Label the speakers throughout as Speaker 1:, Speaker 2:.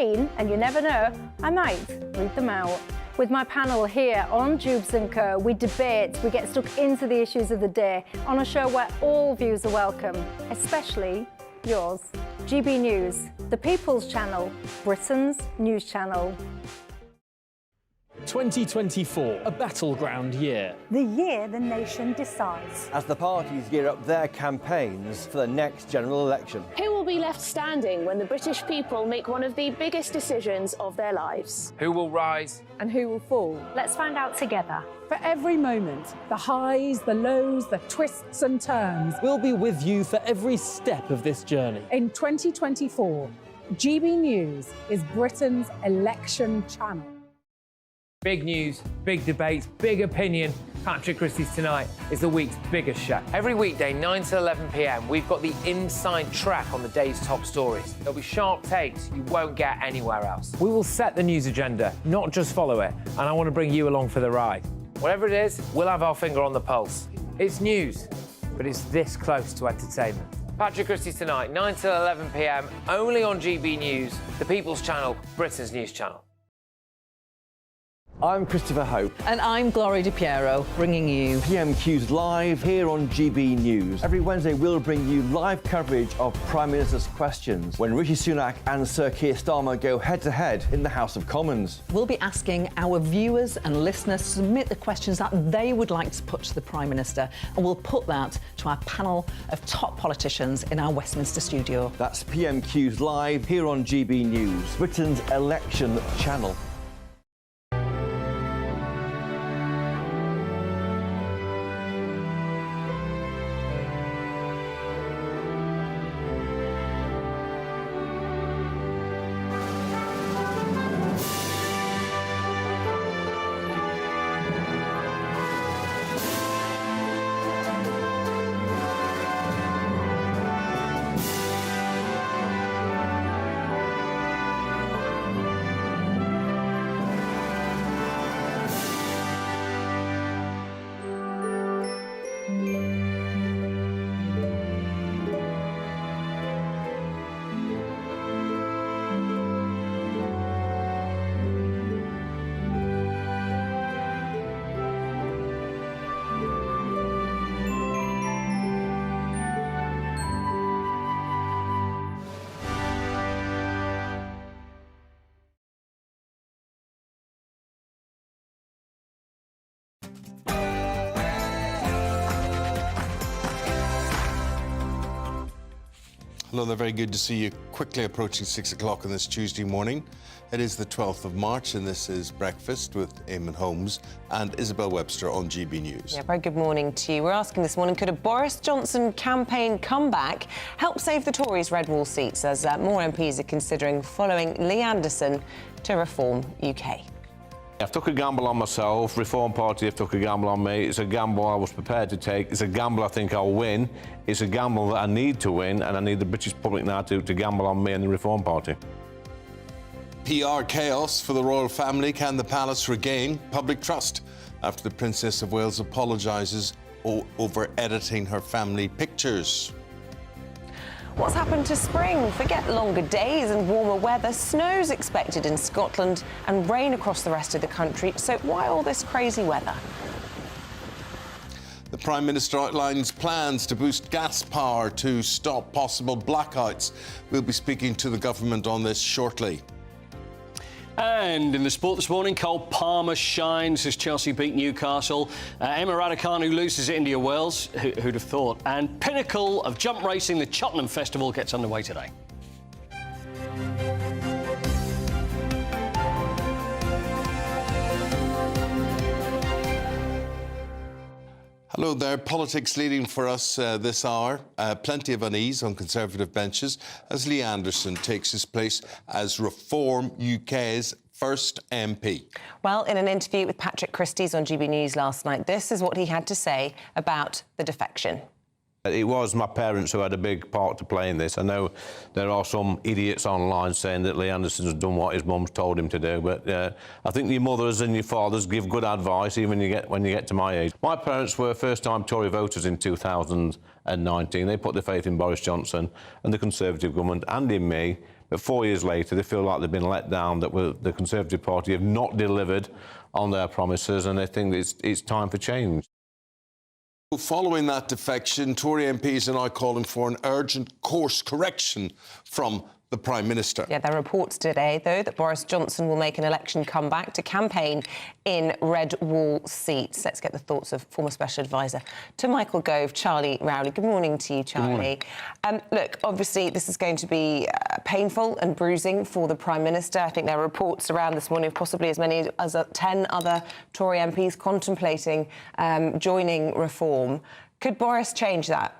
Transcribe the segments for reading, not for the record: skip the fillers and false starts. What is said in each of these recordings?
Speaker 1: mean, and you never know, I might read them out. With my panel here on Jubes & Co, we debate, we get stuck into the issues of the day on a show where all views are welcome, especially yours. GB News, the People's Channel, Britain's news channel.
Speaker 2: 2024, a battleground year.
Speaker 3: The year the nation decides.
Speaker 4: As the parties gear up their campaigns for the next general election.
Speaker 5: Who will be left standing when the British people make one of the biggest decisions of their lives?
Speaker 6: Who will rise?
Speaker 3: And who will fall?
Speaker 1: Let's find out together.
Speaker 3: For every moment, the highs, the lows, the twists and turns.
Speaker 2: We'll be with you for every step of this journey.
Speaker 3: In 2024, GB News is Britain's election channel.
Speaker 6: Big news, big debates, big opinion. Patrick Christie's Tonight is the week's biggest show. Every weekday, 9 to 11 p.m, we've got the inside track on the day's top stories. There'll be sharp takes you won't get anywhere else. We will set the news agenda, not just follow it, and I want to bring you along for the ride. Whatever it is, we'll have our finger on the pulse. It's news, but it's this close to entertainment. Patrick Christie's Tonight, 9 to 11 p.m, only on GB News, the People's Channel, Britain's news channel.
Speaker 4: I'm Christopher Hope.
Speaker 7: And I'm Gloria Di Piero, bringing you
Speaker 4: PMQ's live here on GB News. Every Wednesday, we'll bring you live coverage of Prime Minister's questions when Rishi Sunak and Sir Keir Starmer go head-to-head in the House of Commons.
Speaker 7: We'll be asking our viewers and listeners to submit the questions that they would like to put to the Prime Minister, and we'll put that to our panel of top politicians in our Westminster studio.
Speaker 4: That's PMQ's live here on GB News, Britain's election channel.
Speaker 8: Hello there, very good to see you. Quickly approaching 6 o'clock on this Tuesday morning. It is the 12th of March and this is Breakfast with Eamonn Holmes and Isabel Webster on GB News.
Speaker 9: Yeah, very good morning to you. We're asking this morning, could a Boris Johnson campaign comeback help save the Tories' red wall seats as more MPs are considering following Lee Anderson to Reform UK?
Speaker 10: I've took a gamble on myself, Reform Party have took a gamble on me. It's a gamble I was prepared to take. It's a gamble I think I'll win. It's a gamble that I need to win, and I need the British public now to gamble on me and the Reform Party.
Speaker 8: PR chaos for the royal family. Can the palace regain public trust after the Princess of Wales apologises over editing her family pictures?
Speaker 9: What's happened to spring? Forget longer days and warmer weather. Snow's expected in Scotland and rain across the rest of the country. So why all this crazy weather?
Speaker 8: The Prime Minister outlines plans to boost gas power to stop possible blackouts. We'll be speaking to the government on this shortly.
Speaker 11: And in the sport this morning, Cole Palmer shines as Chelsea beat Newcastle. Emma Raducanu loses at India Wales. Who'd have thought? And pinnacle of jump racing, the Cheltenham Festival, gets underway today.
Speaker 8: Hello there. Politics leading for us this hour. Plenty of unease on Conservative benches as Lee Anderson takes his place as Reform UK's first MP.
Speaker 9: Well, in an interview with Patrick Christie's on GB News last night, this is what he had to say about the defection.
Speaker 10: It was my parents who had a big part to play in this. I know there are some idiots online saying that Lee Anderson's done what his mum's told him to do, but I think your mothers and your fathers give good advice even when you get to my age. My parents were first-time Tory voters in 2019. They put their faith in Boris Johnson and the Conservative government and in me But 4 years later, they feel like they've been let down, that the Conservative Party have not delivered on their promises, and they think it's time for change.
Speaker 8: Following that defection, Tory MPs are now calling for an urgent course correction from the Prime Minister.
Speaker 9: Yeah, there are reports today, though, that Boris Johnson will make an election comeback to campaign in red wall seats. Let's get the thoughts of former Special Advisor to Michael Gove, Charlie Rowley. Good morning to you, Charlie. Look, obviously, this is going to be painful and bruising for the Prime Minister. I think there are reports around this morning of possibly as many as 10 other Tory MPs contemplating joining Reform. Could Boris change that?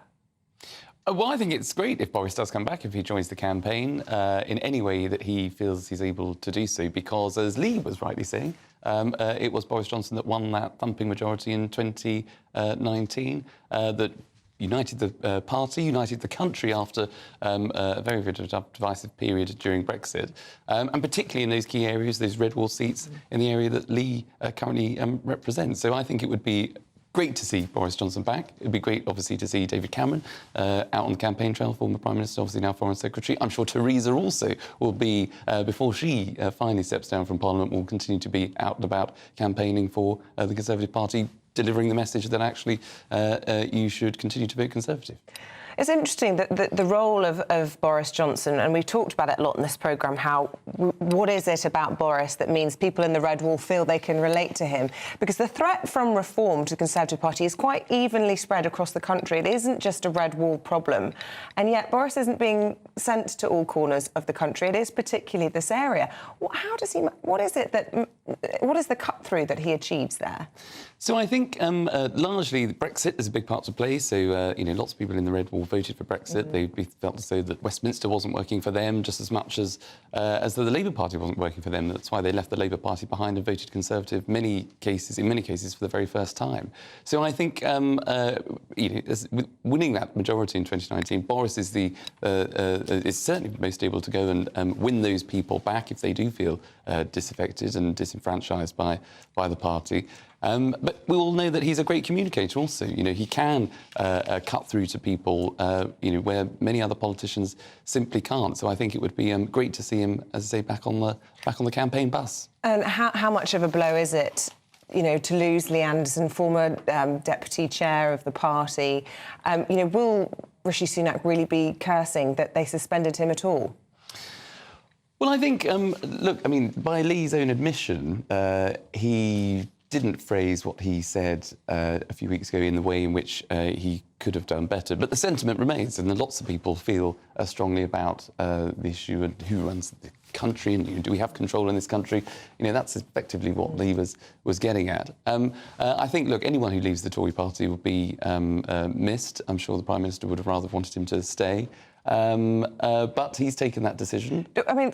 Speaker 12: Well, I think it's great if Boris does come back, if he joins the campaign in any way that he feels he's able to do so, because, as Lee was rightly saying, it was Boris Johnson that won that thumping majority in 2019, that united the party, united the country after a very, very divisive period during Brexit, and particularly in those key areas, those red wall seats in the area that Lee currently represents. So I think it would be great to see Boris Johnson back. It'd be great, obviously, to see David Cameron out on the campaign trail, former Prime Minister, obviously now Foreign Secretary. I'm sure Theresa also will be, before she finally steps down from Parliament, will continue to be out and about campaigning for the Conservative Party, delivering the message that actually you should continue to vote Conservative.
Speaker 9: It's interesting that the role of Boris Johnson, and we've talked about it a lot in this programme, what is it about Boris that means people in the red wall feel they can relate to him? Because the threat from Reform to the Conservative Party is quite evenly spread across the country. It isn't just a red wall problem. And yet Boris isn't being sent to all corners of the country. It is particularly this area. What is the cut-through that he achieves there?
Speaker 12: So I think largely Brexit is a big part to play. So, lots of people in the red wall voted for Brexit. They felt as though that Westminster wasn't working for them just as much as though the Labour Party wasn't working for them. That's why they left the Labour Party behind and voted Conservative in many cases for the very first time. So I think, winning that majority in 2019, Boris is certainly most able to go and win those people back if they do feel disaffected and disenfranchised by the party. But we all know that he's a great communicator also. He can cut through to people, where many other politicians simply can't. So I think it would be great to see him, as I say, back on the campaign bus.
Speaker 9: And how much of a blow is it, to lose Lee Anderson, former deputy chair of the party? Will Rishi Sunak really be cursing that they suspended him at all?
Speaker 12: Well, I think, by Lee's own admission, he didn't phrase what he said a few weeks ago in the way in which he could have done better. But the sentiment remains, and lots of people feel strongly about the issue and who runs the country and do we have control in this country. That's effectively what Lee was getting at. I think, look, anyone who leaves the Tory party will be missed. I'm sure the Prime Minister would have rather wanted him to stay. But he's taken that decision.
Speaker 9: I mean,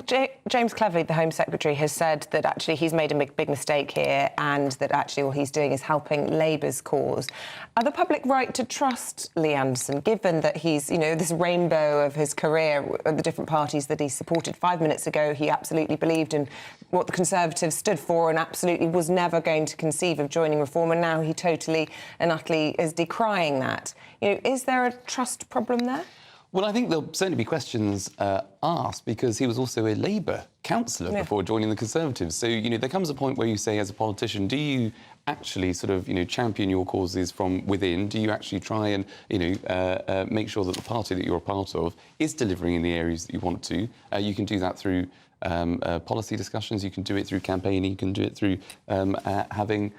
Speaker 9: James Cleverly, the Home Secretary, has said that actually he's made a big mistake here and that actually all he's doing is helping Labour's cause. Are the public right to trust Lee Anderson, given that he's, this rainbow of his career, of the different parties that he supported? 5 minutes ago, he absolutely believed in what the Conservatives stood for and absolutely was never going to conceive of joining Reform, and now he totally and utterly is decrying that. Is there a trust problem there?
Speaker 12: Well, I think there'll certainly be questions asked, because he was also a Labour councillor before joining the Conservatives. So, there comes a point where you say, as a politician, do you actually sort of, champion your causes from within? Do you actually try and, make sure that the party that you're a part of is delivering in the areas that you want to? You can do that through policy discussions. You can do it through campaigning. You can do it through having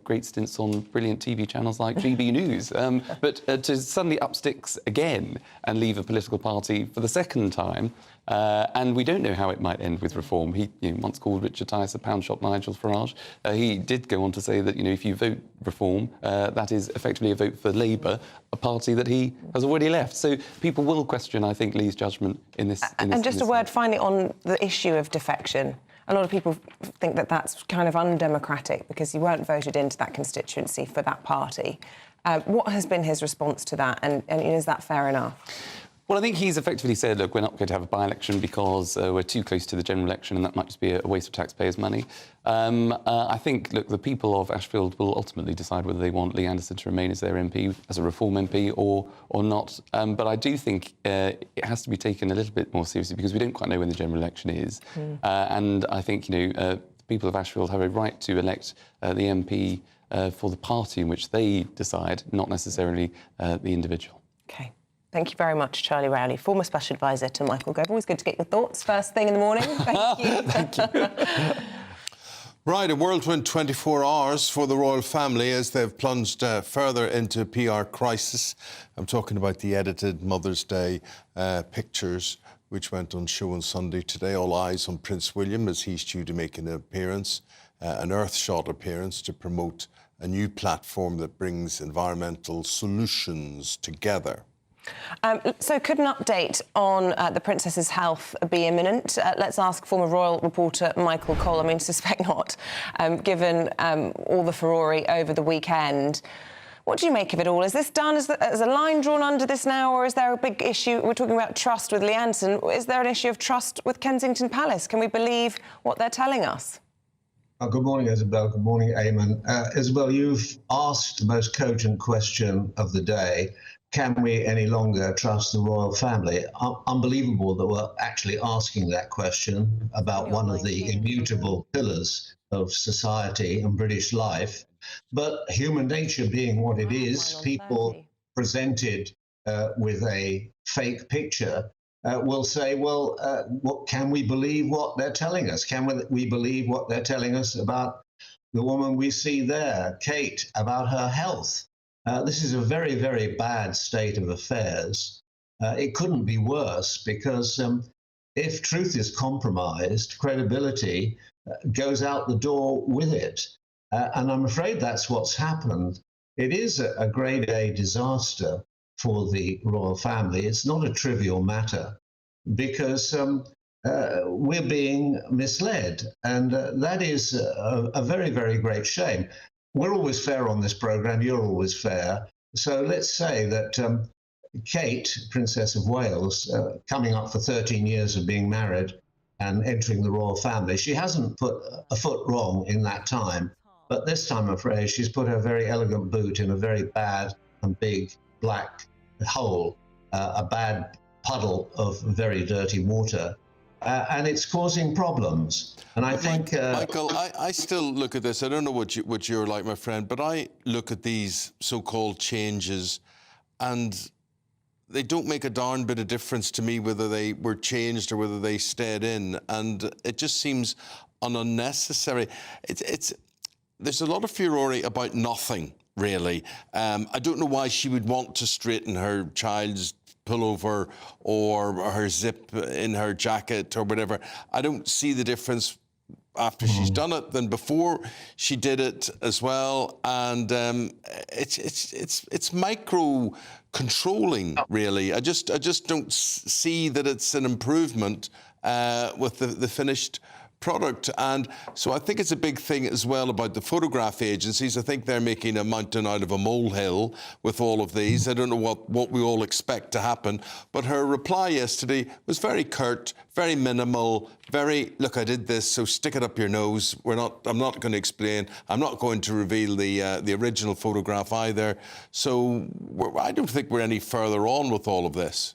Speaker 12: great stints on brilliant TV channels like GB News. But to suddenly up sticks again and leave a political party for the second time, and we don't know how it might end with Reform. He once called Richard Tice a pound shop Nigel Farage. He did go on to say that, if you vote Reform, that is effectively a vote for Labour, a party that he has already left. So people will question, I think, Lee's judgment in this.
Speaker 9: And just a word finally on the issue of defection. A lot of people think that that's kind of undemocratic because you weren't voted into that constituency for that party. What has been his response to that, and is that fair enough?
Speaker 12: Well, I think he's effectively said, look, we're not going to have a by-election because we're too close to the general election and that might just be a waste of taxpayers' money. I think, look, the people of Ashfield will ultimately decide whether they want Lee Anderson to remain as their MP, as a Reform MP, or not. But I do think it has to be taken a little bit more seriously because we don't quite know when the general election is. And I think, the people of Ashfield have a right to elect the MP for the party in which they decide, not necessarily the individual.
Speaker 9: OK. Thank you very much, Charlie Rowley, former Special Advisor to Michael Gove. Always good to get your thoughts first thing in the morning. Thank you.
Speaker 12: Thank you.
Speaker 8: Right, a whirlwind 24 hours for the royal family as they've plunged further into a PR crisis. I'm talking about the edited Mother's Day pictures, which went on show on Sunday today. All eyes on Prince William as he's due to make an appearance, an Earthshot appearance, to promote a new platform that brings environmental solutions together.
Speaker 9: So could an update on the Princess's health be imminent? Let's ask former royal reporter Michael Cole. I mean, suspect not, given all the furore over the weekend. What do you make of it all? Is this done as a line drawn under this now, or is there a big issue? We're talking about trust with Lee Anderson. Is there an issue of trust with Kensington Palace? Can we believe what they're telling us?
Speaker 13: Good morning, Isabel. Good morning, Eamonn. Isabel, you've asked the most cogent question of the day. Can we any longer trust the royal family? Unbelievable that we're actually asking that question about one of the immutable pillars of society and British life. But human nature being what it is, people presented with a fake picture will say, well, what can we believe what they're telling us? Can we believe what they're telling us about the woman we see there, Kate, about her health? This is a very, very bad state of affairs. It couldn't be worse because if truth is compromised, credibility goes out the door with it. And I'm afraid that's what's happened. It is a grade A disaster for the royal family. It's not a trivial matter because we're being misled. And that is a very, very great shame. We're always fair on this programme, you're always fair. So let's say that Kate, Princess of Wales, coming up for 13 years of being married and entering the royal family, she hasn't put a foot wrong in that time. But this time, I'm afraid, she's put her very elegant boot in a very bad and big black hole, a bad puddle of very dirty water. And it's causing problems. And I think...
Speaker 8: Michael, I still look at this. I don't know what you're like, my friend, but I look at these so-called changes and they don't make a darn bit of difference to me whether they were changed or whether they stayed in. And it just seems unnecessary. There's a lot of furore about nothing, really. I don't know why she would want to straighten her child's pullover or her zip in her jacket or whatever. I don't see the difference after she's done it than before she did it as well. And it's micro controlling, really. I just don't see that it's an improvement with the finished product. And so I think it's a big thing as well about the photograph agencies. I think they're making a mountain out of a molehill with all of these. I don't know what we all expect to happen, but her reply yesterday was very curt, very minimal, very, look, I did this, so stick it up your nose. I'm not going to explain. I'm not going to reveal the original photograph either. So I don't think we're any further on with all of this.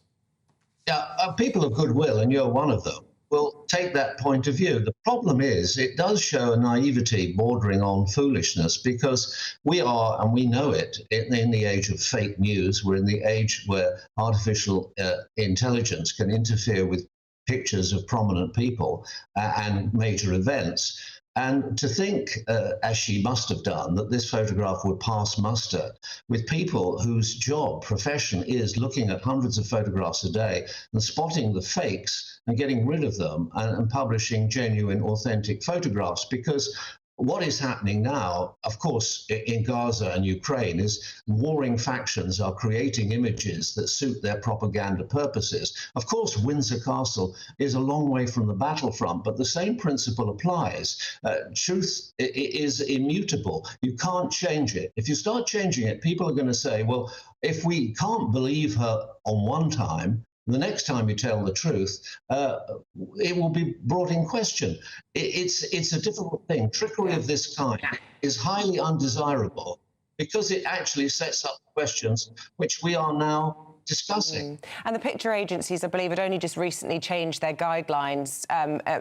Speaker 13: Yeah, people of goodwill, and you're one of them, will take that point of view. The problem is it does show a naivety bordering on foolishness because we are, and we know it, in the age of fake news. We're in the age where artificial intelligence can interfere with pictures of prominent people and major events. And to think, as she must have done, that this photograph would pass muster with people whose job, profession is looking at hundreds of photographs a day and spotting the fakes and getting rid of them and publishing genuine, authentic photographs. Because what is happening now, of course, in Gaza and Ukraine, is warring factions are creating images that suit their propaganda purposes. Of course, Windsor Castle is a long way from the battlefront, but the same principle applies. Truth is immutable. You can't change it. If you start changing it, people are going to say, well, if we can't believe her on one time, the next time you tell the truth, it will be brought in question. It's a difficult thing. Trickery of this kind is highly undesirable because it actually sets up questions which we are now discussing.
Speaker 9: And the picture agencies, I believe, had only just recently changed their guidelines,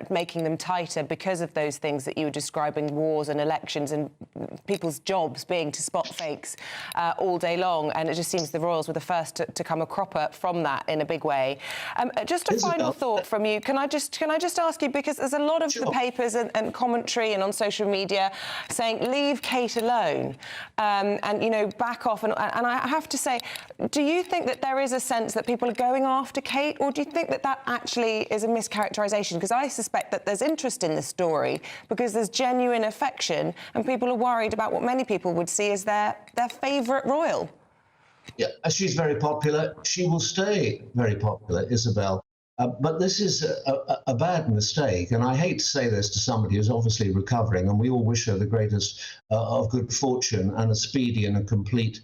Speaker 9: making them tighter because of those things that you were describing, wars and elections and people's jobs being to spot fakes all day long. And it just seems the Royals were the first to come a cropper from that in a big way. Just a final thought from you. Can I just ask you, because there's a lot of the papers and commentary and on social media saying, leave Kate alone and, you know, back off. And I have to say, do you think that there is a sense that people are going after Kate, or do you think that that actually is a mischaracterisation? Because I suspect that there's interest in this story because there's genuine affection and people are worried about what many people would see as their favourite royal.
Speaker 13: Yeah, she's very popular. She will stay very popular, Isabel. But this is a bad mistake, and I hate to say this to somebody who's obviously recovering, and we all wish her the greatest of good fortune and a speedy and a complete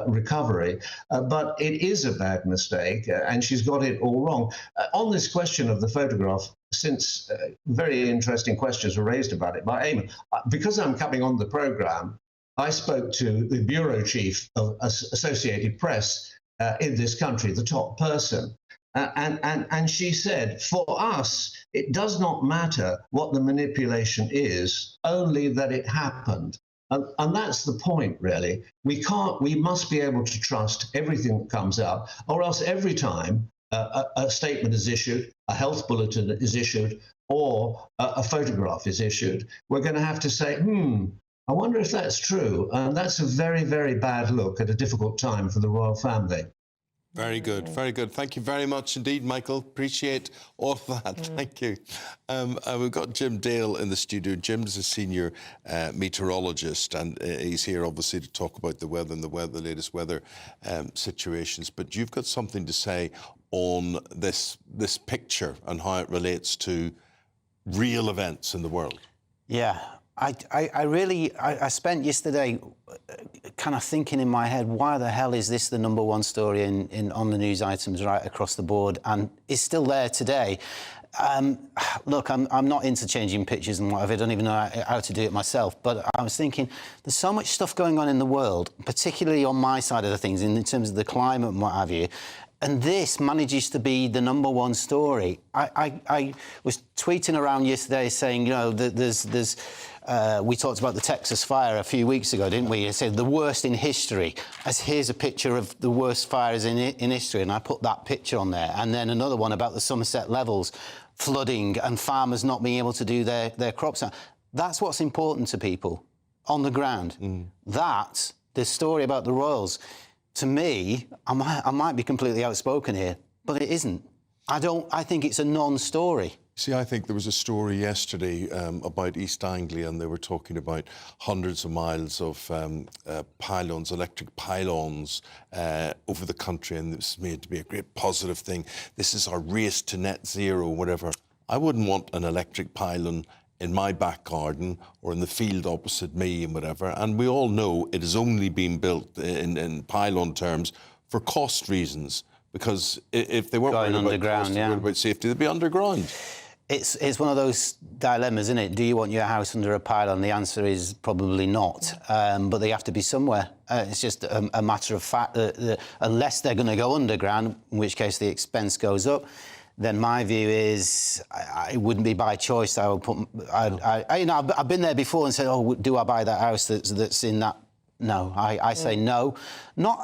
Speaker 13: recovery, but it is a bad mistake, and she's got it all wrong. On this question of the photograph, since very interesting questions were raised about it by Eamonn, because I'm coming on the programme, I spoke to the bureau chief of Associated Press in this country, the top person, and she said, for us, it does not matter what the manipulation is, only that it happened. And that's the point, really. We must be able to trust everything that comes out, or else every time a statement is issued, a health bulletin is issued, or a photograph is issued, we're going to have to say, I wonder if that's true. And that's a very, very bad look at a difficult time for the royal family.
Speaker 8: Very good, very good. Thank you very much indeed, Michael. Appreciate all of that. Thank you. We've got Jim Dale in the studio. Jim's a senior meteorologist, and he's here obviously to talk about the weather and the latest weather situations. But you've got something to say on this picture and how it relates to real events in the world.
Speaker 14: Yeah. I spent yesterday kind of thinking in my head, why the hell is this the #1 story on the news items right across the board, and it's still there today. Look, I'm not into changing pictures and whatever. I don't even know how to do it myself. But I was thinking, there's so much stuff going on in the world, particularly on my side of the things, in terms of the climate and what have you. And this manages to be the #1 story. I was tweeting around yesterday saying, you know, there's we talked about the Texas fire a few weeks ago, didn't we? I said the worst in history. As here's a picture of the worst fires in history, and I put that picture on there. And then another one about the Somerset levels, flooding and farmers not being able to do their crops. That's what's important to people on the ground. That, the story about the royals, to me, I might be completely outspoken here, but it isn't. I think it's a non-story.
Speaker 8: See, I think there was a story yesterday about East Anglia, and they were talking about hundreds of miles of pylons, electric pylons over the country, and this is made to be a great positive thing. This is our race to net zero, whatever. I wouldn't want an electric pylon in my back garden or in the field opposite me and whatever. And we all know it has only been built in pylon terms for cost reasons, because if they weren't worried about cost, worried about safety, they'd be underground.
Speaker 14: It's one of those dilemmas, isn't it? Do you want your house under a pylon? The answer is probably not, but they have to be somewhere. It's just a matter of fact that unless they're going to go underground, in which case the expense goes up, then my view is it wouldn't be by choice. I would put. You know, I've been there before and said, "Oh, do I buy that house that's in that?" No, I say no, not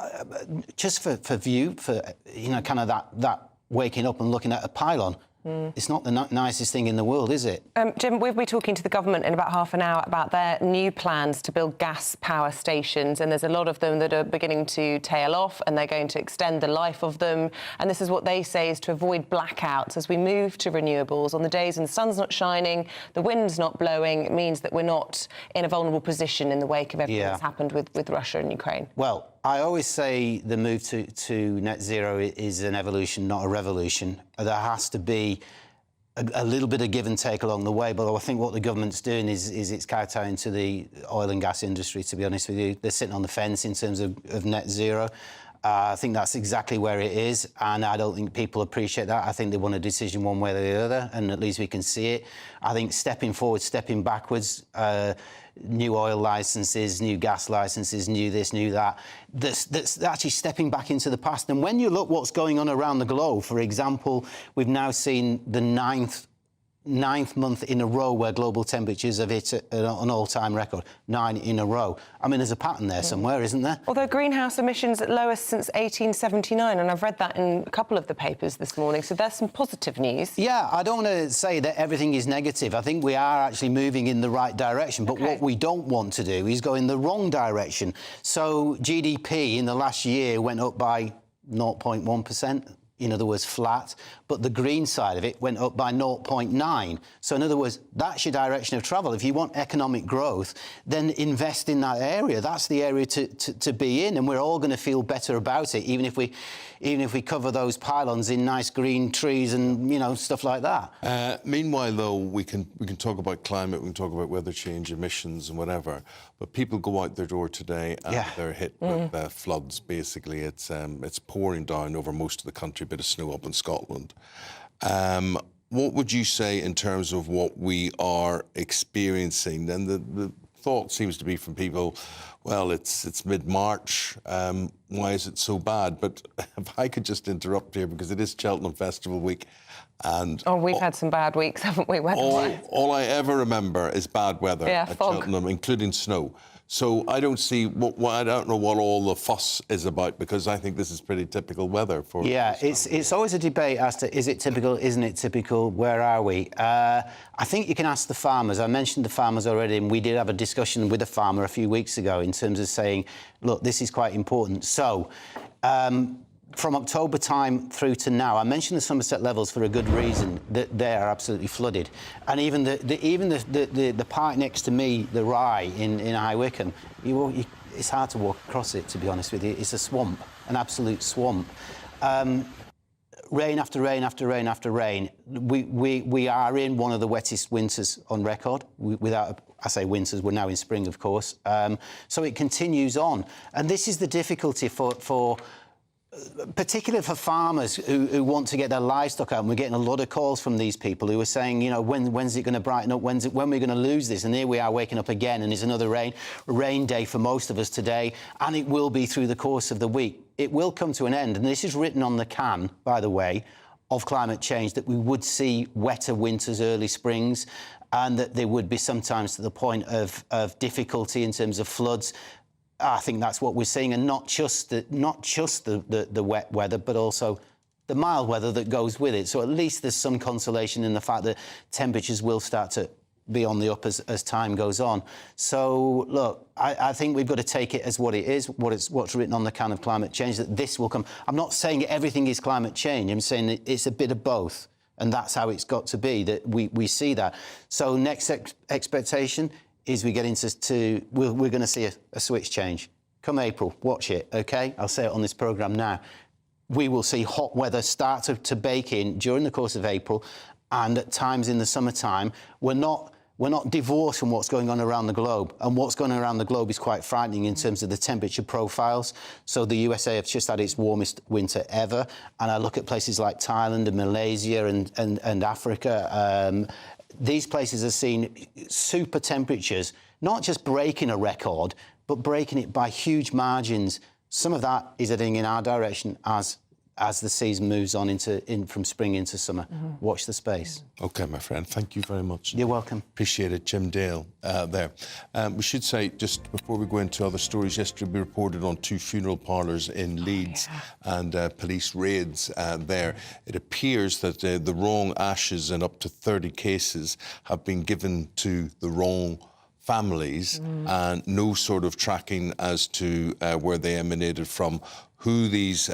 Speaker 14: just for view, for you know, kind of that waking up and looking at a pylon. It's not the nicest thing in the world, is it?
Speaker 9: Jim, we'll be talking to the government in about half an hour about their new plans to build gas power stations, and there's a lot of them that are beginning to tail off, and they're going to extend the life of them. And this is what they say is to avoid blackouts as we move to renewables. On the days when the sun's not shining, the wind's not blowing, it means that we're not in a vulnerable position in the wake of everything that's happened with Russia and Ukraine.
Speaker 14: Well, I always say the move to net zero is an evolution, not a revolution. There has to be a little bit of give and take along the way, but I think what the government's doing is it's kowtowing to the oil and gas industry, to be honest with you. They're sitting on the fence in terms of net zero. I think that's exactly where it is, and I don't think people appreciate that. I think they want a decision one way or the other, and at least we can see it. I think stepping forward, stepping backwards, new oil licences, new gas licences, new this, new that, that's actually stepping back into the past. And when you look what's going on around the globe, for example, we've now seen the ninth month in a row where global temperatures have hit an all-time record. 9 in a row. I mean, there's a pattern there somewhere, isn't there?
Speaker 9: Although greenhouse emissions at lowest since 1879, and I've read that in a couple of the papers this morning, so there's some positive news.
Speaker 14: Yeah, I don't want to say that everything is negative. I think we are actually moving in the right direction, but what we don't want to do is go in the wrong direction. So GDP in the last year went up by 0.1%. In other words, flat, but the green side of it went up by 0.9. So in other words, that's your direction of travel. If you want economic growth, then invest in that area. That's the area to be in, and we're all going to feel better about it, even if we cover those pylons in nice green trees and, you know, stuff like that.
Speaker 8: Meanwhile, though, we can talk about climate, we can talk about weather change, emissions and whatever, but people go out their door today and they're hit with floods, basically. It's pouring down over most of the country, a bit of snow up in Scotland. What would you say in terms of what we are experiencing? And the thought seems to be from people, well, it's mid-March, why is it so bad? But if I could just interrupt here, because it is Cheltenham Festival week, and...
Speaker 9: Oh, we've had some bad weeks, haven't we, weather-wise?
Speaker 8: All I ever remember is bad weather at
Speaker 9: fog.
Speaker 8: Cheltenham, including snow. So I don't see I don't know what all the fuss is about, because I think this is pretty typical weather for...
Speaker 14: Yeah, it's always a debate as to is it typical, isn't it typical, where are we? I think you can ask the farmers. I mentioned the farmers already, and we did have a discussion with a farmer a few weeks ago in terms of saying, look, this is quite important. So, from October time through to now, I mentioned the Somerset levels for a good reason, that they are absolutely flooded. And even the park next to me, the Rye in High Wycombe, it's hard to walk across it, to be honest with you. It's a swamp, an absolute swamp. Rain after rain after rain after rain. We are in one of the wettest winters on record. I say winters, we're now in spring, of course. So it continues on. And this is the difficulty for particularly for farmers who want to get their livestock out. And we're getting a lot of calls from these people who are saying, you know, when's it going to brighten up? When are we going to lose this? And here we are waking up again, and it's another rain day for most of us today, and it will be through the course of the week. It will come to an end, and this is written on the can, by the way, of climate change, that we would see wetter winters, early springs, and that there would be sometimes to the point of difficulty in terms of floods. I think that's what we're seeing, and not just the wet weather, but also the mild weather that goes with it. So at least there's some consolation in the fact that temperatures will start to be on the up as time goes on. So look, I think we've got to take it as what it is, what's written on the can of climate change, that this will come. I'm not saying everything is climate change. I'm saying that it's a bit of both, and that's how it's got to be, that we see that. So next expectation is we get into we're going to see a switch change. Come April, watch it, OK? I'll say it on this programme now. We will see hot weather start to bake in during the course of April, and at times in the summertime. We're not divorced from what's going on around the globe, and what's going on around the globe is quite frightening in terms of the temperature profiles. So the USA have just had its warmest winter ever, and I look at places like Thailand and Malaysia and Africa. These places have seen super temperatures, not just breaking a record, but breaking it by huge margins. Some of that is heading in our direction as the season moves on from spring into summer. Watch the space.
Speaker 8: OK, my friend, thank you very much.
Speaker 14: You're welcome.
Speaker 8: Appreciate it, Jim Dale there. We should say, just before we go into other stories, yesterday we reported on 2 funeral parlours in Leeds and police raids there. It appears that the wrong ashes in up to 30 cases have been given to the wrong families, and no sort of tracking as to where they emanated from, who these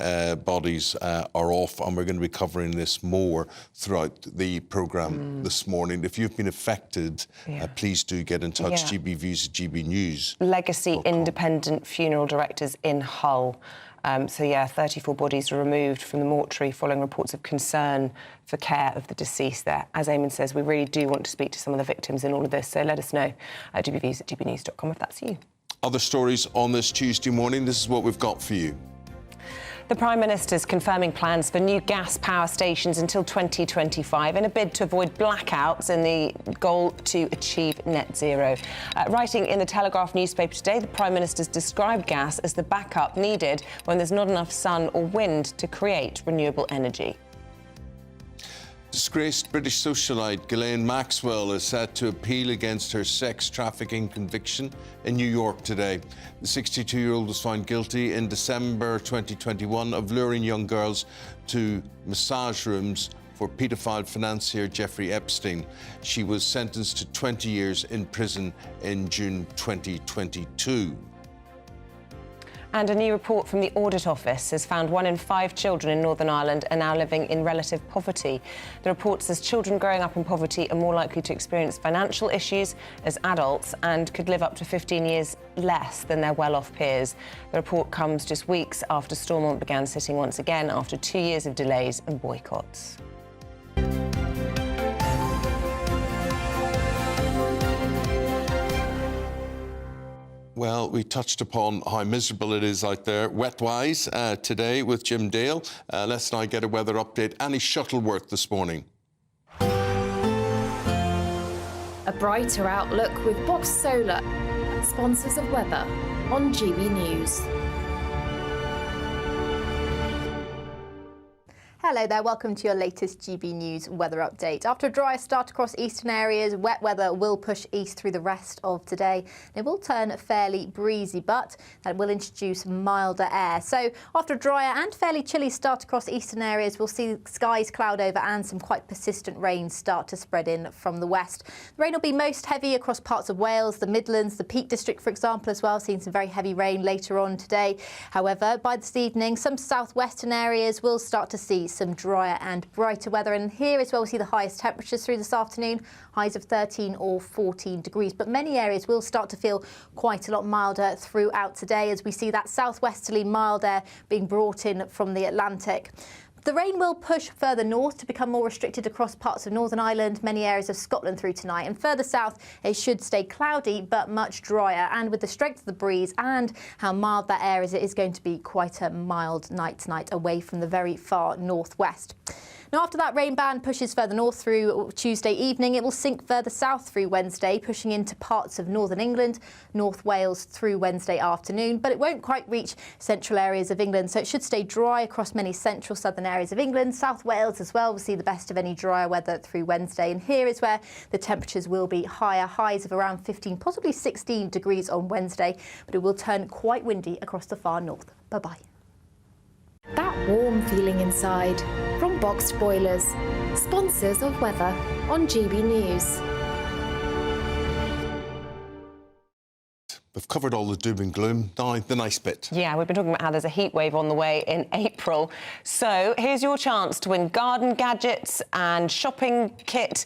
Speaker 8: bodies are off, and we're going to be covering this more throughout the programme this morning. If you've been affected, please do get in touch. GB Views at GB News.
Speaker 9: Legacy Independent Funeral Directors in Hull. 34 bodies were removed from the mortuary following reports of concern for care of the deceased there. As Eamonn says, we really do want to speak to some of the victims in all of this, so let us know at gbviews@gbnews.com if that's you.
Speaker 8: Other stories on this Tuesday morning, this is what we've got for you.
Speaker 9: The Prime Minister's confirming plans for new gas power stations until 2025 in a bid to avoid blackouts and the goal to achieve net zero. Writing in the Telegraph newspaper today, the Prime Minister's described gas as the backup needed when there's not enough sun or wind to create renewable energy.
Speaker 8: Disgraced British socialite Ghislaine Maxwell is set to appeal against her sex trafficking conviction in New York today. The 62-year-old was found guilty in December 2021 of luring young girls to massage rooms for paedophile financier Jeffrey Epstein. She was sentenced to 20 years in prison in June 2022.
Speaker 9: And a new report from the Audit Office has found 1 in 5 children in Northern Ireland are now living in relative poverty. The report says children growing up in poverty are more likely to experience financial issues as adults and could live up to 15 years less than their well-off peers. The report comes just weeks after Stormont began sitting once again after 2 years of delays and boycotts.
Speaker 8: Well, we touched upon how miserable it is out there, wet-wise, today with Jim Dale. Let's now get a weather update. Any Shuttleworth this morning?
Speaker 15: A brighter outlook with Box Solar, sponsors of weather on GB News.
Speaker 16: Hello there, welcome to your latest GB News weather update. After a drier start across eastern areas, wet weather will push east through the rest of today. It will turn fairly breezy, but that will introduce milder air. So after a drier and fairly chilly start across eastern areas, we'll see skies cloud over and some quite persistent rain start to spread in from the west. The rain will be most heavy across parts of Wales, the Midlands, the Peak District, for example, as well, seeing some very heavy rain later on today. However, by this evening, some southwestern areas will start to see some drier and brighter weather, and here as well we'll see the highest temperatures through this afternoon, highs of 13 or 14 degrees, but many areas will start to feel quite a lot milder throughout today as we see that southwesterly mild air being brought in from the Atlantic. The rain will push further north to become more restricted across parts of Northern Ireland, many areas of Scotland through tonight, and further south it should stay cloudy but much drier, and with the strength of the breeze and how mild that air is, it is going to be quite a mild night tonight away from the very far northwest. Now, after that rain band pushes further north through Tuesday evening, it will sink further south through Wednesday, pushing into parts of northern England, North Wales through Wednesday afternoon, but it won't quite reach central areas of England, so it should stay dry across many central southern areas of England. South Wales as well will see the best of any drier weather through Wednesday, and here is where the temperatures will be higher, highs of around 15, possibly 16 degrees on Wednesday, but it will turn quite windy across the far north. Bye-bye.
Speaker 15: That warm feeling inside from Boxed Boilers, sponsors of weather on GB News.
Speaker 8: We've covered all the doom and gloom. Now, the nice bit.
Speaker 9: Yeah, we've been talking about how there's a heat wave on the way in April. So here's your chance to win garden gadgets and shopping kit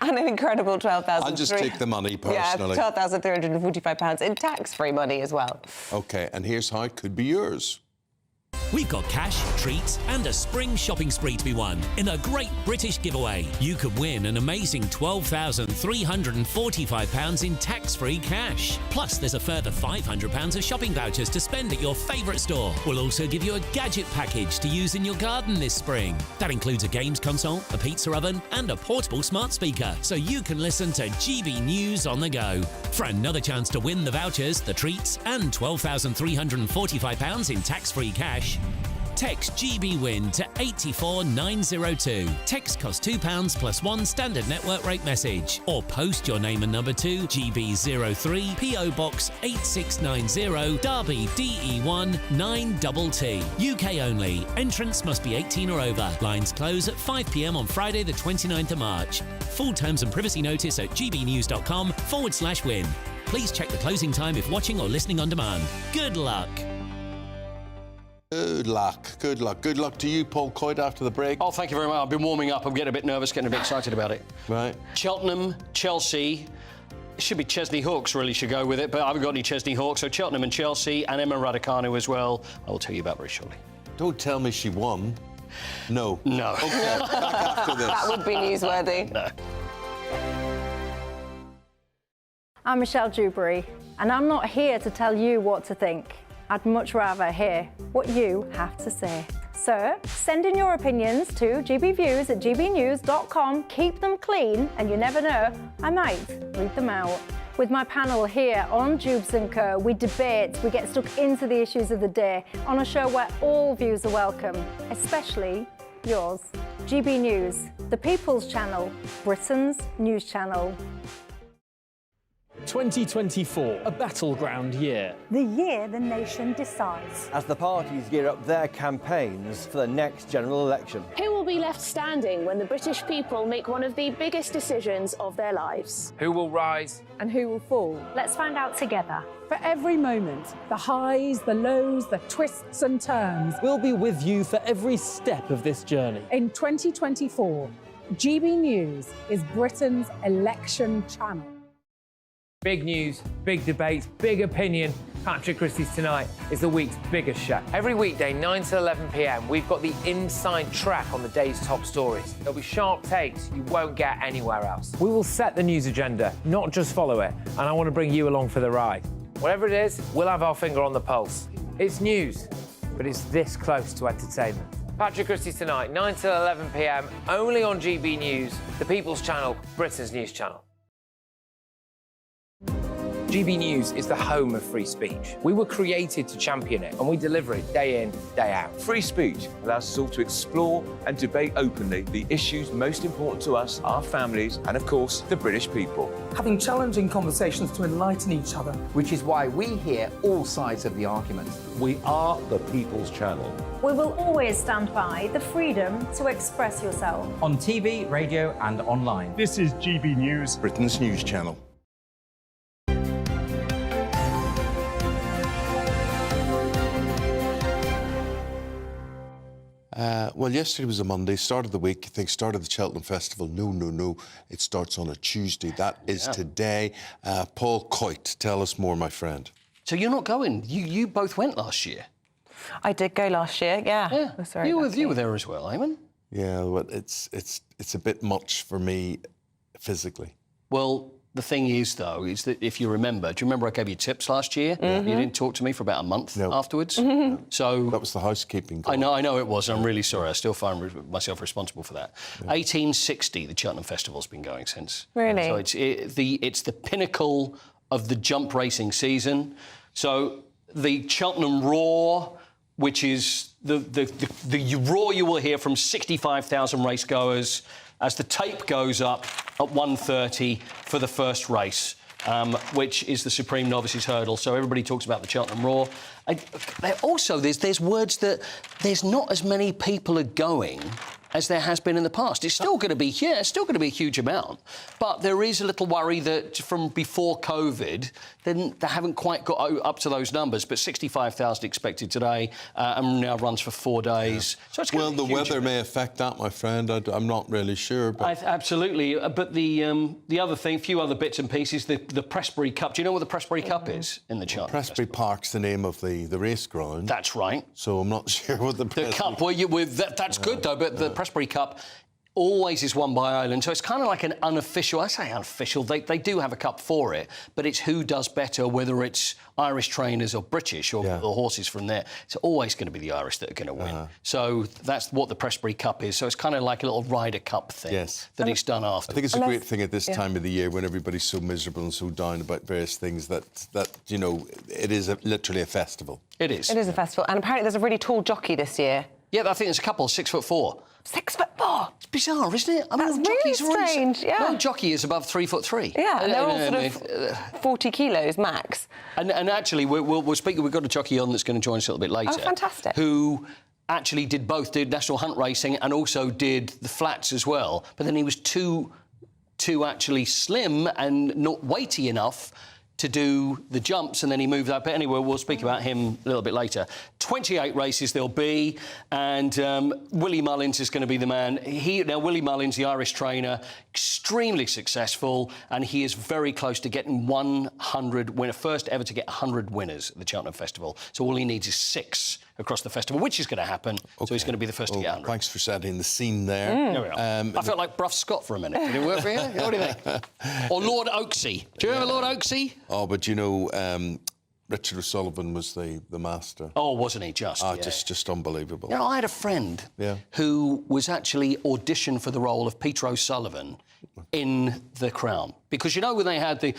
Speaker 9: and an incredible £12,000.
Speaker 8: I'll just take the money personally.
Speaker 9: Yeah, £12,345 in tax-free money as well.
Speaker 8: OK, and here's how it could be yours.
Speaker 17: We've got cash, treats and a spring shopping spree to be won in a great British giveaway. You could win an amazing £12,345 in tax-free cash. Plus, there's a further £500 of shopping vouchers to spend at your favourite store. We'll also give you a gadget package to use in your garden this spring. That includes a games console, a pizza oven and a portable smart speaker, so you can listen to GB News on the go. For another chance to win the vouchers, the treats and £12,345 in tax-free cash, text GBWIN to 84902. Text costs £2 plus one standard network rate message. Or post your name and number to GB03 PO Box 8690 Derby DE1 9TT. UK only. Entrance must be 18 or over. Lines close at 5 p.m. on Friday the 29th of March. Full terms and privacy notice at gbnews.com/win. Please check the closing time if watching or listening on demand. Good luck.
Speaker 8: Good luck, good luck. Good luck to you, Paul Coyd, after the break.
Speaker 11: Oh, thank you very much. I've been warming up. I'm getting a bit nervous, getting a bit excited about it.
Speaker 8: Right.
Speaker 11: Cheltenham, Chelsea. It should be Chesney Hawks really should go with it, but I haven't got any Chesney Hawks. So Cheltenham and Chelsea and Emma Raducanu as well. I will tell you about very shortly.
Speaker 8: Don't tell me she won. No.
Speaker 11: No.
Speaker 8: OK, back after this.
Speaker 9: That would be newsworthy.
Speaker 11: No.
Speaker 1: I'm Michelle Dewberry, and I'm not here to tell you what to think. I'd much rather hear what you have to say. So send in your opinions to gbviews@gbnews.com. Keep them clean, and you never know, I might read them out. With my panel here on Jubes & Co, we debate, we get stuck into the issues of the day on a show where all views are welcome, especially yours. GB News, the People's Channel, Britain's news channel.
Speaker 2: 2024, a battleground year.
Speaker 18: The year the nation decides.
Speaker 4: As the parties gear up their campaigns for the next general election.
Speaker 5: Who will be left standing when the British people make one of the biggest decisions of their lives?
Speaker 6: Who will rise?
Speaker 3: And who will fall?
Speaker 1: Let's find out together.
Speaker 3: For every moment, the highs, the lows, the twists and turns.
Speaker 2: We'll be with you for every step of this journey.
Speaker 3: In 2024, GB News is Britain's election channel.
Speaker 6: Big news, big debates, big opinion. Patrick Christie's Tonight is the week's biggest show. Every weekday, 9 to 11 p.m, we've got the inside track on the day's top stories. There'll be sharp takes you won't get anywhere else. We will set the news agenda, not just follow it, and I want to bring you along for the ride. Whatever it is, we'll have our finger on the pulse. It's news, but it's this close to entertainment. Patrick Christie's Tonight, 9 to 11 p.m, only on GB News, the People's Channel, Britain's news channel. GB News is the home of free speech. We were created to champion it, and we deliver it day in, day out.
Speaker 19: Free speech allows us all to explore and debate openly the issues most important to us, our families, and of course, the British people.
Speaker 20: Having challenging conversations to enlighten each other.
Speaker 21: Which is why we hear all sides of the argument.
Speaker 22: We are the People's Channel.
Speaker 1: We will always stand by the freedom to express yourself.
Speaker 21: On TV, radio, and online.
Speaker 23: This is GB News,
Speaker 8: Britain's news channel. Well, yesterday was a Monday, start of the week, I think start of the Cheltenham Festival. No, it starts on a Tuesday. That is today. Paul Coit, tell us more, my friend.
Speaker 11: So you're not going? You both went last year?
Speaker 9: I did go last year, yeah.
Speaker 11: You were there as well, Eamonn?
Speaker 8: Yeah, well, it's a bit much for me physically.
Speaker 11: Well, the thing is, though, is that if you remember, do you remember I gave you tips last year? You didn't talk to me for about a month afterwards. So
Speaker 8: that was the housekeeping call.
Speaker 11: I know it was. I'm really sorry. I still find myself responsible for that. 1860, the Cheltenham Festival's been going since.
Speaker 9: Really?
Speaker 11: So it's the pinnacle of the jump racing season. So the Cheltenham Roar, which is the roar you will hear from 65,000 racegoers as the tape goes up at 1:30 for the first race, which is the Supreme Novices Hurdle. So everybody talks about the Cheltenham Roar. Also, there's words that there's not as many people are going as there has been in the past. It's still going to be it's still going to be a huge amount, but there is a little worry that from before COVID, they haven't quite got up to those numbers. But 65,000 expected today, and now runs for 4 days. Yeah. So it's going to be
Speaker 8: the weather may affect that, my friend. I'm not really sure. But
Speaker 11: absolutely. But the other thing, a few other bits and pieces. The Pressbury Cup. Do you know what the Pressbury Cup is in the Cheltenham
Speaker 8: Pressbury Park's the name of the race ground.
Speaker 11: That's right.
Speaker 8: So I'm not sure what the
Speaker 11: Cup. Well, that's good though. But the Pressbury Cup always is won by Ireland, so it's kind of like an unofficial. I say unofficial. They do have a cup for it, but it's who does better, whether it's Irish trainers or British or horses from there. It's always going to be the Irish that are going to win. So that's what the Pressbury Cup is. So it's kind of like a little Ryder Cup thing that he's done after.
Speaker 8: I think it's a great thing at this time of the year when everybody's so miserable and so down about various things that you know, it is literally a festival.
Speaker 11: It is.
Speaker 9: It is a festival, and apparently there's a really tall jockey this year.
Speaker 11: Yeah, I think there's a couple, 6'4".
Speaker 9: 6'4".
Speaker 11: It's bizarre, isn't it? I
Speaker 9: That's
Speaker 11: mean,
Speaker 9: really strange.
Speaker 11: No jockey is above 3'3".
Speaker 9: Yeah, and they're all sort of 40 kilos max.
Speaker 11: And actually, we'll speak. We've got a jockey on that's going to join us a little bit later.
Speaker 9: Oh, fantastic!
Speaker 11: Who actually did national hunt racing and also did the flats as well. But then he was too actually slim and not weighty enough to do the jumps, and then he moved up. But anyway, we'll speak about him a little bit later. 28 races there'll be, and Willie Mullins is going to be the man. Now, Willie Mullins, the Irish trainer, extremely successful, and he is very close to getting 100 winners, first ever to get 100 winners at the Cheltenham Festival. So all he needs is 6 across the festival, which is going to happen. Okay. So he's going to be the first to get 100.
Speaker 8: Thanks for setting the scene there.
Speaker 11: There we are. I felt like Bruff Scott for a minute. Did it work for you? What do you think? Or Lord Oaksey. Do you remember Lord Oaksey?
Speaker 8: Oh, but you know, Richard O'Sullivan was the master.
Speaker 11: Oh, wasn't he just? Yeah.
Speaker 8: Just unbelievable.
Speaker 11: You know, I had a friend who was actually auditioned for the role of Peter O'Sullivan in The Crown. Because, you know, when they had the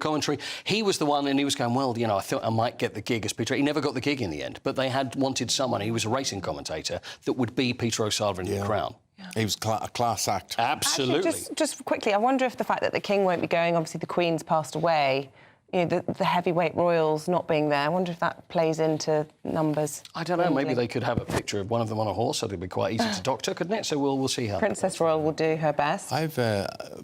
Speaker 11: commentary, he was the one, and he was going, well, you know, I thought I might get the gig as Peter. He never got the gig in the end, but they had wanted someone, he was a racing commentator, that would be Peter O'Sullivan in The Crown.
Speaker 8: He was a class act.
Speaker 11: Absolutely.
Speaker 9: Actually, just quickly, I wonder if the fact that the King won't be going, obviously the Queen's passed away, you know, the heavyweight royals not being there, I wonder if that plays into numbers.
Speaker 11: I don't know, maybe they could have a picture of one of them on a horse, so it'd be quite easy to doctor, couldn't it? So we'll see how.
Speaker 9: Princess Royal will do her best.
Speaker 8: I've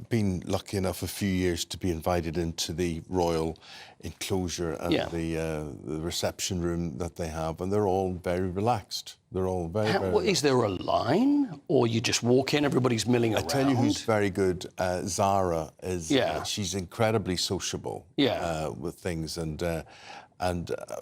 Speaker 8: been lucky enough a few years to be invited into the royal enclosure and the reception room that they have, and they're all very relaxed. They're all very
Speaker 11: relaxed. Is there a line, or you just walk in, everybody's milling around?
Speaker 8: I tell you who's very good, Zara is. She's incredibly sociable with things, and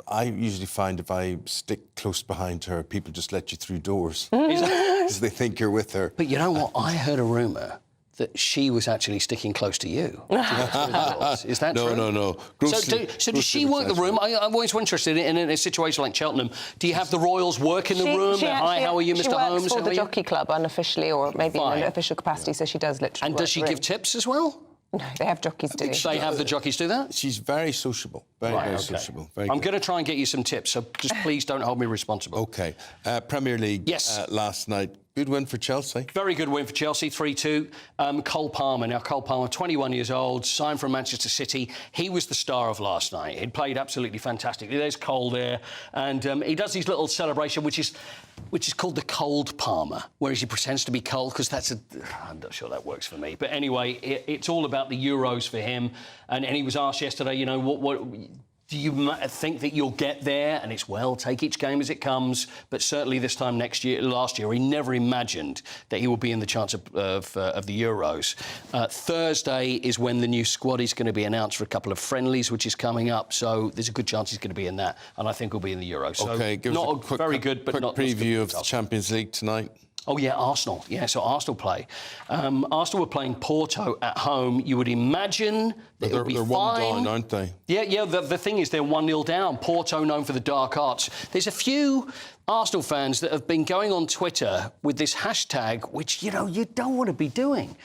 Speaker 8: I usually find if I stick close behind her, people just let you through doors because they think you're with her.
Speaker 11: But you know what? I heard a rumour that she was actually sticking close to you. Is that true?
Speaker 8: No.
Speaker 11: So does she work the room? I'm always interested in a situation like Cheltenham. Do you have the royals work in the room? Hi, how are you, Mr. Holmes?
Speaker 9: She works for the Jockey Club unofficially, or maybe in an official capacity, so she does literally
Speaker 11: And does she give tips as well?
Speaker 9: No, they have jockeys do.
Speaker 11: They have the jockeys do that?
Speaker 8: She's very sociable. Very sociable. Very
Speaker 11: I'm
Speaker 8: good.
Speaker 11: going to try and get you some tips, so just please don't hold me responsible.
Speaker 8: OK. Premier League last night. Good win for Chelsea.
Speaker 11: Very good win for Chelsea, 3-2. Cole Palmer. Now, Cole Palmer, 21 years old, signed from Manchester City. He was the star of last night. He'd played absolutely fantastically. There's Cole there. And he does his little celebration, which is called the Cold Palmer, whereas he pretends to be cold, because I'm not sure that works for me. But anyway, it's all about the Euros for him. And he was asked yesterday, you know, what do you think that you'll get there? And it's, well, take each game as it comes. But certainly this time last year, he never imagined that he would be in the chance of the Euros. Thursday is when the new squad is going to be announced for a couple of friendlies, which is coming up. So there's a good chance he's going to be in that. And I think he'll be in the Euros. So
Speaker 8: OK, give us a quick preview of the Champions League tonight.
Speaker 11: Oh, yeah, Arsenal. Yeah, so Arsenal play. Arsenal were playing Porto at home. You would imagine that it would be fine.
Speaker 8: They're 1 down, aren't they?
Speaker 11: Yeah, the thing is they're 1-0 down. Porto known for the dark arts. There's a few Arsenal fans that have been going on Twitter with this hashtag, which, you know, you don't want to be doing.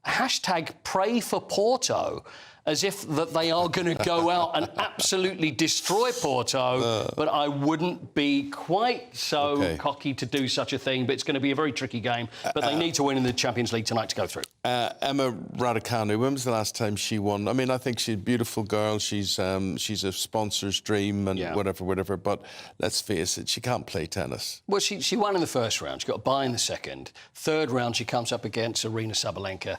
Speaker 11: Hashtag pray for Porto, as if that they are going to go out and absolutely destroy Porto, but I wouldn't be quite so cocky to do such a thing. But it's going to be a very tricky game. But they need to win in the Champions League tonight to go through.
Speaker 8: Emma Raducanu, when was the last time she won? I mean, I think she's a beautiful girl. She's a sponsor's dream and whatever. But let's face it, she can't play tennis.
Speaker 11: Well, she won in the first round. She got a bye in the second. Third round, she comes up against Arina Sabalenka,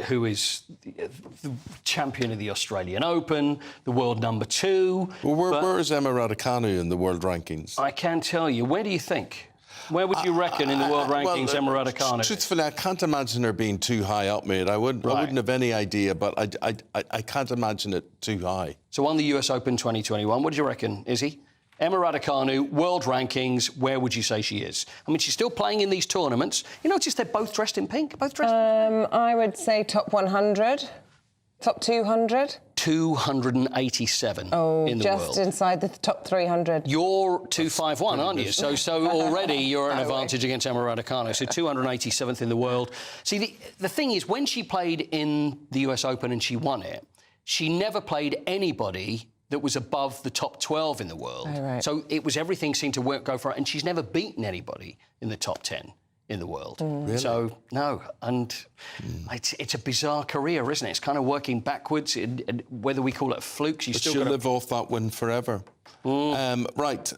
Speaker 11: who is the champion of the Australian Open, the world #2.
Speaker 8: Well, where is Emma Raducanu in the world rankings?
Speaker 11: I can tell you. Where do you think? Where would you reckon in the world rankings, Emma Raducanu?
Speaker 8: Truthfully, I can't imagine her being too high up, mate. I wouldn't have any idea, but I can't imagine it too high.
Speaker 11: So won the US Open 2021. What do you reckon, Izzy? Emma Raducanu, world rankings, where would you say she is? I mean, she's still playing in these tournaments. You notice they're both dressed in pink? Both dressed in pink?
Speaker 9: I would say top 100. Top 200?
Speaker 11: 287 in the world.
Speaker 9: Just inside the top 300.
Speaker 11: You're 251, aren't you? So already you're at an advantage against Emma Raducanu. So 287th in the world. See, the thing is, when she played in the US Open and she won it, she never played anybody that was above the top 12 in the world. So everything seemed to go for her, and she's never beaten anybody in the top 10. In the world.
Speaker 8: Really?
Speaker 11: So, no, and it's a bizarre career, isn't it? It's kind of working backwards, whether we call it a fluke.
Speaker 8: She'll live off that win forever. Right.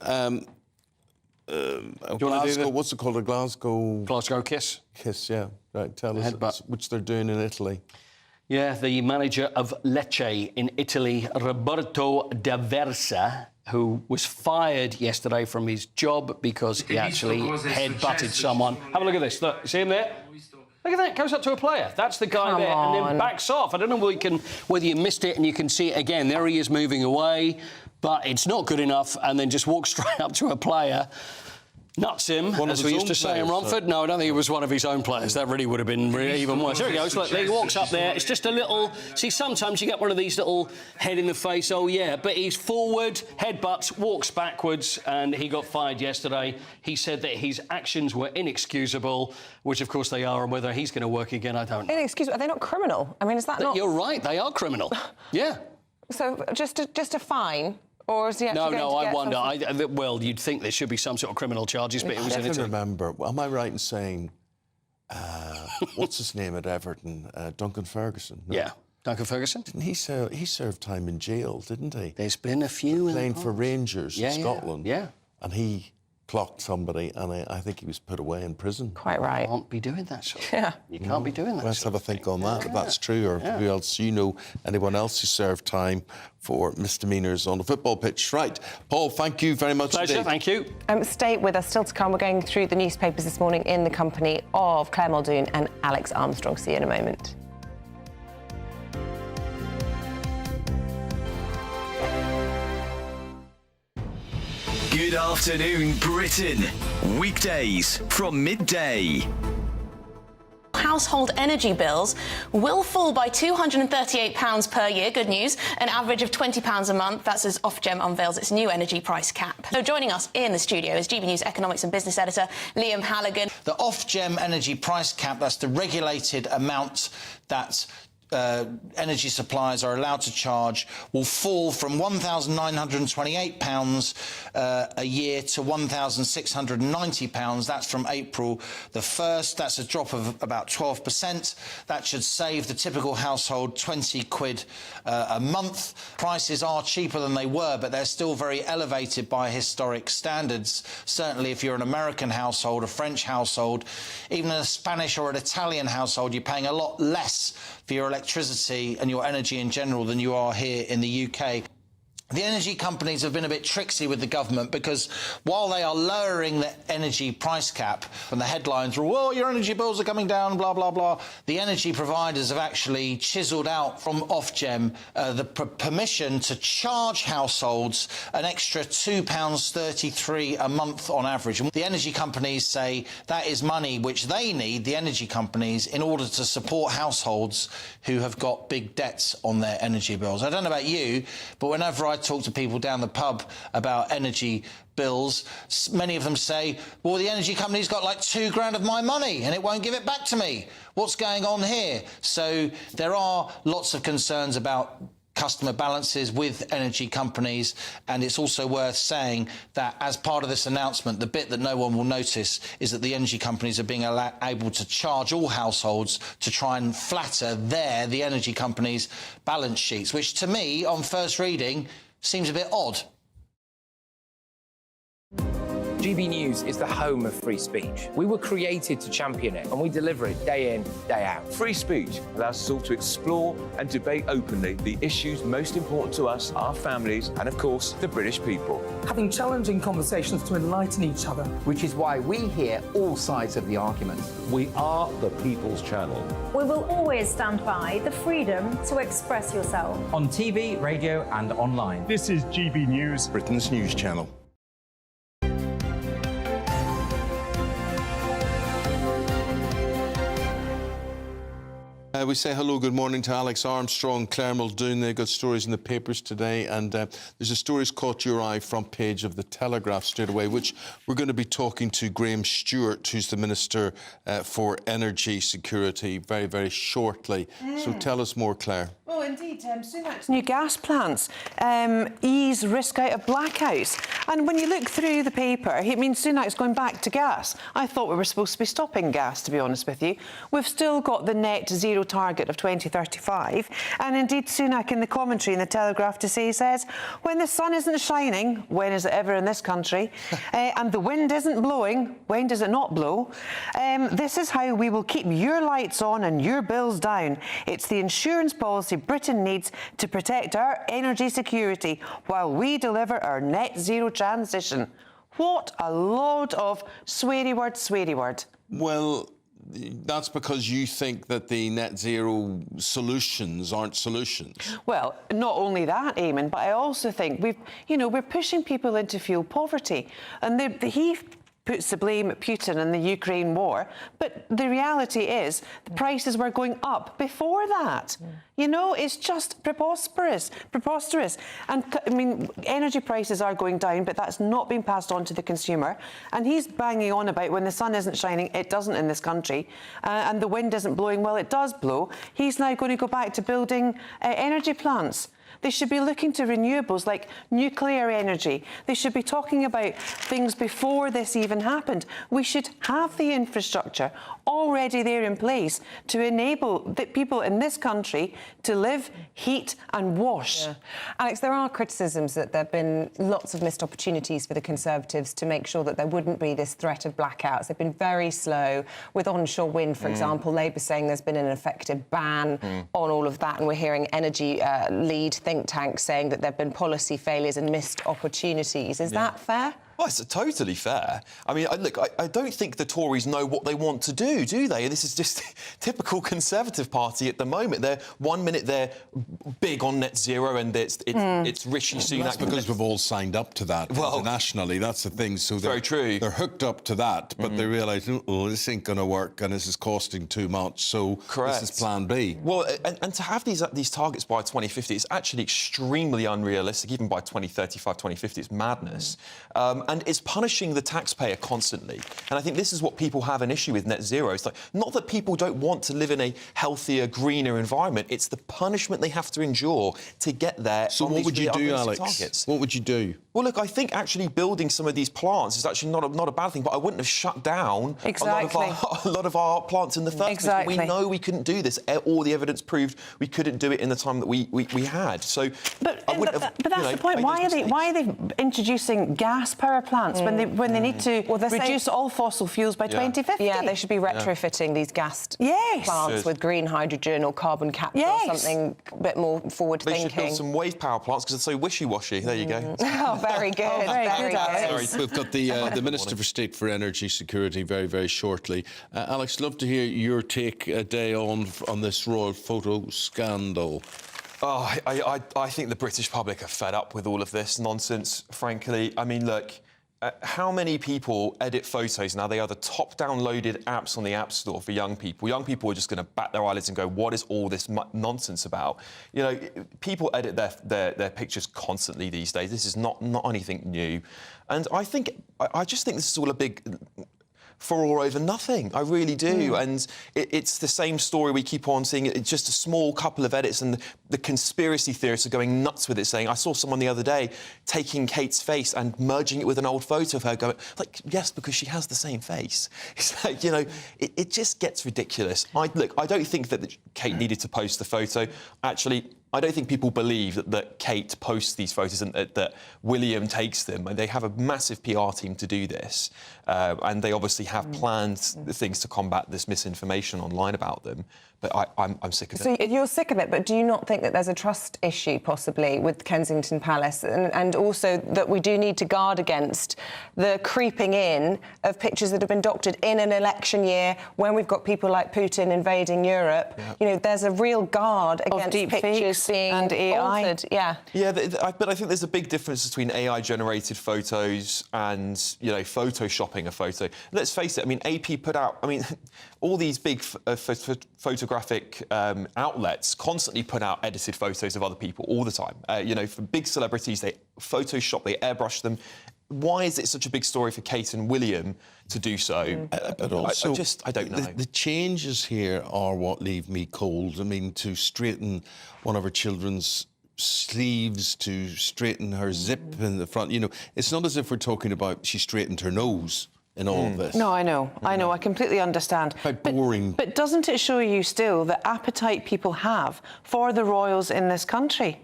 Speaker 8: Glasgow, what's it called? A Glasgow
Speaker 11: kiss?
Speaker 8: Kiss, yeah. Right, tell us, which they're doing in Italy.
Speaker 11: Yeah, the manager of Lecce in Italy, Roberto D'Aversa, who was fired yesterday from his job because he actually head-butted someone. Have a look at this. Look, see him there? Look at that. Goes up to a player. That's the guy there, and then backs off. I don't know whether you missed it and you can see it again. There he is moving away, but it's not good enough, and then just walks straight up to a player. Nuts him,
Speaker 8: One of
Speaker 11: as
Speaker 8: his
Speaker 11: we used
Speaker 8: own
Speaker 11: to say in
Speaker 8: players,
Speaker 11: Romford. No, I don't think it was one of his own players. That really would have been even worse. Here he goes. Look, he walks up there. It's just a little... See, sometimes you get one of these little head in the face, oh, yeah. But he's forward, headbutts, walks backwards, and he got fired yesterday. He said that his actions were inexcusable, which, of course, they are, and whether he's going to work again, I don't know.
Speaker 9: Inexcusable? Are they not criminal? I mean, is that not...
Speaker 11: You're right, they are criminal. Yeah.
Speaker 9: So just a fine? Or is he actually
Speaker 11: No, I wonder.
Speaker 9: something?
Speaker 11: Well, you'd think there should be some sort of criminal charges, but it was in
Speaker 8: I
Speaker 11: Italy.
Speaker 8: remember. Am I right in saying what's his name at Everton? Duncan Ferguson. No?
Speaker 11: Yeah, Duncan Ferguson.
Speaker 8: Didn't he served time in jail? Didn't he?
Speaker 11: There's been a few
Speaker 8: playing for Rangers in Scotland.
Speaker 11: Yeah.
Speaker 8: And he clocked somebody, and I think he was put away in prison.
Speaker 9: Quite right.
Speaker 11: You can't be doing that sort of
Speaker 9: Yeah.
Speaker 11: You can't be doing that.
Speaker 8: Let's have a think on that, if that's true, or who else you know, anyone else who served time for misdemeanours on the football pitch. Right, Paul, thank you very much
Speaker 11: Pleasure,
Speaker 8: indeed.
Speaker 11: thank you.
Speaker 9: Stay with us, still to come. We're going through the newspapers this morning in the company of Claire Muldoon and Alex Armstrong. See you in a moment.
Speaker 7: Good afternoon, Britain. Weekdays from midday.
Speaker 5: Household energy bills will fall by £238 per year. Good news. An average of £20 a month. That's as Ofgem unveils its new energy price cap. So joining us in the studio is GB News economics and business editor Liam Halligan.
Speaker 10: The Ofgem energy price cap, that's the regulated amount that energy suppliers are allowed to charge, will fall from £1,928 a year to £1,690. That's from April the 1st. That's a drop of about 12%. That should save the typical household 20 quid a month. Prices are cheaper than they were, but they're still very elevated by historic standards. Certainly if you're an American household, a French household, even a Spanish or an Italian household, you're paying a lot less for your electricity and your energy in general than you are here in the UK. The energy companies have been a bit tricksy with the government because while they are lowering the energy price cap and the headlines are, well, your energy bills are coming down, blah, blah, blah, the energy providers have actually chiselled out from Ofgem the permission to charge households an extra £2.33 a month on average. And the energy companies say that is money which they need, the energy companies, in order to support households who have got big debts on their energy bills. I don't know about you, but whenever I talk to people down the pub about energy bills, many of them say, well, the energy company's got like £2,000 of my money and it won't give it back to me. What's going on here? So there are lots of concerns about customer balances with energy companies, and it's also worth saying that as part of this announcement, the bit that no one will notice is that the energy companies are being able to charge all households to try and flatter the energy companies' balance sheets, which to me, on first reading, seems a bit odd.
Speaker 6: GB News is the home of free speech. We were created to champion it, and we deliver it day in, day out.
Speaker 19: Free speech allows us all to explore and debate openly the issues most important to us, our families, and of course, the British people.
Speaker 20: Having challenging conversations to enlighten each other.
Speaker 21: Which is why we hear all sides of the argument.
Speaker 22: We are the People's Channel.
Speaker 18: We will always stand by the freedom to express yourself.
Speaker 21: On TV, radio, and online.
Speaker 23: This is GB News,
Speaker 8: Britain's news channel. We say hello, good morning to Alex Armstrong, Claire Muldoon. They've got stories in the papers today, and there's a story's caught your eye, front page of the Telegraph straight away, which we're going to be talking to Graham Stewart, who's the Minister for Energy Security, very, very shortly. So tell us more, Claire.
Speaker 9: Well, indeed, Sunak's new gas plants ease risk out of blackouts. And when you look through the paper, it means Sunak's going back to gas. I thought we were supposed to be stopping gas, to be honest with you. We've still got the net zero target of 2035. And indeed, Sunak in the commentary in the Telegraph today says, when the sun isn't shining, when is it ever in this country, and the wind isn't blowing, when does it not blow? This is how we will keep your lights on and your bills down. It's the insurance policy Britain needs to protect our energy security while we deliver our net zero transition. What a load of sweary word.
Speaker 8: Well, that's because you think that the net zero solutions aren't solutions.
Speaker 9: Well, not only that, Eamonn, but I also think we're pushing people into fuel poverty, and he puts the blame at Putin and the Ukraine war, but the reality is the prices were going up before that. You know, it's just preposterous. And, I mean, energy prices are going down, but that's not being passed on to the consumer. And he's banging on about when the sun isn't shining, it doesn't in this country, and the wind isn't blowing, well, it does blow. He's now going to go back to building energy plants. They should be looking to renewables like nuclear energy. They should be talking about things before this even happened. We should have the infrastructure already there in place to enable the people in this country to live, heat and wash. Yeah. Alex, there are criticisms that there have been lots of missed opportunities for the Conservatives to make sure that there wouldn't be this threat of blackouts. They've been very slow. With onshore wind, for example, Labour saying there's been an effective ban on all of that, and we're hearing energy lead think tanks saying that there have been policy failures and missed opportunities. Is that fair?
Speaker 12: Well, it's totally fair. I mean, look, I don't think the Tories know what they want to do they? This is just typical Conservative Party at the moment. They're 1 minute they're big on net zero and it's Rishi Sunak.
Speaker 8: That's because we've all signed up to that internationally. That's the thing. So
Speaker 12: very true.
Speaker 8: They're hooked up to that, but they realise, oh, this ain't going to work and this is costing too much. So this is Plan B.
Speaker 12: Well, and to have these targets by 2050 is actually extremely unrealistic. Even by 2035, 2050, it's madness. And it's punishing the taxpayer constantly. And I think this is what people have an issue with net zero. It's like, not that people don't want to live in a healthier, greener environment. It's the punishment they have to endure to get there.
Speaker 8: So what would you do, Alex?
Speaker 12: Targets.
Speaker 8: What would you do?
Speaker 12: Well, look, I think actually building some of these plants is actually not a bad thing, but I wouldn't have shut down a lot of our plants in the first place. We know we couldn't do this. All the evidence proved we couldn't do it in the time that we had. So,
Speaker 9: but that's the point. Why are they introducing gas power plants when they need to reduce all fossil fuels by 2050? Yeah, they should be retrofitting these gas plants with green hydrogen or carbon capture or something a bit more forward-thinking.
Speaker 12: They should build some wave power plants because it's so wishy-washy. There you go.
Speaker 9: Oh, very good. Very good.
Speaker 8: Sorry, we've got the Minister for State for Energy Security very, very shortly. Alex, love to hear your take a day on this royal photo scandal.
Speaker 12: Oh, I think the British public are fed up with all of this nonsense, frankly. I mean, look, how many people edit photos now? They are the top downloaded apps on the App Store for young people. Young people are just going to bat their eyelids and go, what is all this nonsense about? You know, people edit their pictures constantly these days. This is not anything new. And I just think this is all a big furore over nothing. I really do. And it's the same story we keep on seeing. It's just a small couple of edits and the conspiracy theorists are going nuts with it, saying, I saw someone the other day taking Kate's face and merging it with an old photo of her, going, like, yes, because she has the same face. It's like, you know, it just gets ridiculous. Look, I don't think that Kate needed to post the photo. Actually, I don't think people believe that Kate posts these photos and that William takes them. And they have a massive PR team to do this. And they obviously have planned things to combat this misinformation online about them. But I'm sick of it.
Speaker 9: So you're sick of it, but do you not think that there's a trust issue, possibly, with Kensington Palace? And also that we do need to guard against the creeping in of pictures that have been doctored in an election year when we've got people like Putin invading Europe. Yeah. You know, there's a real guard against deep pictures being and AI. Altered. Yeah,
Speaker 12: but I think there's a big difference between AI-generated photos and, you know, photoshopping a photo. Let's face it, I mean, AP put out, I mean, all these big photographic outlets constantly put out edited photos of other people all the time. You know, for big celebrities, they Photoshop, they airbrush them. Why is it such a big story for Kate and William to do so?
Speaker 8: But also,
Speaker 12: I don't know.
Speaker 8: The changes here are what leave me cold. I mean, to straighten one of her children's sleeves, to straighten her zip in the front, you know, it's not as if we're talking about she straightened her nose in all of this.
Speaker 9: No, I know, I completely understand.
Speaker 8: How boring.
Speaker 9: But doesn't it show you still the appetite people have for the royals in this country?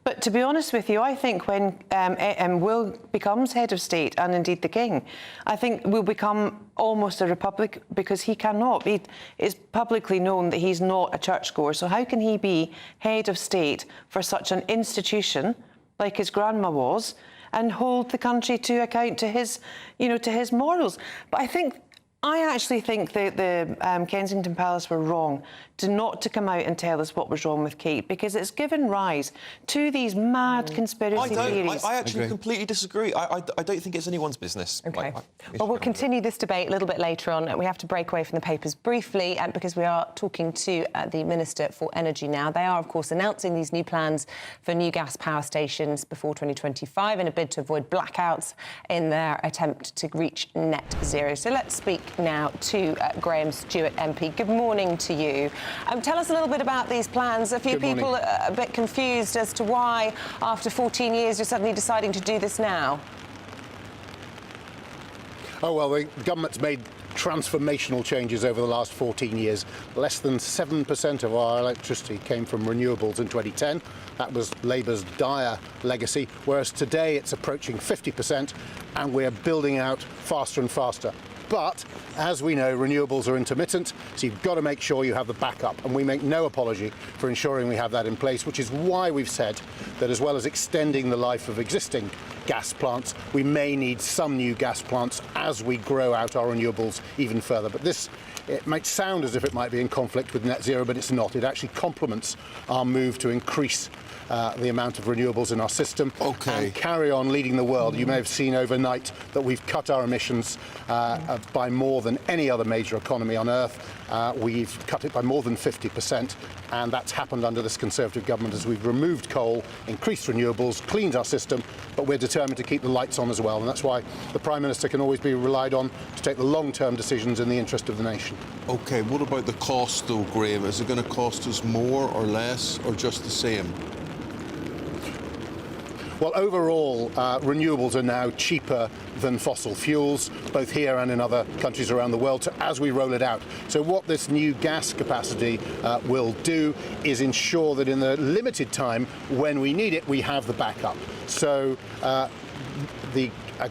Speaker 9: But to be honest with you, I think when Will becomes head of state, and indeed the king, I think will become almost a republic, because he cannot. It's publicly known that he's not a churchgoer. So how can he be head of state for such an institution like his grandma was, and hold the country to account to his, you know, to his morals? But I think I actually think that the Kensington Palace were wrong not to come out and tell us what was wrong with Kate, because it's given rise to these mad conspiracy theories.
Speaker 12: I actually completely disagree. I don't think it's anyone's business.
Speaker 9: OK. Well, we'll continue this debate a little bit later on. We have to break away from the papers briefly because we are talking to the Minister for Energy now. They are, of course, announcing these new plans for new gas power stations before 2025 in a bid to avoid blackouts in their attempt to reach net zero. So let's speak now to Graham Stewart MP. Good morning to you. Tell us a little bit about these plans. A few people are a bit confused as to why, after 14 years, you're suddenly deciding to do this now.
Speaker 13: Oh, well, the government's made transformational changes over the last 14 years. Less than 7% of our electricity came from renewables in 2010. That was Labour's dire legacy, whereas today it's approaching 50%, and we're building out faster and faster. But, as we know, renewables are intermittent, so you've got to make sure you have the backup, and we make no apology for ensuring we have that in place, which is why we've said that as well as extending the life of existing gas plants, we may need some new gas plants as we grow out our renewables even further. But this, it might sound as if it might be in conflict with net zero, but it's not. It actually complements our move to increase the amount of renewables in our system and carry on leading the world. You may have seen overnight that we've cut our emissions by more than any other major economy on Earth. We've cut it by more than 50%, and that's happened under this Conservative government as we've removed coal, increased renewables, cleaned our system, but we're determined to keep the lights on as well, and that's why the Prime Minister can always be relied on to take the long-term decisions in the interest of the nation.
Speaker 8: OK, what about the cost, though, Graham? Is it going to cost us more or less, or just the same?
Speaker 13: Well, overall, renewables are now cheaper than fossil fuels, both here and in other countries around the world, as we roll it out. So what this new gas capacity will do is ensure that in the limited time when we need it, we have the backup. So a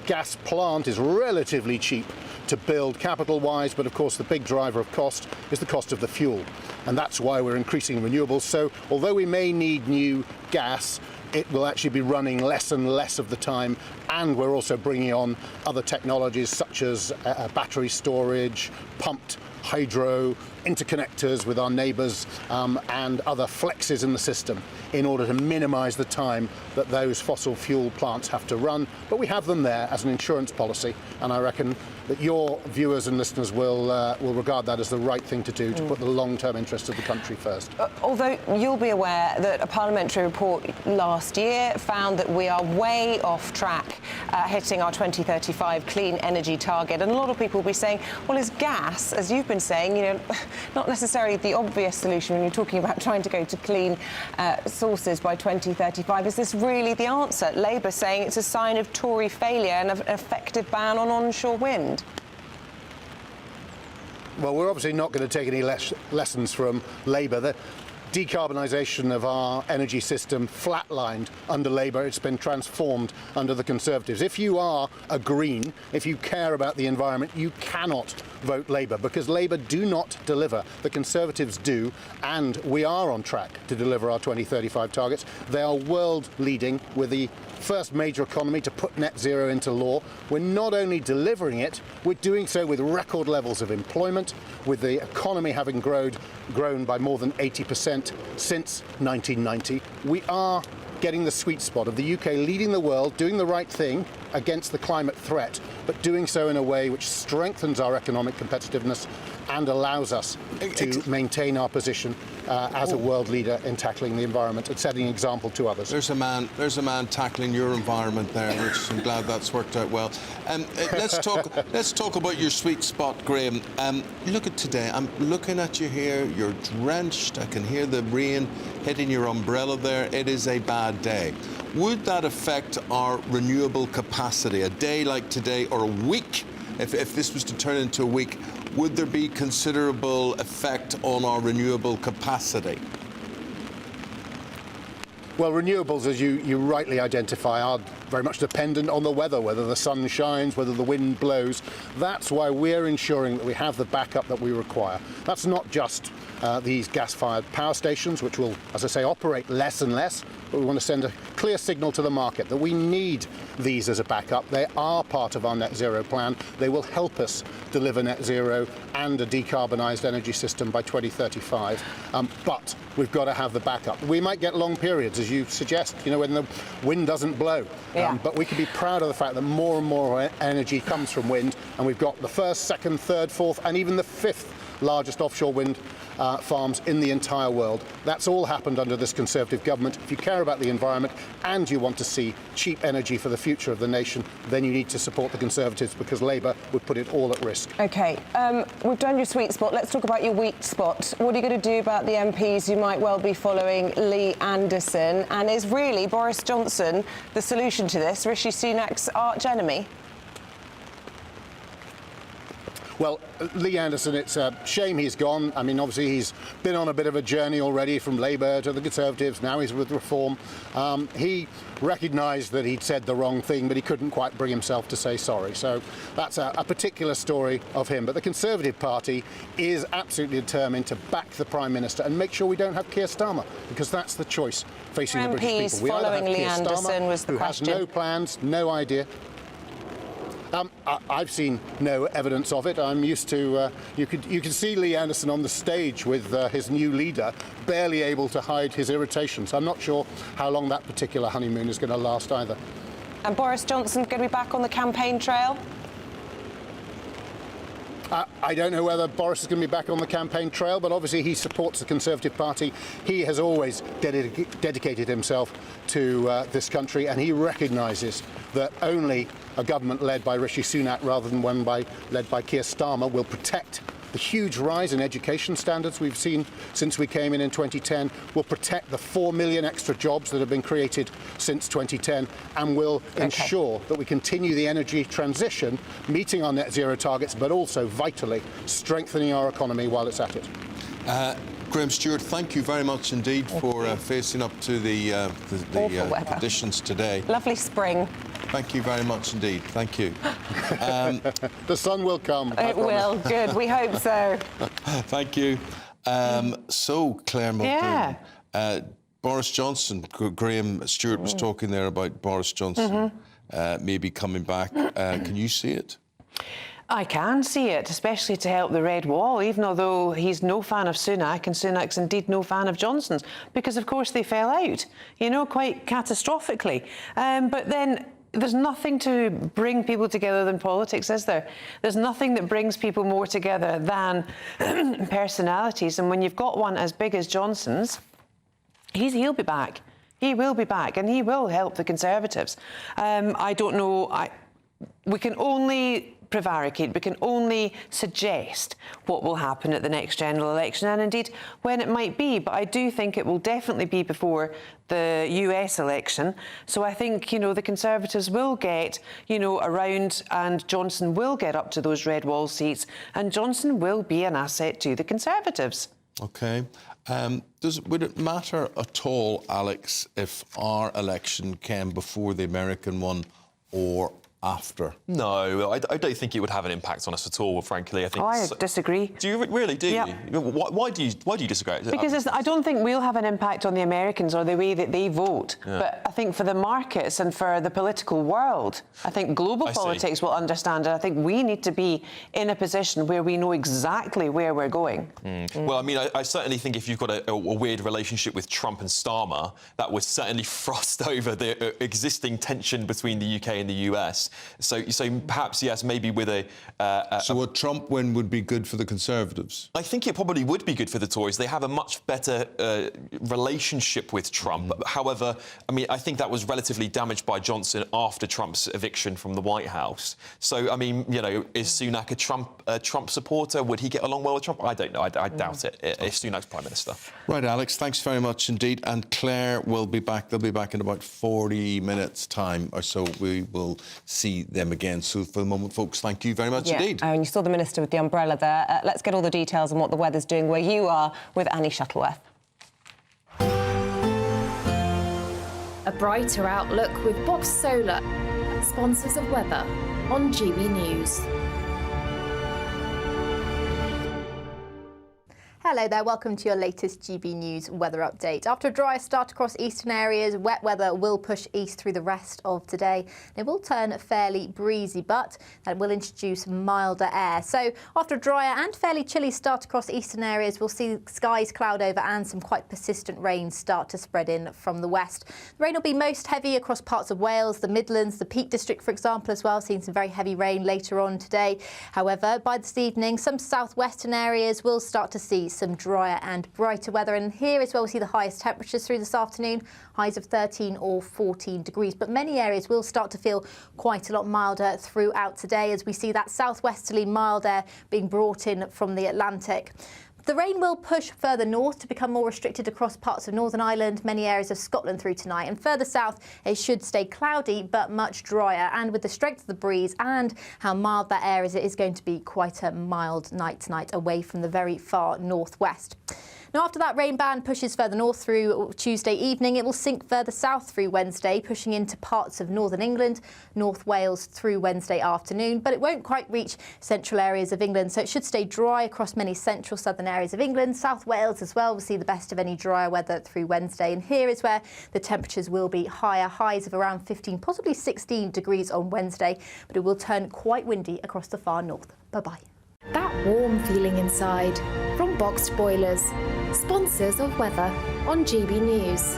Speaker 13: gas plant is relatively cheap to build capital-wise, but of course the big driver of cost is the cost of the fuel. And that's why we're increasing renewables. So although we may need new gas, it will actually be running less and less of the time, and we're also bringing on other technologies such as battery storage, pumped hydro, interconnectors with our neighbours, and other flexes in the system in order to minimise the time that those fossil fuel plants have to run. But we have them there as an insurance policy, and I reckon that your viewers and listeners will regard that as the right thing to do, to put the long-term interests of the country first.
Speaker 9: Although you'll be aware that a parliamentary report last year found that we are way off track hitting our 2035 clean energy target, and a lot of people will be saying, well, is gas, as you've been saying, you know, not necessarily the obvious solution when you're talking about trying to go to clean sources by 2035. Is this really the answer? Labour saying it's a sign of Tory failure and an effective ban on onshore wind.
Speaker 13: Well, we're obviously not going to take any lessons from Labour. The decarbonisation of our energy system flatlined under Labour. It's been transformed under the Conservatives. If you are a Green, if you care about the environment, you cannot vote Labour, because Labour do not deliver. The Conservatives do, and we are on track to deliver our 2035 targets. They are world leading. We're the first major economy to put net zero into law. We're not only delivering it, we're doing so with record levels of employment, with the economy having grown by more than 80% since 1990. We are getting the sweet spot of the UK leading the world, doing the right thing against the climate threat, but doing so in a way which strengthens our economic competitiveness and allows us to maintain our position as a world leader in tackling the environment and setting an example to others.
Speaker 8: There's a man tackling your environment there, which I'm glad that's worked out well. Let's talk about your sweet spot, Graham. Look at today. I'm looking at you here. You're drenched. I can hear the rain hitting your umbrella there. It is a bad day. Would that affect our renewable capacity? A day like today, or a week, if this was to turn into a week, would there be considerable effect on our renewable capacity?
Speaker 13: Well, renewables, as you rightly identify, are very much dependent on the weather, whether the sun shines, whether the wind blows. That's why we're ensuring that we have the backup that we require. That's not just these gas-fired power stations, which will, as I say, operate less and less, but we want to send a clear signal to the market that we need these as a backup. They are part of our net zero plan. They will help us deliver net zero and a decarbonised energy system by 2035. But we've got to have the backup. We might get long periods, as you suggest, you know, when the wind doesn't blow. But we can be proud of the fact that more and more energy comes from wind, and we've got the first, second, third, fourth, and even the fifth largest offshore wind farms in the entire world. That's all happened under this Conservative government. If you care about the environment and you want to see cheap energy for the future of the nation, then you need to support the Conservatives, because Labour would put it all at risk.
Speaker 9: OK, we've done your sweet spot. Let's talk about your weak spot. What are you going to do about the MPs who might well be following Lee Anderson? And is really Boris Johnson the solution to this, Rishi Sunak's arch enemy?
Speaker 13: Well, Lee Anderson, it's a shame he's gone. I mean, obviously he's been on a bit of a journey already, from Labour to the Conservatives. Now he's with Reform. He recognised that he'd said the wrong thing, but he couldn't quite bring himself to say sorry. So that's a particular story of him. But the Conservative Party is absolutely determined to back the Prime Minister and make sure we don't have Keir Starmer, because that's the choice facing the British people. We either have Keir Starmer, who has no plans, no idea. I've seen no evidence of it. I'm used to. You can see Lee Anderson on the stage with his new leader, barely able to hide his irritation. So I'm not sure how long that particular honeymoon is going to last either.
Speaker 9: And Boris Johnson's going to be back on the campaign trail?
Speaker 13: I don't know whether Boris is going to be back on the campaign trail, but obviously he supports the Conservative Party. He has always dedicated himself to this country, and he recognises that only a government led by Rishi Sunak rather than one led by Keir Starmer will protect the huge rise in education standards we've seen since we came in 2010, will protect the 4 million extra jobs that have been created since 2010, and will ensure that we continue the energy transition, meeting our net zero targets, but also vitally strengthening our economy while it's at it.
Speaker 8: Graham Stewart, thank you very much indeed for facing up to the conditions today.
Speaker 9: Lovely spring.
Speaker 8: Thank you very much indeed. Thank you.
Speaker 13: The sun will come.
Speaker 9: It will. Good. We hope so.
Speaker 8: Thank you. So, Claire Muldoon, Boris Johnson, Graham Stewart was talking there about Boris Johnson maybe coming back. Can you see it?
Speaker 14: I can see it, especially to help the Red Wall, even although he's no fan of Sunak, and Sunak's indeed no fan of Johnson's, because, of course, they fell out, you know, quite catastrophically. But then there's nothing to bring people together than politics, is there? There's nothing that brings people more together than personalities, and when you've got one as big as Johnson's, he'll be back. He will be back, and he will help the Conservatives. I don't know. We can only prevaricate, we can only suggest what will happen at the next general election, and indeed when it might be, but I do think it will definitely be before the US election. So I think, you know, the Conservatives will get, you know, around, and Johnson will get up to those red wall seats, and Johnson will be an asset to the Conservatives.
Speaker 8: OK. Would it matter at all, Alex, if our election came before the American one or after?
Speaker 12: No, I don't think it would have an impact on us at all, frankly. I think.
Speaker 14: I disagree.
Speaker 12: Do you really? Do
Speaker 14: yep.
Speaker 12: you? Why do you disagree?
Speaker 14: Because I don't think we'll have an impact on the Americans or the way that they vote. Yeah. But I think for the markets and for the political world, I think global politics will understand, and I think we need to be in a position where we know exactly where we're going.
Speaker 12: Well, I mean, I certainly think if you've got a weird relationship with Trump and Starmer, that would certainly frost over the existing tension between the UK and the US. So perhaps, yes, maybe with
Speaker 8: So a Trump win would be good for the Conservatives?
Speaker 12: I think it probably would be good for the Tories. They have a much better relationship with Trump. However, I mean, I think that was relatively damaged by Johnson after Trump's eviction from the White House. So, I mean, you know, is Sunak a Trump supporter? Would he get along well with Trump? I don't know. I doubt it, if Sunak's Prime Minister.
Speaker 8: Right, Alex, thanks very much indeed. And Claire will be back. They'll be back in about 40 minutes' time or so. We will see them again. So for the moment, folks, thank you very much indeed.
Speaker 9: And you saw the Minister with the umbrella there. Let's get all the details on what the weather's doing where you are with Annie Shuttleworth.
Speaker 15: brighter outlook with Box Solar, sponsors of weather on GB News.
Speaker 16: Hello there, welcome to your latest GB News weather update. After a dry start across eastern areas, wet weather will push east through the rest of today. It will turn fairly breezy, but that will introduce milder air. So after a drier and fairly chilly start across eastern areas, we'll see skies cloud over and some quite persistent rain start to spread in from the west. The rain will be most heavy across parts of Wales, the Midlands, the Peak District, for example, as well, seeing some very heavy rain later on today. However, by this evening, some southwestern areas will start to see some drier and brighter weather, and here as well we see the highest temperatures through this afternoon, highs of 13 or 14 degrees, but many areas will start to feel quite a lot milder throughout today as we see that southwesterly mild air being brought in from the Atlantic. The rain will push further north to become more restricted across parts of Northern Ireland, many areas of Scotland through tonight. And further south, it should stay cloudy but much drier. And with the strength of the breeze and how mild that air is, it is going to be quite a mild night tonight away from the very far northwest. Now, after that rain band pushes further north through Tuesday evening, it will sink further south through Wednesday, pushing into parts of northern England, North Wales through Wednesday afternoon, but it won't quite reach central areas of England, so it should stay dry across many central southern areas of England. South Wales as well will see the best of any drier weather through Wednesday, and here is where the temperatures will be higher, highs of around 15, possibly 16 degrees on Wednesday, but it will turn quite windy across the far north. Bye-bye.
Speaker 15: That warm feeling inside from Boxed Boilers, sponsors of weather on GB News.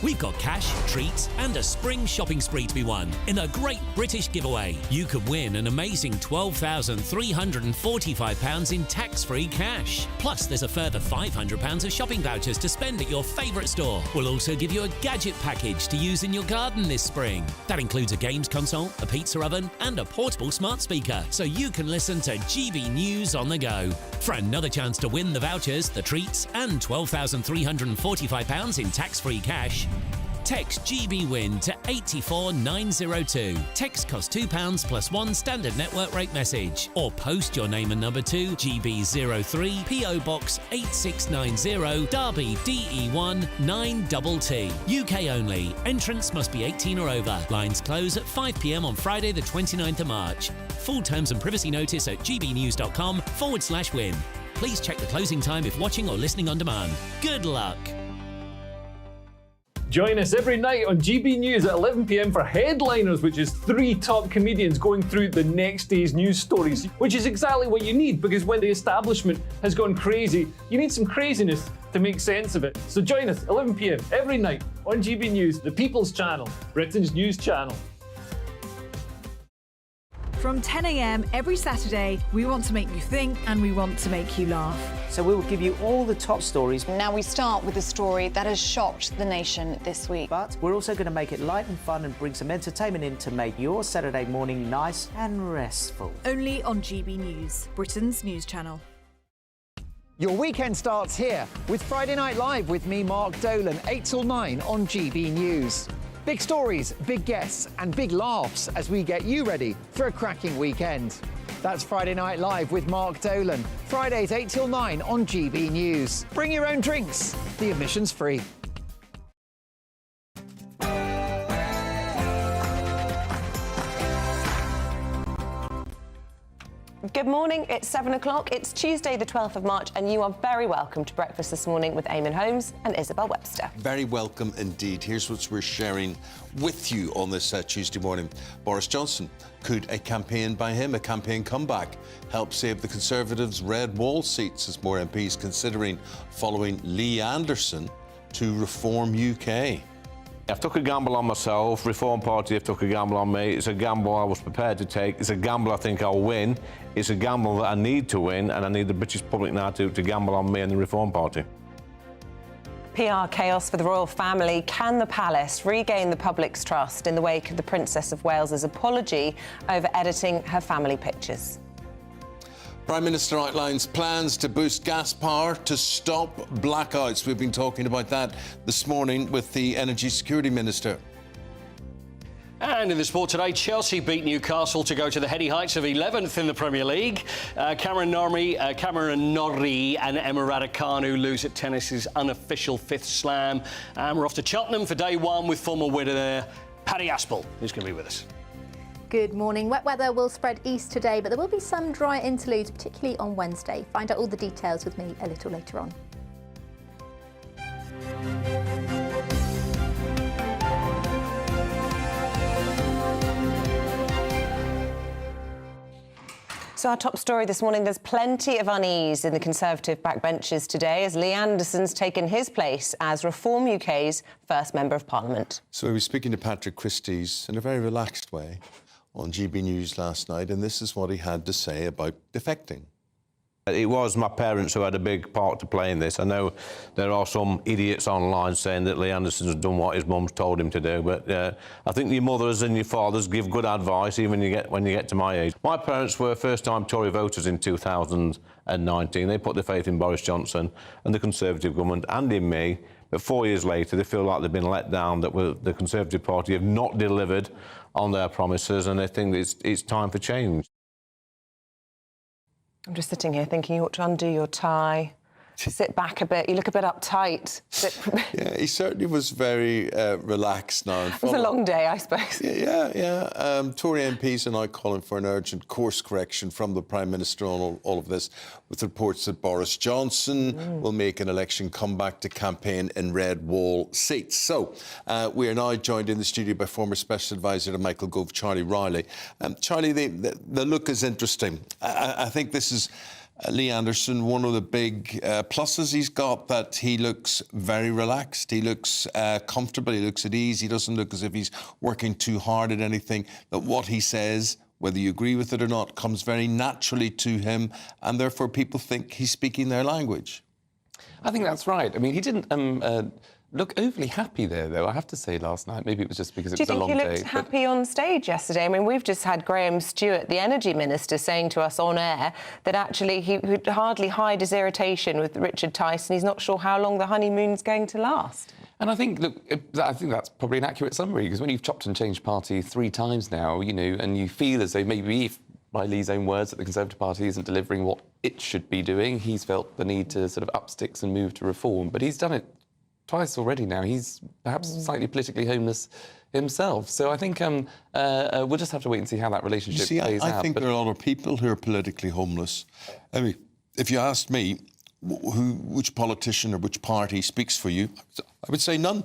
Speaker 17: We've got cash, treats and a spring shopping spree to be won in a great British giveaway. You could win an amazing £12,345 in tax-free cash. Plus, there's a further £500 of shopping vouchers to spend at your favourite store. We'll also give you a gadget package to use in your garden this spring. That includes a games console, a pizza oven and a portable smart speaker, so you can listen to GB News on the go. For another chance to win the vouchers, the treats and £12,345 in tax-free cash, text GBWIN to 84902. Text costs £2 plus one standard network rate message. Or post your name and number to GB03 PO Box 8690 Derby DE1 9TT. UK only. Entrance must be 18 or over. Lines close at 5 p.m. on Friday the 29th of March. Full terms and privacy notice at gbnews.com/win. Please check the closing time if watching or listening on demand. Good luck.
Speaker 2: Join us every night on GB News at 11 p.m. for Headliners, which is 3 top comedians going through the next day's news stories, which is exactly what you need, because when the establishment has gone crazy, you need some craziness to make sense of it. So join us 11 p.m. every night on GB News, the People's Channel, Britain's news channel.
Speaker 23: From 10 a.m. every Saturday, we want to make you think and we want to make you laugh.
Speaker 24: So we will give you all the top stories.
Speaker 25: Now we start with a story that has shocked the nation this week.
Speaker 24: But we're also going to make it light and fun and bring some entertainment in to make your Saturday morning nice and restful.
Speaker 23: Only on GB News, Britain's news channel.
Speaker 26: Your weekend starts here with Friday Night Live with me, Mark Dolan, 8 till 9 on GB News. Big stories, big guests and big laughs as we get you ready for a cracking weekend. That's Friday Night Live with Mark Dolan. Fridays 8 till 9 on GB News. Bring your own drinks. The admission's free.
Speaker 9: Good morning, it's 7 o'clock. It's Tuesday the 12th of March and you are very welcome to breakfast this morning with Eamonn Holmes and Isabel Webster.
Speaker 8: Very welcome indeed. Here's what we're sharing with you on this Tuesday morning. Boris Johnson, could a campaign by him, a campaign comeback, help save the Conservatives' red wall seats as more MPs considering following Lee Anderson to Reform UK?
Speaker 27: I've took a gamble on myself. Reform Party have took a gamble on me. It's a gamble I was prepared to take. It's a gamble I think I'll win. It's a gamble that I need to win, and I need the British public now to gamble on me and the Reform Party.
Speaker 9: PR chaos for the royal family. Can the palace regain the public's trust in the wake of the Princess of Wales's apology over editing her family pictures?
Speaker 8: Prime Minister outlines plans to boost gas power to stop blackouts. We've been talking about that this morning with the Energy Security Minister.
Speaker 1: And in the sport today, Chelsea beat Newcastle to go to the heady heights of 11th in the Premier League. Cameron Norrie and Emma Raducanu lose at tennis's unofficial 5th slam. And we're off to Cheltenham for day one with former winner there, Paddy Aspel, who's going to be with us.
Speaker 16: Good morning. Wet weather will spread east today, but there will be some dry interludes, particularly on Wednesday. Find out all the details with me a little later on.
Speaker 9: So our top story this morning, there's plenty of unease in the Conservative backbenches today as Lee Anderson's taken his place as Reform UK's first Member of Parliament.
Speaker 8: So we were speaking to Patrick Christie's in a very relaxed way on GB News last night, and this is what he had to say about defecting.
Speaker 27: It was my parents who had a big part to play in this. I know there are some idiots online saying that Lee Anderson's done what his mum's told him to do, but I think your mothers and your fathers give good advice even when you get to my age. My parents were first-time Tory voters in 2019. They put their faith in Boris Johnson and the Conservative government and in me, but 4 years later they feel like they've been let down, that the Conservative Party have not delivered on their promises, and they think it's time for change.
Speaker 9: I'm just sitting here thinking you ought to undo your tie, sit back a bit. You look a bit uptight.
Speaker 8: Yeah, he certainly was very relaxed now.
Speaker 9: It was a long day, I suppose.
Speaker 8: Yeah. Tory MPs are now calling for an urgent course correction from the Prime Minister on all of this, with reports that Boris Johnson will make an election comeback to campaign in red wall seats. So we are now joined in the studio by former Special Advisor to Michael Gove, Charlie Riley. Charlie, the look is interesting. I think this is Lee Anderson, one of the big pluses he's got, that he looks very relaxed, he looks comfortable, he looks at ease, he doesn't look as if he's working too hard at anything, that what he says, whether you agree with it or not, comes very naturally to him, and therefore people think he's speaking their language.
Speaker 3: I think that's right. I mean, he didn't look overly happy there, though, I have to say, last night. Maybe it was just because it was a long day.
Speaker 9: Do you think he looked happy on stage yesterday? I mean, we've just had Graham Stewart, the Energy Minister, saying to us on air that actually he could hardly hide his irritation with Richard Tyson. He's not sure how long the honeymoon's going to last.
Speaker 3: And I think, look, I think that's probably an accurate summary, because when you've chopped and changed party 3 times now, you know, and you feel as though maybe, if, by Lee's own words, that the Conservative Party isn't delivering what it should be doing, he's felt the need to sort of up sticks and move to reform. But he's done it twice already now. He's perhaps slightly politically homeless himself. So I think we'll just have to wait and see how that relationship plays out.
Speaker 8: I think there are a lot of people who are politically homeless. I mean, if you asked me which politician or which party speaks for you, I would say none.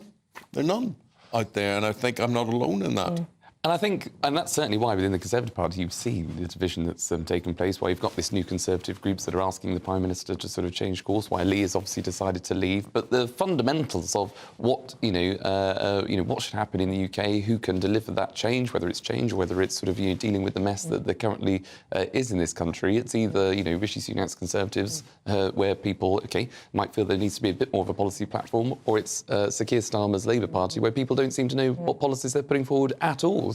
Speaker 8: There are none out there, and I think I'm not alone in that.
Speaker 3: And I think, and that's certainly why within the Conservative Party you've seen the division that's taken place, why you've got this new Conservative groups that are asking the Prime Minister to sort of change course, why Lee has obviously decided to leave. But the fundamentals of what, what should happen in the UK, who can deliver that change, whether it's change or whether it's sort of, dealing with the mess that there currently is in this country. It's either, Rishi Sunak's Conservatives, where people, might feel there needs to be a bit more of a policy platform, or it's Sir Keir Starmer's Labour Party, where people don't seem to know what policies they're putting forward at all.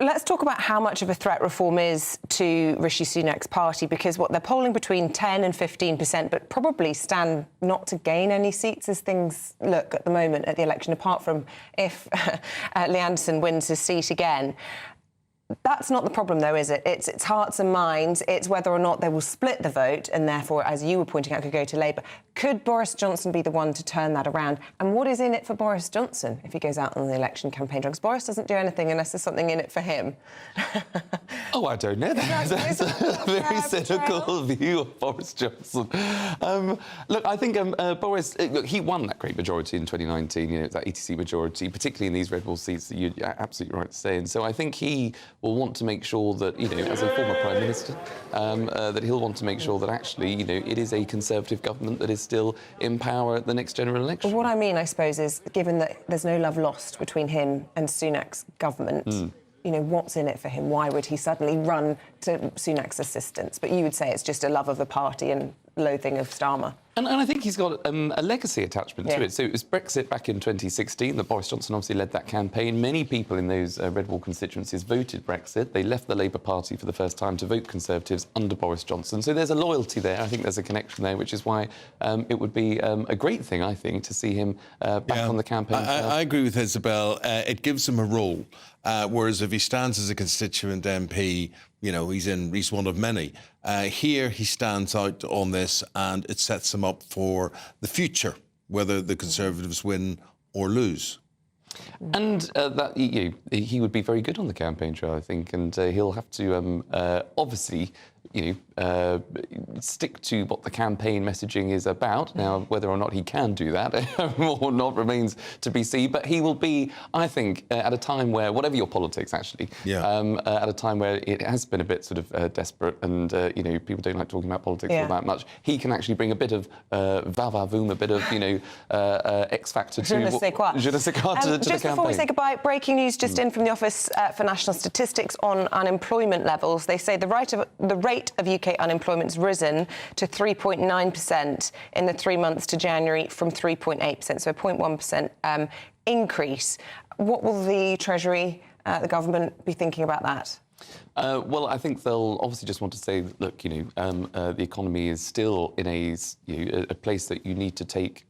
Speaker 9: Let's talk about how much of a threat reform is to Rishi Sunak's party, because they're polling between 10 and 15%, but probably stand not to gain any seats as things look at the moment at the election, apart from if Lee Anderson wins his seat again. That's not the problem, though, is it? It's hearts and minds. It's whether or not they will split the vote and therefore, as you were pointing out, could go to Labour. Could Boris Johnson be the one to turn that around? And what is in it for Boris Johnson if he goes out on the election campaign trail? Because Boris doesn't do anything unless there's something in it for him.
Speaker 3: Oh, I don't know. That's a very cynical view of Boris Johnson. Look, I think Boris, he won that great majority in 2019, that ETC majority, particularly in these red wall seats that you're absolutely right to say. And so I think he will want to make sure that, as a former Prime Minister, that he'll want to make sure that actually, it is a Conservative government that is still in power at the next general election.
Speaker 9: But what I mean, I suppose, is given that there's no love lost between him and Sunak's government, what's in it for him? Why would he suddenly run to Sunak's assistance? But you would say it's just a love of the party and loathing of Starmer.
Speaker 3: And I think he's got a legacy attachment to it. So it was Brexit back in 2016 that Boris Johnson obviously led that campaign. Many people in those red wall constituencies voted Brexit. They left the Labour Party for the first time to vote Conservatives under Boris Johnson. So there's a loyalty there. I think there's a connection there, which is why it would be a great thing, I think, to see him back on the campaign.
Speaker 8: I agree with Isabel. It gives him a role. Whereas if he stands as a constituent MP, you know, he's one of many. Here he stands out on this, and it sets him up for the future, whether the Conservatives win or lose.
Speaker 3: And that he would be very good on the campaign trail, I think, and he'll have to obviously, stick to what the campaign messaging is about. Now, whether or not he can do that or not remains to be seen. But he will be, I think, at a time where, whatever your politics, actually, at a time where it has been a bit sort of desperate and, people don't like talking about politics all that much, he can actually bring a bit of va-va-voom, a bit of, X factor to...
Speaker 9: Je ne sais quoi.
Speaker 3: Je ne sais quoi to the
Speaker 9: just
Speaker 3: campaign.
Speaker 9: before we say goodbye, breaking news just in from the Office for National Statistics on unemployment levels. They say the rate of UK unemployment has risen to 3.9% in the 3 months to January from 3.8%, so a 0.1% increase. What will the Treasury, the government, be thinking about that?
Speaker 3: Well, I think they'll obviously just want to say, look, the economy is still in a place that you need to take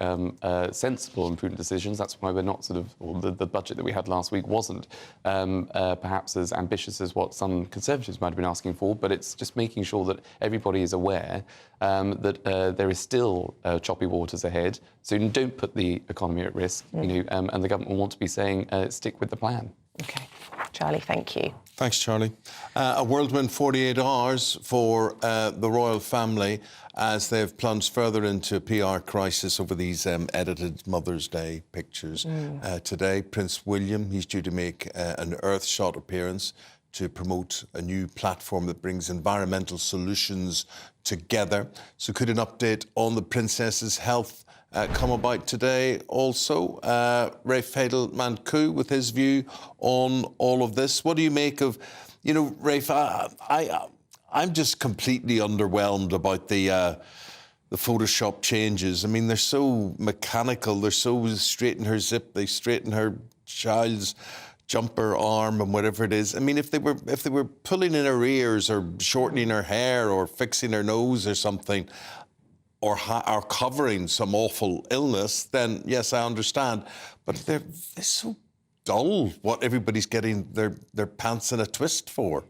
Speaker 3: sensible and prudent decisions. That's why we're not the budget that we had last week wasn't perhaps as ambitious as what some Conservatives might have been asking for, but it's just making sure that everybody is aware that there is still choppy waters ahead, so don't put the economy at risk, and the government will want to be saying, stick with the plan.
Speaker 9: OK. Charlie, thank you.
Speaker 8: Thanks, Charlie. A whirlwind 48 hours for the royal family as they've plunged further into a PR crisis over these edited Mother's Day pictures. Today, Prince William, he's due to make an Earthshot appearance to promote a new platform that brings environmental solutions together. So could an update on the princess's health come about today also? Rafe Hadel-Mancu with his view on all of this. What do you make of, Rafe, I'm just completely underwhelmed about the Photoshop changes. I mean, they're so mechanical. They're so straighten her zip, they straighten her child's jumper arm and whatever it is. I mean, if they were pulling in her ears or shortening her hair or fixing her nose or something, or covering some awful illness, then yes, I understand. But they're so dull, what everybody's getting their pants in a twist for.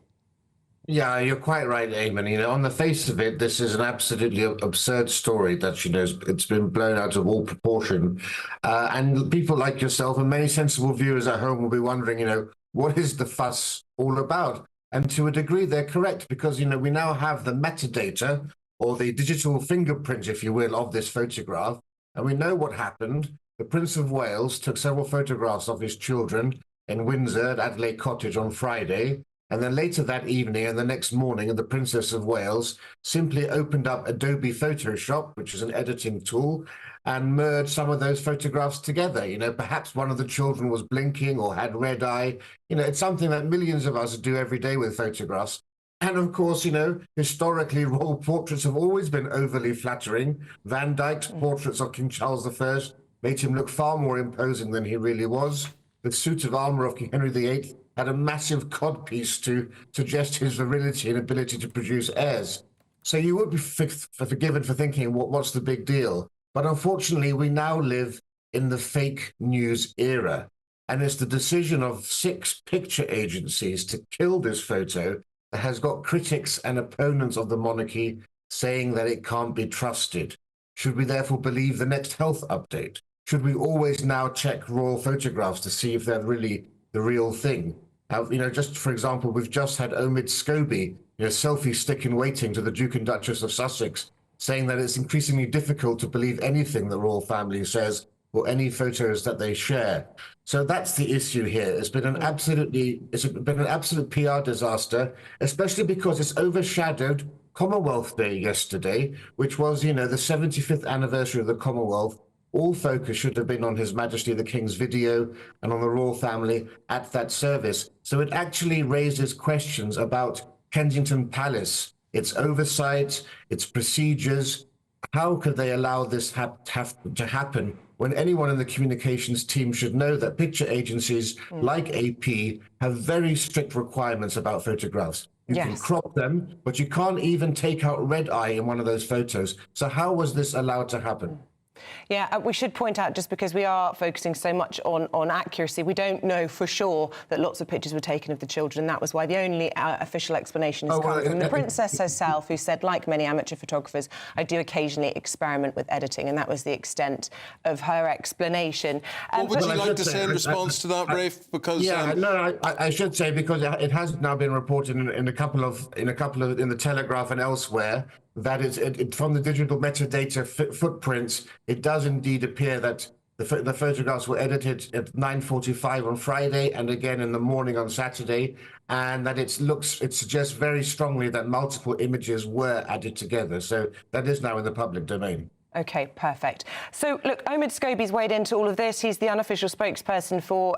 Speaker 4: Yeah, you're quite right, Eamonn. On the face of it, this is an absolutely absurd story that, it's been blown out of all proportion. And people like yourself and many sensible viewers at home will be wondering, what is the fuss all about? And to a degree, they're correct, because, we now have the metadata, or the digital fingerprint, if you will, of this photograph. And we know what happened. The Prince of Wales took several photographs of his children in Windsor at Adelaide Cottage on Friday. And then later that evening and the next morning, the Princess of Wales simply opened up Adobe Photoshop, which is an editing tool, and merged some of those photographs together. Perhaps one of the children was blinking or had red eye. It's something that millions of us do every day with photographs. And of course, historically, royal portraits have always been overly flattering. Van Dyck's portraits of King Charles I made him look far more imposing than he really was. The suit of armour of King Henry VIII had a massive codpiece to suggest his virility and ability to produce heirs. So you would be forgiven for thinking, what's the big deal? But unfortunately, we now live in the fake news era. And it's the decision of 6 picture agencies to kill this photo that has got critics and opponents of the monarchy saying that it can't be trusted. Should we therefore believe the next health update? Should we always now check royal photographs to see if they're really the real thing? Just for example, we've just had Omid Scobie, selfie stick in waiting to the Duke and Duchess of Sussex, saying that it's increasingly difficult to believe anything the royal family says or any photos that they share. So that's the issue here. It's been an absolute PR disaster, especially because it's overshadowed Commonwealth Day yesterday, which was, the 75th anniversary of the Commonwealth. All focus should have been on His Majesty the King's video and on the royal family at that service. So it actually raises questions about Kensington Palace, its oversight, its procedures, how could they allow this have to happen when anyone in the communications team should know that picture agencies like AP have very strict requirements about photographs. You can crop them, but you can't even take out red eye in one of those photos. So how was this allowed to happen?
Speaker 9: Yeah, we should point out, just because we are focusing so much on accuracy, we don't know for sure that lots of pictures were taken of the children. That was why the only official explanation has come from the princess herself, who said, like many amateur photographers, I do occasionally experiment with editing, and that was the extent of her explanation.
Speaker 8: What would you like to say in response to that, Rafe? Because
Speaker 4: I should say, because it has now been reported in a couple of in the Telegraph and elsewhere, that it's from the digital metadata footprints, it does indeed appear that the photographs were edited at 9:45 on Friday and again in the morning on Saturday, and that it suggests very strongly that multiple images were added together. So that is now in the public domain.
Speaker 9: OK, perfect. So, look, Eamonn Scobie's weighed into all of this. He's the unofficial spokesperson for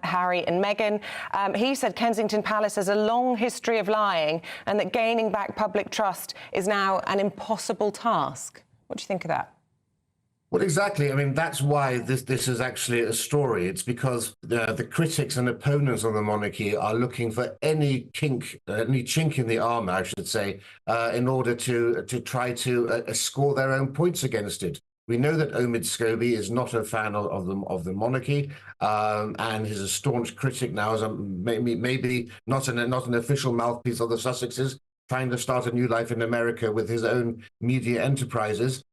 Speaker 9: Harry and Meghan. He said Kensington Palace has a long history of lying and that gaining back public trust is now an impossible task. What do you think of that?
Speaker 4: Well, exactly. I mean, that's why this is actually a story. It's because the critics and opponents of the monarchy are looking for any chink in the armour, I should say, in order to try to score their own points against it. We know that Eamonn Scobie is not a fan of the monarchy, and he's a staunch critic now, as maybe not an official mouthpiece of the Sussexes, trying to start a new life in America with his own media enterprises.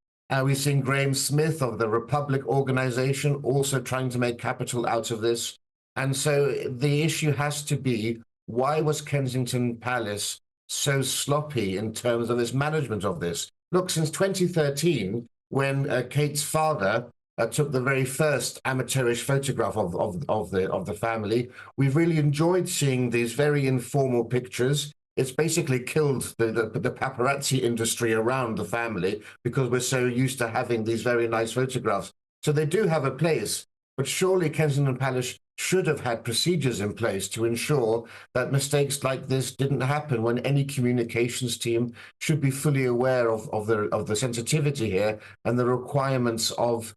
Speaker 4: We've seen Graham Smith of the Republic organization also trying to make capital out of this. And so the issue has to be, why was Kensington Palace so sloppy in terms of its management of this? Look, since 2013, when Kate's father took the very first amateurish photograph of the family, we've really enjoyed seeing these very informal pictures. It's basically killed the paparazzi industry around the family because we're so used to having these very nice photographs. So they do have a place, but surely Kensington Palace should have had procedures in place to ensure that mistakes like this didn't happen, when any communications team should be fully aware of the sensitivity here and the requirements of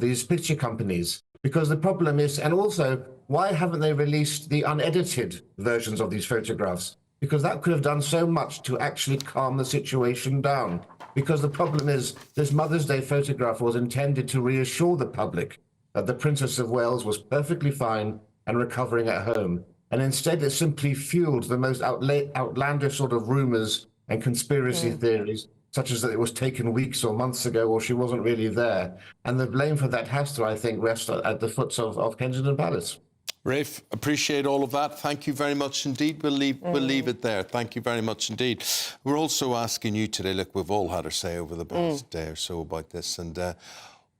Speaker 4: these picture companies. Because the problem is, and also, why haven't they released the unedited versions of these photographs? Because that could have done so much to actually calm the situation down. Because the problem is, this Mother's Day photograph was intended to reassure the public that the Princess of Wales was perfectly fine and recovering at home. And instead, it simply fueled the most outlandish sort of rumours and conspiracy theories, such as that it was taken weeks or months ago, or she wasn't really there. And the blame for that has to, I think, rest at the foot of Kensington Palace.
Speaker 8: Rafe, appreciate all of that. Thank you very much indeed. We'll leave it there. Thank you very much indeed. We're also asking you today, look, we've all had our say over the past day or so about this, and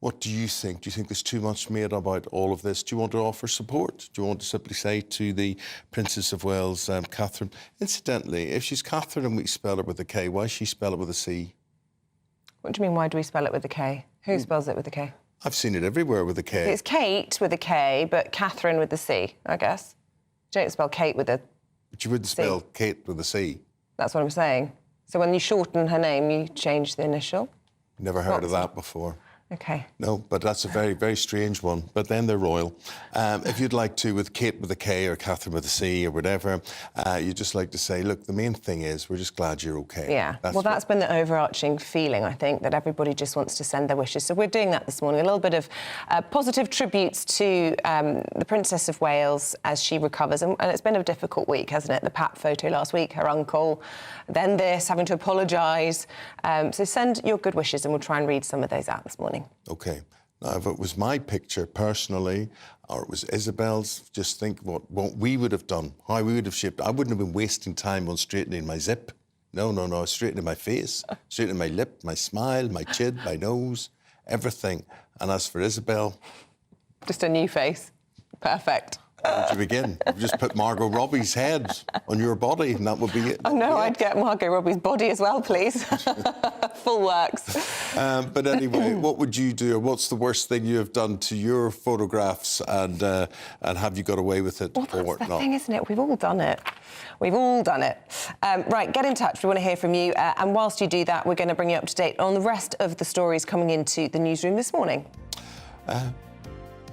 Speaker 8: what do you think? Do you think there's too much made about all of this? Do you want to offer support? Do you want to simply say to the Princess of Wales, Catherine, incidentally, if she's Catherine and we spell it with a K, why she spell it with a C?
Speaker 9: What do you mean, why do we spell it with a K? Who spells it with a K?
Speaker 8: I've seen it everywhere with a K.
Speaker 9: It's Kate with a K, but Catherine with a C, I guess. You don't spell Kate with a
Speaker 8: But you wouldn't spell Kate with a C.
Speaker 9: That's what I'm saying. So when you shorten her name, you change the initial?
Speaker 8: Never heard of that before.
Speaker 9: OK.
Speaker 8: No, but that's a very, very strange one. But then they're royal. If you'd like to, with Kate with a K or Catherine with a C or whatever, you'd just like to say, look, the main thing is we're just glad you're OK.
Speaker 9: Yeah, that's been the overarching feeling, I think, that everybody just wants to send their wishes. So we're doing that this morning. A little bit of positive tributes to the Princess of Wales as she recovers. And it's been a difficult week, hasn't it? The Pat photo last week, her uncle, then this, having to apologise. So send your good wishes and we'll try and read some of those out this morning.
Speaker 8: OK. Now, if it was my picture personally, or it was Isabel's, just think what we would have done, how we would have shaped. I wouldn't have been wasting time on straightening my zip. No, straightening my face, straightening my lip, my smile, my chin, my nose, everything. And as for Isabel...
Speaker 9: Just a new face. Perfect.
Speaker 8: Where would you begin? You just put Margot Robbie's head on your body, and that would be it.
Speaker 9: Oh no, I'd get Margot Robbie's body as well, please. Full works.
Speaker 8: But anyway, what would you do, or what's the worst thing you have done to your photographs, and have you got away with it
Speaker 9: Well,
Speaker 8: or
Speaker 9: that's the
Speaker 8: not?
Speaker 9: thing, isn't it? We've all done it. We've all done it. Right, get in touch. We want to hear from you. And whilst you do that, we're going to bring you up to date on the rest of the stories coming into the newsroom this morning.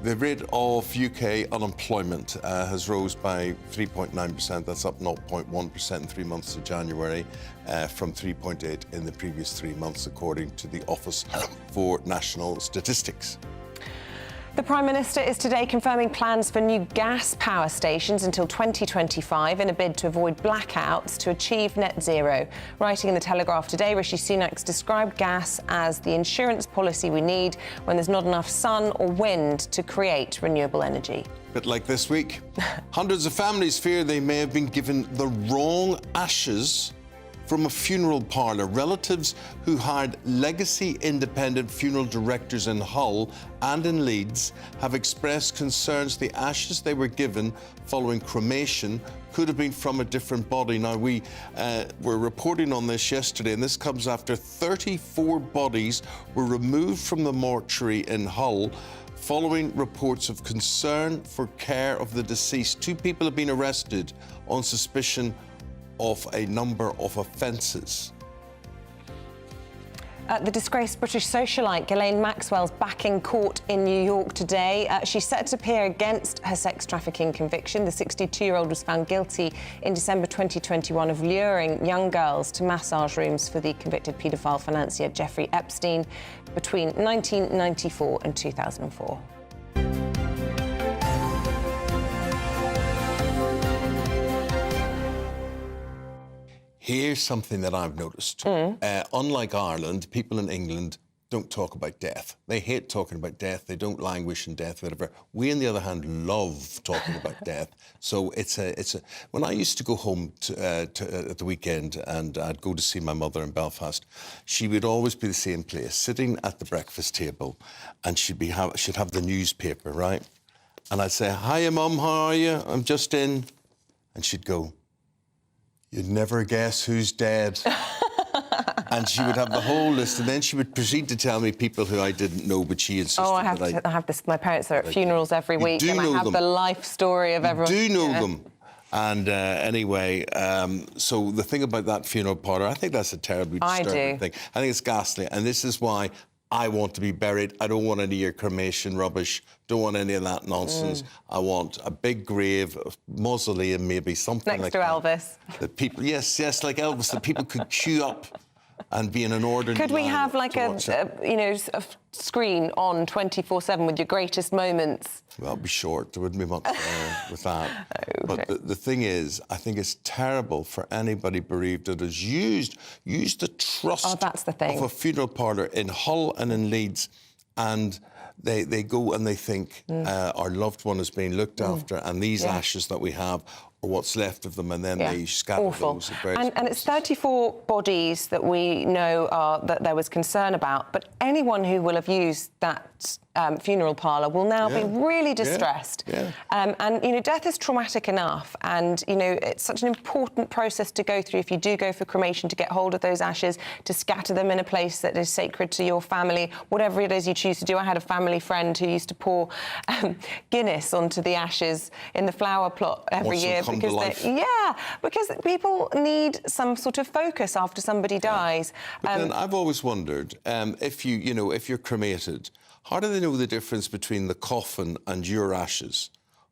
Speaker 8: The rate of UK unemployment has rose by 3.9%. That's up 0.1% in 3 months to January, from 3.8 in the previous 3 months, according to the Office for National Statistics.
Speaker 9: The Prime Minister is today confirming plans for new gas power stations until 2025 in a bid to avoid blackouts to achieve net zero. Writing in the Telegraph today, Rishi Sunak's described gas as the insurance policy we need when there's not enough sun or wind to create renewable energy.
Speaker 8: Bit like this week. Hundreds of families fear they may have been given the wrong ashes from a funeral parlour. Relatives who hired legacy independent funeral directors in Hull and in Leeds have expressed concerns the ashes they were given following cremation could have been from a different body. Now, we were reporting on this yesterday, and this comes after 34 bodies were removed from the mortuary in Hull following reports of concern for care of the deceased. 2 people have been arrested on suspicion of a number of offences.
Speaker 9: The disgraced British socialite Ghislaine Maxwell's back in court in New York today. She's set to appear against her sex trafficking conviction. The 62-year-old was found guilty in December 2021 of luring young girls to massage rooms for the convicted paedophile financier Jeffrey Epstein between 1994 and 2004.
Speaker 8: Here's something that I've noticed. Unlike Ireland, people in England don't talk about death. They hate talking about death. They don't languish in death, whatever. We, on the other hand, love talking about death. So it's a. When I used to go home at the weekend and I'd go to see my mother in Belfast, she would always be the same place, sitting at the breakfast table, and she'd have the newspaper, right? And I'd say, "Hiya, Mum, how are you? I'm just in," and she'd go, "You'd never guess who's dead." And she would have the whole list, and then she would proceed to tell me people who I didn't know, but she insisted
Speaker 9: I have this. My parents are at funerals every week, and I have the life story of everyone.
Speaker 8: You do know them. And anyway, so the thing about that funeral parlour, I think that's a terribly disturbing thing. I think it's ghastly, and this is why I want to be buried. I don't want any of your cremation rubbish. Don't want any of that nonsense. I want a big grave, a mausoleum, maybe something
Speaker 9: next
Speaker 8: like
Speaker 9: to
Speaker 8: that.
Speaker 9: Elvis.
Speaker 8: That people, yes, like Elvis, that people could queue up and be in an orderly
Speaker 9: Could we
Speaker 8: line
Speaker 9: have like a screen on 24/7 with your greatest moments?
Speaker 8: Well, it'd be short. There wouldn't be much with that. Okay. But the thing is, I think it's terrible for anybody bereaved that has used the trust
Speaker 9: that's the thing.
Speaker 8: of a funeral parlour in Hull and in Leeds, and they go and they think our loved one is being looked after, and these ashes that we have or what's left of them, and then they scatter those.
Speaker 9: And it's 34 bodies that we know that there was concern about, but anyone who will have used that funeral parlour will now be really distressed. And, death is traumatic enough, and, it's such an important process to go through if you do go for cremation, to get hold of those ashes, to scatter them in a place that is sacred to your family, whatever it is you choose to do. I had a family friend who used to pour Guinness onto the ashes in the flower plot every year. Because people need some sort of focus after somebody dies.
Speaker 8: But then I've always wondered, if you're cremated, how do they know the difference between the coffin and your ashes?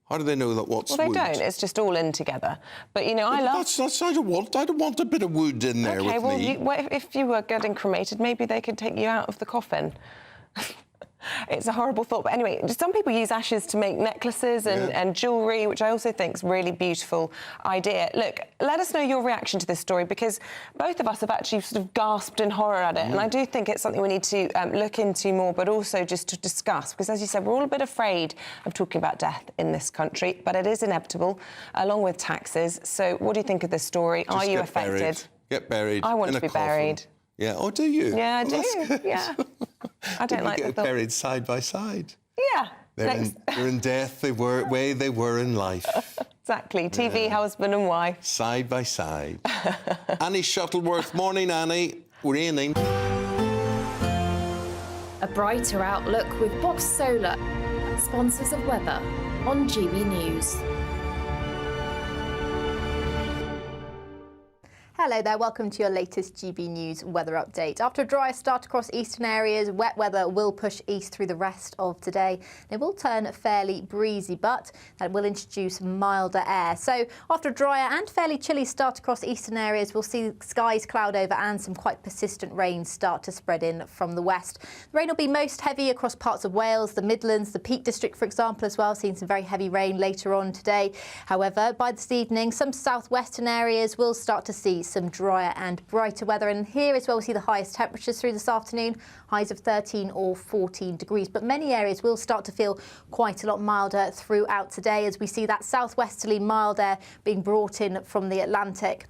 Speaker 8: How do they know that what's wood?
Speaker 9: Well, they don't. It's just all in together. But, I love...
Speaker 8: I don't want a bit of wood in there with me.
Speaker 9: If you were getting cremated, maybe they could take you out of the coffin. It's a horrible thought. But anyway, some people use ashes to make necklaces and jewellery, which I also think is a really beautiful idea. Look, let us know your reaction to this story, because both of us have actually sort of gasped in horror at it. And I do think it's something we need to look into more, but also just to discuss. Because, as you said, we're all a bit afraid of talking about death in this country, but it is inevitable, along with taxes. So what do you think of this story? Are you affected?
Speaker 8: Get buried.
Speaker 9: I want to be buried.
Speaker 8: Yeah. Oh, do you?
Speaker 9: Yeah, I do. Yeah. I don't like the thought.
Speaker 8: Buried side by side.
Speaker 9: Yeah.
Speaker 8: They're in death, they were way they were in life.
Speaker 9: Exactly. TV, husband and wife.
Speaker 8: Side by side. Annie Shuttleworth. Morning, Annie. Raining.
Speaker 15: A brighter outlook with Box Solar, sponsors of weather on GB News.
Speaker 16: Hello there, welcome to your latest GB News weather update. After a drier start across eastern areas, wet weather will push east through the rest of today. It will turn fairly breezy, but that will introduce milder air. So after a drier and fairly chilly start across eastern areas, we'll see skies cloud over and some quite persistent rain start to spread in from the west. The rain will be most heavy across parts of Wales, the Midlands, the Peak District, for example, as well, seeing some very heavy rain later on today. However, by this evening, some southwestern areas will start to see some drier and brighter weather, and here as well we see the highest temperatures through this afternoon, highs of 13 or 14 degrees, but many areas will start to feel quite a lot milder throughout today as we see that southwesterly mild air being brought in from the Atlantic.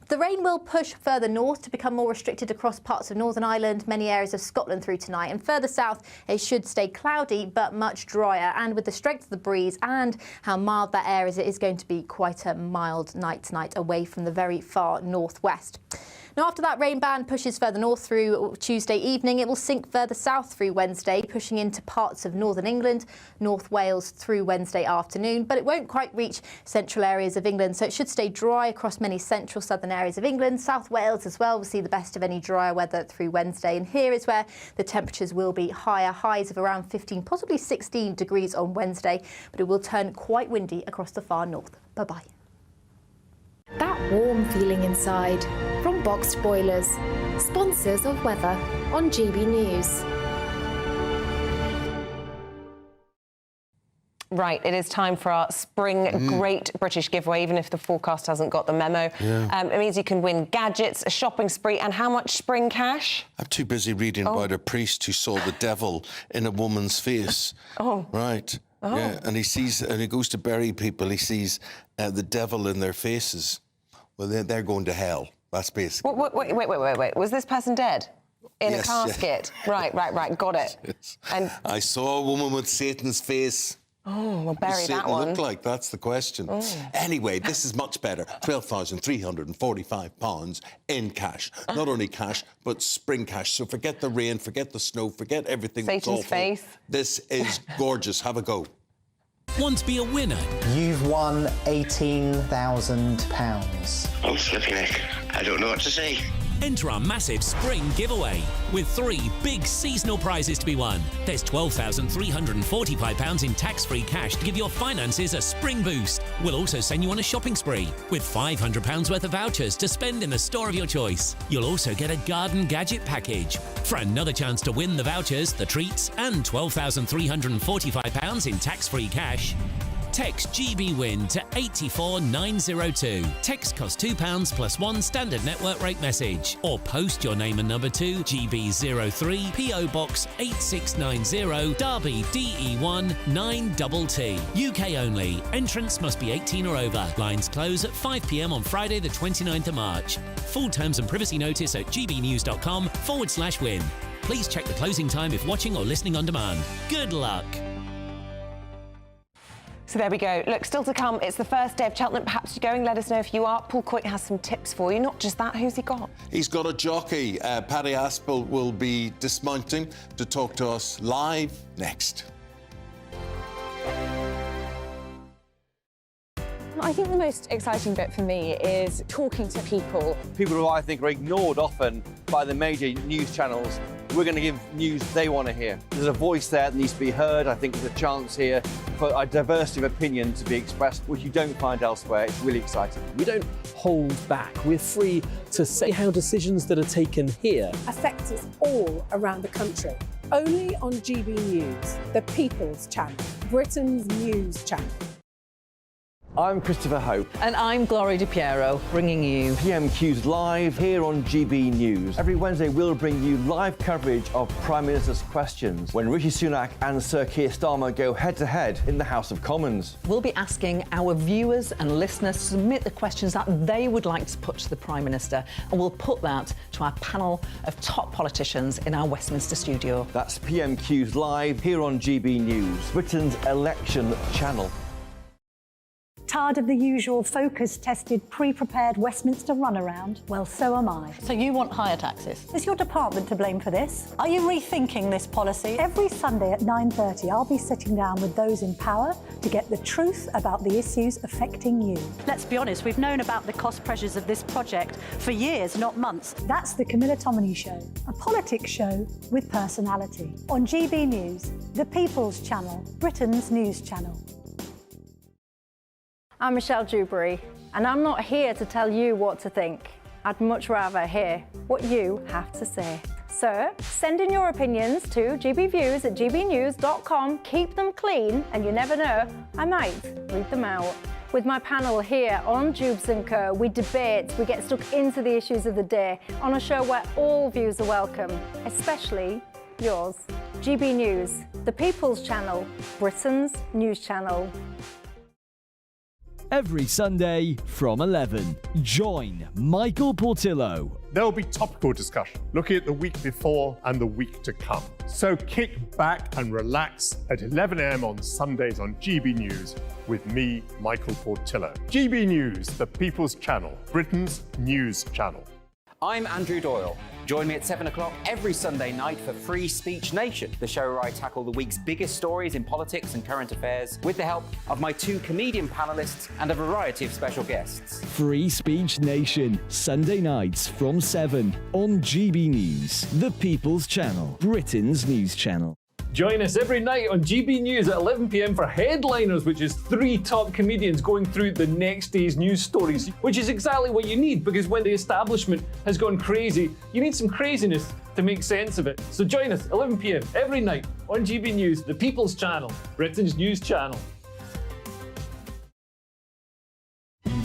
Speaker 16: The rain will push further north to become more restricted across parts of Northern Ireland, many areas of Scotland through tonight. And further south, it should stay cloudy but much drier. And with the strength of the breeze and how mild that air is, it is going to be quite a mild night tonight away from the very far northwest. Now, after that rain band pushes further north through Tuesday evening, it will sink further south through Wednesday, pushing into parts of northern England, North Wales through Wednesday afternoon, but it won't quite reach central areas of England, so it should stay dry across many central southern areas of England. South Wales as well will see the best of any drier weather through Wednesday, and here is where the temperatures will be higher, highs of around 15, possibly 16 degrees on Wednesday, but it will turn quite windy across the far north. Bye-bye.
Speaker 15: That warm feeling inside from Boxed Boilers, sponsors of weather on GB News.
Speaker 9: Right, it is time for our spring Great British giveaway, even if the forecast hasn't got the memo.
Speaker 8: Yeah.
Speaker 9: It means you can win gadgets, a shopping spree, and how much spring cash?
Speaker 8: I'm too busy reading about a priest who saw the devil in a woman's face.
Speaker 9: Oh.
Speaker 8: Right.
Speaker 9: Oh.
Speaker 8: Yeah, and he goes to bury people, he sees the devil in their faces. Well, they're going to hell. That's basically.
Speaker 9: Wait. Was this person dead? In
Speaker 8: Yes,
Speaker 9: a casket?
Speaker 8: yeah.
Speaker 9: Right. Got it.
Speaker 8: Yes.
Speaker 9: And
Speaker 8: I saw a woman with Satan's face.
Speaker 9: oh, we'll bury
Speaker 8: Satan
Speaker 9: that one.
Speaker 8: look like? That's the question.
Speaker 9: Oh.
Speaker 8: Anyway, this is much better. £12,345 in cash. Not only cash, but spring cash. So forget the rain, forget the snow, forget everything that's
Speaker 9: Satan's
Speaker 8: awful.
Speaker 9: face.
Speaker 8: This is gorgeous. Have a go.
Speaker 17: Want to be a winner?
Speaker 24: You've won £18,000.
Speaker 5: Oh, flipping heck. I don't know what to say.
Speaker 17: Enter our massive spring giveaway with 3 big seasonal prizes to be won. There's £12,345 in tax-free cash to give your finances a spring boost. We'll also send you on a shopping spree with £500 worth of vouchers to spend in the store of your choice. You'll also get a garden gadget package. For another chance to win the vouchers, the treats, and £12,345 in tax-free cash, text GBWIN to 84902. Text costs £2 plus 1 standard network rate message. Or post your name and number to GB03 PO Box 8690 Derby DE1 9TT. UK only. Entrance must be 18 or over. Lines close at 5 p.m. on Friday the 29th of March. Full terms and privacy notice at gbnews.com/win. Please check the closing time if watching or listening on demand. Good luck.
Speaker 9: So there we go. Look, still to come, it's the first day of Cheltenham. Perhaps you're going, let us know if you are. Paul Coit has some tips for you. Not just that, who's he got?
Speaker 8: He's got a jockey. Paddy Aspel will be dismounting to talk to us live next.
Speaker 6: I think the most exciting bit for me is talking to people.
Speaker 7: People who I think are ignored often by the major news channels. We're going to give news they want to hear. There's a voice there that needs to be heard. I think there's a chance here for a diversity of opinion to be expressed, which you don't find elsewhere. It's really exciting.
Speaker 10: We don't hold back. We're free to say how decisions that are taken here
Speaker 11: affect us all around the country. Only on GB News, the People's Channel, Britain's news channel.
Speaker 7: I'm Christopher Hope.
Speaker 13: And I'm Gloria Di Piero, bringing you
Speaker 7: PMQ's Live here on GB News. Every Wednesday, we'll bring you live coverage of Prime Minister's questions when Rishi Sunak and Sir Keir Starmer go head-to-head in the House of Commons.
Speaker 13: We'll be asking our viewers and listeners to submit the questions that they would like to put to the Prime Minister, and we'll put that to our panel of top politicians in our Westminster studio.
Speaker 7: That's PMQ's Live here on GB News, Britain's election channel.
Speaker 14: Tired of the usual focus-tested, pre-prepared Westminster runaround? Well, so am I.
Speaker 13: So you want higher taxes?
Speaker 14: Is your department to blame for this? Are you rethinking this policy? Every Sunday at 9:30, I'll be sitting down with those in power to get the truth about the issues affecting you.
Speaker 18: Let's be honest, we've known about the cost pressures of this project for years, not months.
Speaker 14: That's the Camilla Show, a politics show with personality. On GB News, the People's Channel, Britain's news channel.
Speaker 19: I'm Michelle Dewberry, and I'm not here to tell you what to think. I'd much rather hear what you have to say. So, send in your opinions to gbviews@gbnews.com. Keep them clean, and you never know, I might read them out. With my panel here on Jubes & Co, we debate, we get stuck into the issues of the day on a show where all views are welcome, especially yours. GB News, the People's Channel, Britain's news channel.
Speaker 20: Every Sunday from 11, join Michael Portillo.
Speaker 21: There'll be topical discussion, looking at the week before and the week to come. So kick back and relax at 11 a.m. on Sundays on GB News with me, Michael Portillo. GB News, the People's Channel, Britain's news channel.
Speaker 22: I'm Andrew Doyle. Join me at 7 o'clock every Sunday night for Free Speech Nation, the show where I tackle the week's biggest stories in politics and current affairs with the help of my two comedian panellists and a variety of special guests.
Speaker 20: Free Speech Nation, Sunday nights from 7 on GB News, the People's Channel, Britain's news channel.
Speaker 2: Join us every night on GB News at 11 p.m. for Headliners, which is 3 top comedians going through the next day's news stories, which is exactly what you need, because when the establishment has gone crazy, you need some craziness to make sense of it. So join us 11 p.m. every night on GB News, the People's Channel, Britain's news channel.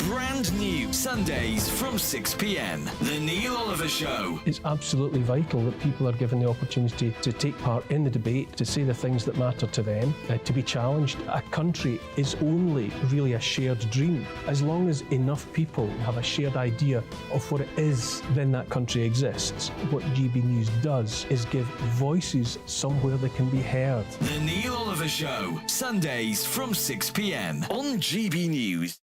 Speaker 20: Brand new Sundays from 6 p.m. The Neil Oliver Show.
Speaker 10: It's absolutely vital that people are given the opportunity to take part in the debate, to say the things that matter to them, to be challenged. A country is only really a shared dream. As long as enough people have a shared idea of what it is, then that country exists. What GB News does is give voices somewhere they can be heard.
Speaker 20: The Neil Oliver Show. Sundays from 6 p.m. on GB News.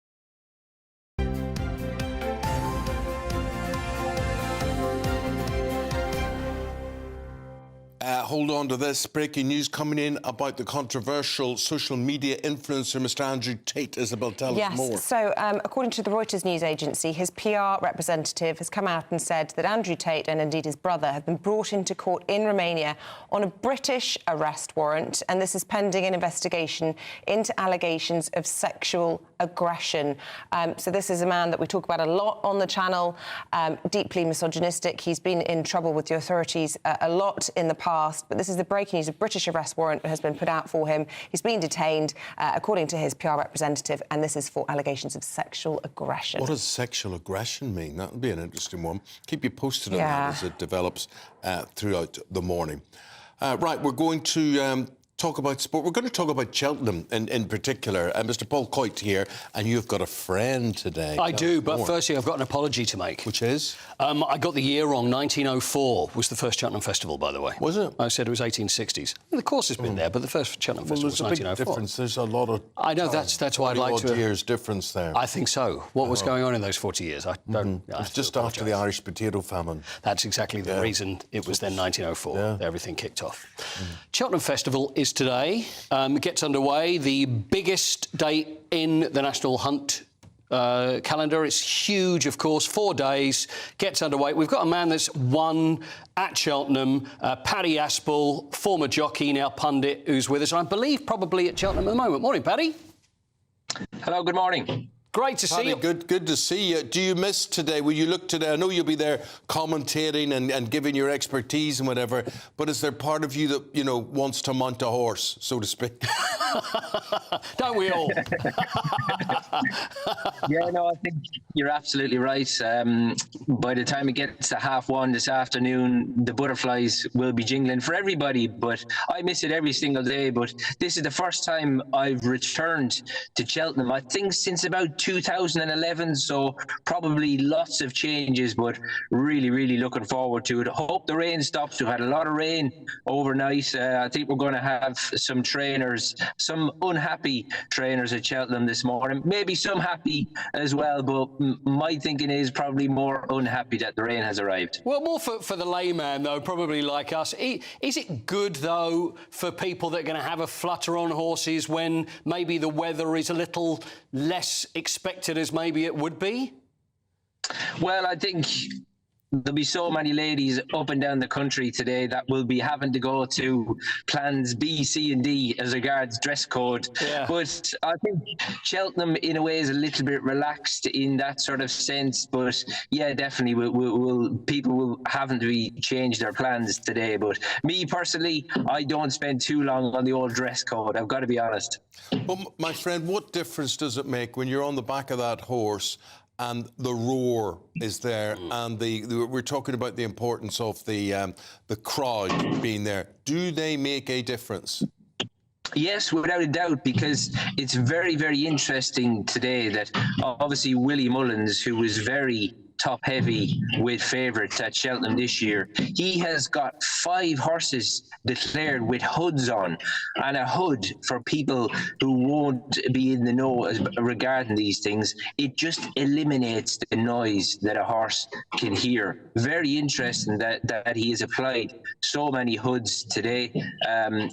Speaker 8: Hold on to this. Breaking news coming in about the controversial social media influencer, Mr. Andrew Tate. Isabel, tell us more.
Speaker 9: Yes, so according to the Reuters news agency, his PR representative has come out and said that Andrew Tate and indeed his brother have been brought into court in Romania on a British arrest warrant, and this is pending an investigation into allegations of sexual aggression. So this is a man that we talk about a lot on the channel, deeply misogynistic. He's been in trouble with the authorities a lot in the past, but this is the breaking news. A British arrest warrant has been put out for him. He's been detained, according to his PR representative, and this is for allegations of sexual aggression.
Speaker 8: What does sexual aggression mean? That would be an interesting one. Keep you posted on that as it develops throughout the morning. Right, we're going to talk about sport. We're going to talk about Cheltenham in particular. Mr. Paul Coit here, and you've got a friend today.
Speaker 1: I do, but firstly, I've got an apology to make.
Speaker 8: Which is?
Speaker 1: I got the year wrong. 1904 was the first Cheltenham Festival, by the way.
Speaker 8: Was it?
Speaker 1: I said it was 1860s. The course has been there, but the first Cheltenham Festival was 1904.
Speaker 8: There's a big difference. There's a lot of...
Speaker 1: I know, that's why I'd like to...
Speaker 8: years difference there.
Speaker 1: I think so. What was going on in those 40 years? I don't...
Speaker 8: It was just after the Irish potato famine.
Speaker 1: That's exactly the reason it was then 1904. Everything kicked off. Cheltenham Festival is today. Gets underway. The biggest date in the National Hunt calendar. It's huge, of course. 4 days. Gets underway. We've got a man that's won at Cheltenham, Paddy Aspel, former jockey, now pundit, who's with us, and I believe probably at Cheltenham at the moment. Morning, Paddy.
Speaker 28: Hello, good morning.
Speaker 1: Great to see you.
Speaker 8: Good to see you. Do you miss today? Will you look today? I know you'll be there commentating and giving your expertise and whatever, but is there part of you that, you know, wants to mount a horse, so to speak?
Speaker 1: Don't we all?
Speaker 3: Yeah, no, I think you're absolutely right. By the time it gets to 1:30 this afternoon, the butterflies will be jingling for everybody, but I miss it every single day. But this is the first time I've returned to Cheltenham, I think, since about 2011, so probably lots of changes, but really, really looking forward to it. I hope the rain stops. We've had a lot of rain overnight. I think we're going to have some trainers, some unhappy trainers at Cheltenham this morning, maybe some happy as well, but my thinking is probably more unhappy that the rain has arrived.
Speaker 1: Well, more for the layman, though, probably like us. Is it good, though, for people that are going to have a flutter on horses when maybe the weather is a little less expected as maybe it would be?
Speaker 3: Well, I think there'll be so many ladies up and down the country today that will be having to go to plans B, C and D as regards dress code. Yeah. But I think Cheltenham in a way is a little bit relaxed in that sort of sense. But yeah, definitely people will having to be change their plans today. But me personally, I don't spend too long on the old dress code. I've got to be honest.
Speaker 8: Well, my friend, what difference does it make when you're on the back of that horse and the roar is there, and we're talking about the importance of the crowd being there? Do they make a difference?
Speaker 3: Yes, without a doubt, because it's very, very interesting today that obviously Willie Mullins, who was very top-heavy with favourites at Cheltenham this year, he has got 5 horses declared with hoods on. And a hood, for people who won't be in the know regarding these things, it just eliminates the noise that a horse can hear. Very interesting that he has applied so many hoods today.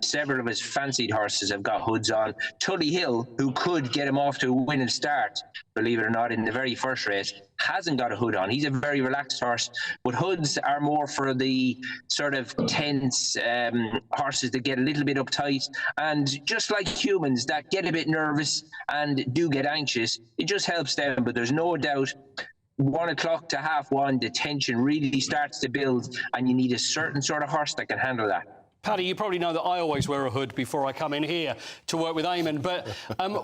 Speaker 3: Several of his fancied horses have got hoods on. Tully Hill, who could get him off to a winning start, believe it or not, in the very first race, hasn't got a hood on. He's a very relaxed horse, but hoods are more for the sort of tense horses that get a little bit uptight, and just like humans that get a bit nervous and do get anxious, it just helps them. But there's no doubt 1 o'clock to 1:30, the tension really starts to build, and you need a certain sort of horse that can handle that.
Speaker 1: Paddy, you probably know that I always wear a hood before I come in here to work with Eamonn. But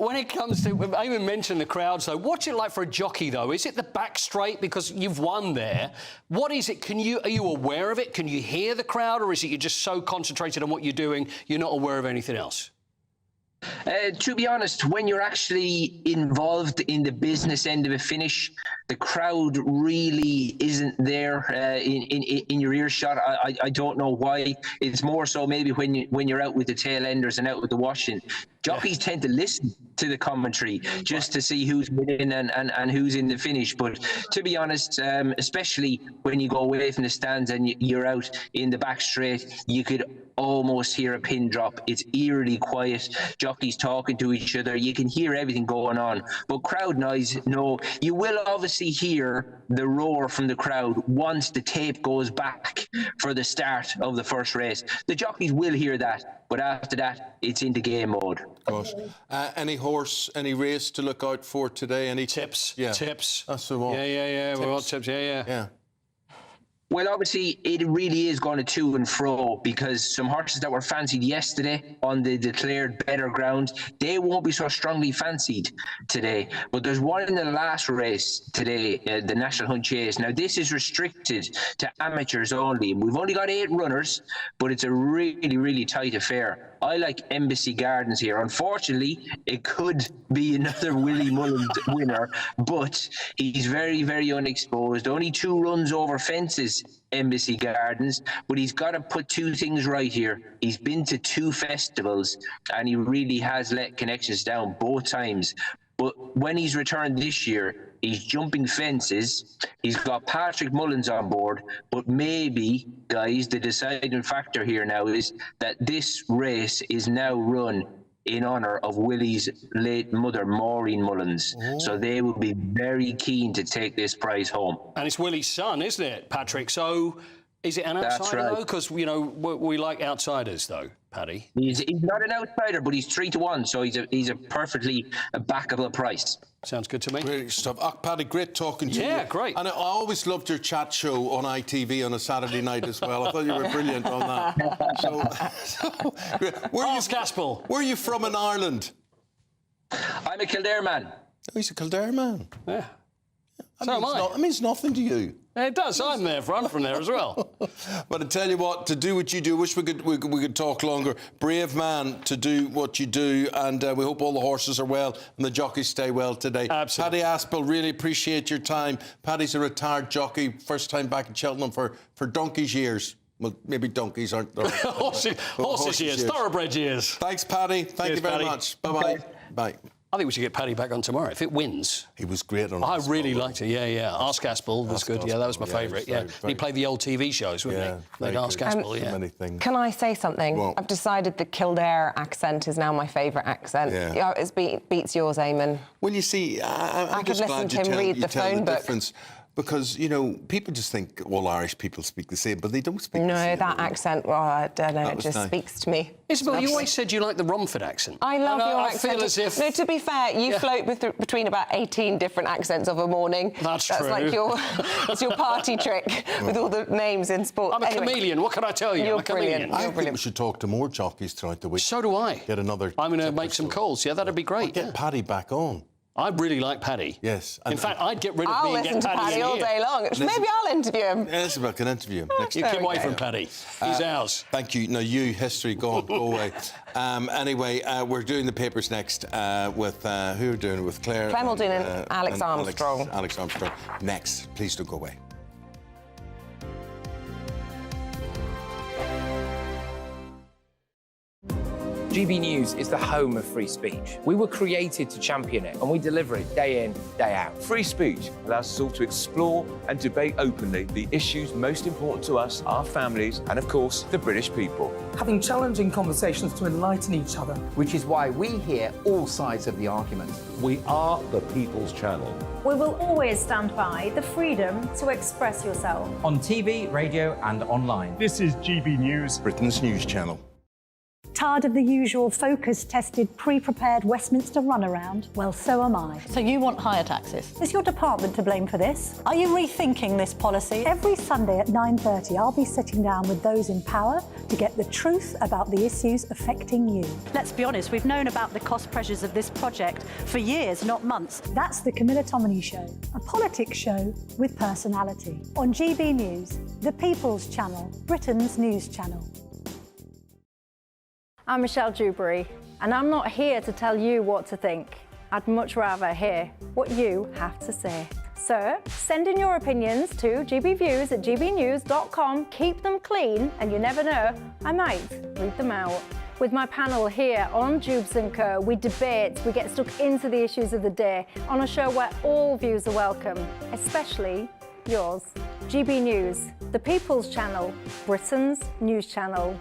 Speaker 1: when it comes to... Eamonn mentioned the crowds, though. What's it like for a jockey, though? Is it the back straight because you've won there? What is it? Are you aware of it? Can you hear the crowd? Or is it you're just so concentrated on what you're doing, you're not aware of anything else?
Speaker 3: To be honest, when you're actually involved in the business end of a finish, the crowd really isn't there in your earshot. I don't know why. It's more so maybe when you're out with the tail enders and out with the washing. Jockeys tend to listen to the commentary just to see who's winning and who's in the finish. But to be honest, especially when you go away from the stands and you're out in the back straight, you could almost hear a pin drop. It's eerily quiet. Jockeys talking to each other. You can hear everything going on. But crowd noise, no. You will obviously hear the roar from the crowd once the tape goes back for the start of the first race. The jockeys will hear that, but after that, it's into game mode.
Speaker 8: Gosh. Any horse, any race to look out for today? Any
Speaker 1: tips?
Speaker 8: Yeah.
Speaker 1: Tips.
Speaker 8: That's the one.
Speaker 1: Yeah.
Speaker 8: Tips.
Speaker 1: We want tips. Yeah.
Speaker 3: Well, obviously, it really is going to and fro, because some horses that were fancied yesterday on the declared better ground, they won't be so strongly fancied today. But there's one in the last race today, the National Hunt Chase. Now, this is restricted to amateurs only. We've only got 8 runners, but it's a really, really tight affair. I like Embassy Gardens here. Unfortunately, it could be another Willie Mullins winner, but he's very, very unexposed. Only 2 runs over fences, Embassy Gardens, but he's got to put 2 things right here. He's been to 2 festivals, and he really has let connections down both times. But when he's returned this year, he's jumping fences. He's got Patrick Mullins on board. But maybe, guys, the deciding factor here now is that this race is now run in honour of Willie's late mother, Maureen Mullins. Oh. So they will be very keen to take this prize home.
Speaker 1: And it's Willie's son, isn't it, Patrick? So Is it an
Speaker 3: That's
Speaker 1: outsider,
Speaker 3: right.
Speaker 1: though? Because, you know, we like outsiders, though, Paddy.
Speaker 3: He's not an outsider, but he's 3-1, so he's a perfectly backable price.
Speaker 1: Sounds good to me.
Speaker 8: Great stuff. Paddy, great talking to you.
Speaker 1: Yeah, great.
Speaker 8: And I always loved your chat show on ITV on a Saturday night as well. I thought you were brilliant on that.
Speaker 1: Ask Aspel.
Speaker 8: Where are you from in Ireland?
Speaker 3: I'm a Kildare man.
Speaker 8: Oh, he's a Kildare man.
Speaker 1: Yeah. So am I.
Speaker 8: That means nothing to you.
Speaker 1: It does. I'm from there as well.
Speaker 8: But I tell you what, to do what you do, wish we could talk longer. Brave man to do what you do, and we hope all the horses are well and the jockeys stay well today.
Speaker 1: Absolutely.
Speaker 8: Paddy Aspel, really appreciate your time. Paddy's a retired jockey, first time back in Cheltenham for donkey's years. Well, maybe donkeys aren't.
Speaker 1: Horses years, thoroughbred years.
Speaker 8: Thanks, Paddy. Thank you very much. Bye-bye. Bye.
Speaker 1: I think we should get Paddy back on tomorrow. If it wins.
Speaker 8: He was great on
Speaker 1: I really liked it, yeah. Ask Aspel was good. Yeah, that was my favourite, yeah. He played the old TV shows, wouldn't he? Like Ask Aspel, yeah.
Speaker 8: Many things.
Speaker 9: Can I say something?
Speaker 8: Well,
Speaker 9: I've decided the Kildare accent is now my favourite accent.
Speaker 8: Yeah.
Speaker 9: It beats yours, Eamonn.
Speaker 8: Well, you see, I'm
Speaker 9: I could
Speaker 8: just
Speaker 9: listen
Speaker 8: glad
Speaker 9: to
Speaker 8: you
Speaker 9: him
Speaker 8: tell,
Speaker 9: read
Speaker 8: you
Speaker 9: the
Speaker 8: tell
Speaker 9: phone
Speaker 8: the
Speaker 9: book.
Speaker 8: difference. Because, you know, people just think all Irish people speak the same, but they don't speak the
Speaker 9: No,
Speaker 8: same.
Speaker 9: that accent, well, I don't know,
Speaker 8: That
Speaker 9: it
Speaker 8: was
Speaker 9: just
Speaker 8: nice.
Speaker 9: speaks to me.
Speaker 1: Isabel, you always said you liked the Romford accent.
Speaker 9: I love your accent.
Speaker 1: I feel as if...
Speaker 9: No, to be fair, you float between about 18 different accents of a morning.
Speaker 1: That's true.
Speaker 9: Like that's your party trick with all the names in sport.
Speaker 1: I'm a chameleon, what can I tell you?
Speaker 9: You're
Speaker 1: I'm a chameleon.
Speaker 8: I think we should talk to more jockeys throughout the week.
Speaker 1: So do I.
Speaker 8: Get another...
Speaker 1: I'm going to make some calls, yeah, that'd be great.
Speaker 8: Get Paddy back on.
Speaker 1: I really like Paddy.
Speaker 8: Yes.
Speaker 1: In fact, I'd get rid of
Speaker 9: I'll
Speaker 1: me and
Speaker 9: listen
Speaker 1: get
Speaker 9: to Paddy
Speaker 1: in
Speaker 9: all
Speaker 1: here.
Speaker 9: day long. Maybe I'll interview him.
Speaker 8: Isabel can interview him next
Speaker 1: You
Speaker 8: time.
Speaker 1: keep away from Paddy. He's ours.
Speaker 8: Thank you. No, you, history, go away. Anyway, we're doing the papers next with... who are we doing it with? Claire?
Speaker 9: Clem will do Alex Armstrong.
Speaker 8: Alex Armstrong. Next. Please don't go away.
Speaker 4: GB News is the home of free speech. We were created to champion it, and we deliver it day in, day out.
Speaker 12: Free speech allows us all to explore and debate openly the issues most important to us, our families, and of course, the British people.
Speaker 16: Having challenging conversations to enlighten each other.
Speaker 23: Which is why we hear all sides of the argument.
Speaker 25: We are the People's Channel.
Speaker 26: We will always stand by the freedom to express yourself.
Speaker 27: On TV, radio and online.
Speaker 21: This is GB News,
Speaker 8: Britain's news channel.
Speaker 14: Tired of the usual focus-tested, pre-prepared Westminster runaround? Well, so am I.
Speaker 28: So you want higher taxes?
Speaker 14: Is your department to blame for this? Are you rethinking this policy? Every Sunday at 9:30, I'll be sitting down with those in power to get the truth about the issues affecting you.
Speaker 18: Let's be honest, we've known about the cost pressures of this project for years, not months.
Speaker 14: That's the Camilla Show, a politics show with personality. On GB News, the People's Channel, Britain's news channel.
Speaker 19: I'm Michelle Dewberry, and I'm not here to tell you what to think. I'd much rather hear what you have to say. So, send in your opinions to gbviews@gbnews.com. Keep them clean, and you never know, I might read them out. With my panel here on Jubes & Co, we debate, we get stuck into the issues of the day on a show where all views are welcome, especially yours. GB News, the People's Channel, Britain's news channel.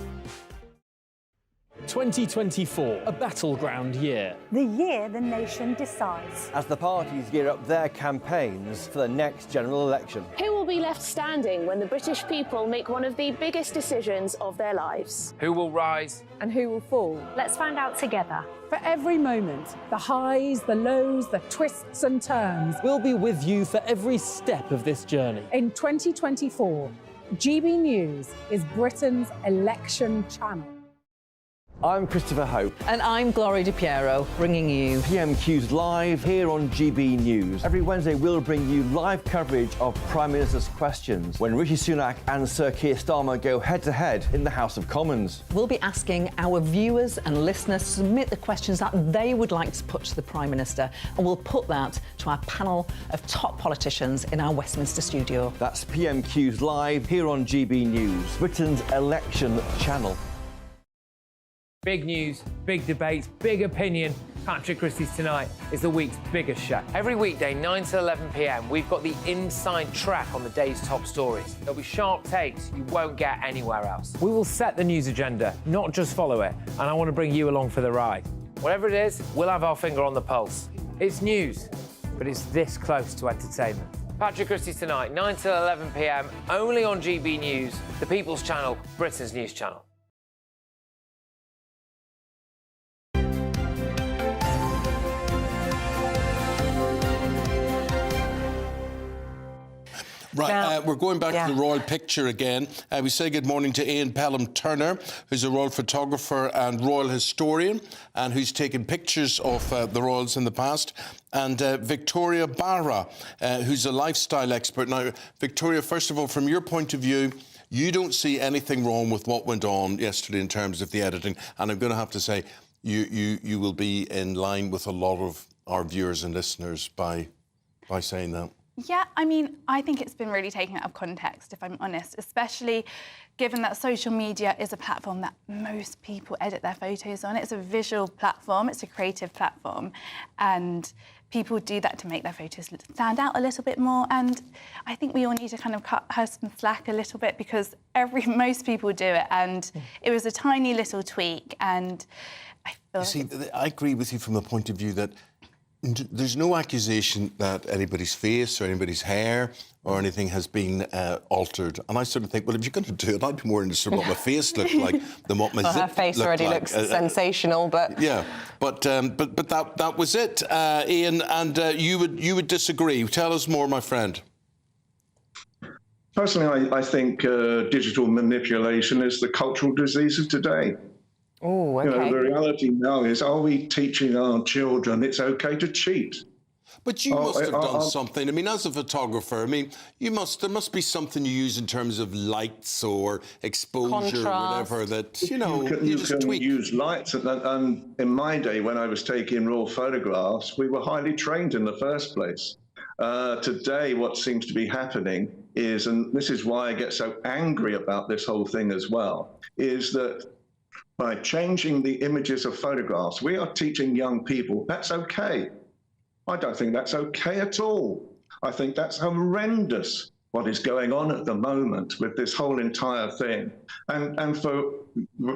Speaker 2: 2024, a battleground year.
Speaker 14: The year the nation decides.
Speaker 7: As the parties gear up their campaigns for the next general election.
Speaker 29: Who will be left standing when the British people make one of the biggest decisions of their lives?
Speaker 4: Who will rise?
Speaker 26: And who will fall? Let's find out together.
Speaker 11: For every moment, the highs, the lows, the twists and turns.
Speaker 2: We'll be with you for every step of this journey.
Speaker 11: In 2024, GB News is Britain's election channel.
Speaker 7: I'm Christopher Hope.
Speaker 13: And I'm Gloria Di Piero, bringing you
Speaker 7: PMQ's live here on GB News. Every Wednesday, we'll bring you live coverage of Prime Minister's questions when Rishi Sunak and Sir Keir Starmer go head-to-head in the House of Commons.
Speaker 13: We'll be asking our viewers and listeners to submit the questions that they would like to put to the Prime Minister, and we'll put that to our panel of top politicians in our Westminster studio.
Speaker 7: That's PMQ's live here on GB News, Britain's election channel.
Speaker 4: Big news, big debates, big opinion. Patrick Christie's Tonight is the week's biggest show. Every weekday, 9 to 11 p.m, we've got the inside track on the day's top stories. There'll be sharp takes you won't get anywhere else. We will set the news agenda, not just follow it, and I want to bring you along for the ride. Whatever it is, we'll have our finger on the pulse. It's news, but it's this close to entertainment. Patrick Christie's Tonight, 9 till 11 p.m, only on GB News, the People's Channel, Britain's news channel.
Speaker 8: Right, we're going back to the royal picture again. We say good morning to Ian Pelham-Turner, who's a royal photographer and royal historian, and who's taken pictures of the royals in the past, and Victoria Barra, who's a lifestyle expert. Now, Victoria, first of all, from your point of view, you don't see anything wrong with what went on yesterday in terms of the editing, and I'm going to have to say you will be in line with a lot of our viewers and listeners by saying that.
Speaker 5: Yeah, I mean, I think it's been really taken out of context, if I'm honest, especially given that social media is a platform that most people edit their photos on. It's a visual platform, it's a creative platform, and people do that to make their photos stand out a little bit more. And I think we all need to kind of cut her some slack a little bit, because most people do it, and it was a tiny little tweak, and I feel...
Speaker 8: You see, I agree with you from the point of view that there's no accusation that anybody's face or anybody's hair or anything has been altered. And I sort of think, well, if you're going to do it, I'd be more interested in what my face looked like than what my zip
Speaker 9: her face
Speaker 8: looked
Speaker 9: already
Speaker 8: like.
Speaker 9: looks sensational, but...
Speaker 8: Yeah, but that was it, Ian, and you would disagree. Tell us more, my friend.
Speaker 6: Personally, I think digital manipulation is the cultural disease of today.
Speaker 9: Oh, okay.
Speaker 6: You know, the reality now is, are we teaching our children it's okay to cheat?
Speaker 8: But you must have done something. I mean, as a photographer, I mean, there must be something you use in terms of lights or exposure or whatever that, you know,
Speaker 6: you
Speaker 8: just
Speaker 6: can
Speaker 8: tweak.
Speaker 6: use lights. And in my day, when I was taking raw photographs, we were highly trained in the first place. Today, what seems to be happening is, and this is why I get so angry about this whole thing as well, is that by changing the images of photographs, we are teaching young people that's okay. I don't think that's okay at all. I think that's horrendous what is going on at the moment with this whole entire thing. And for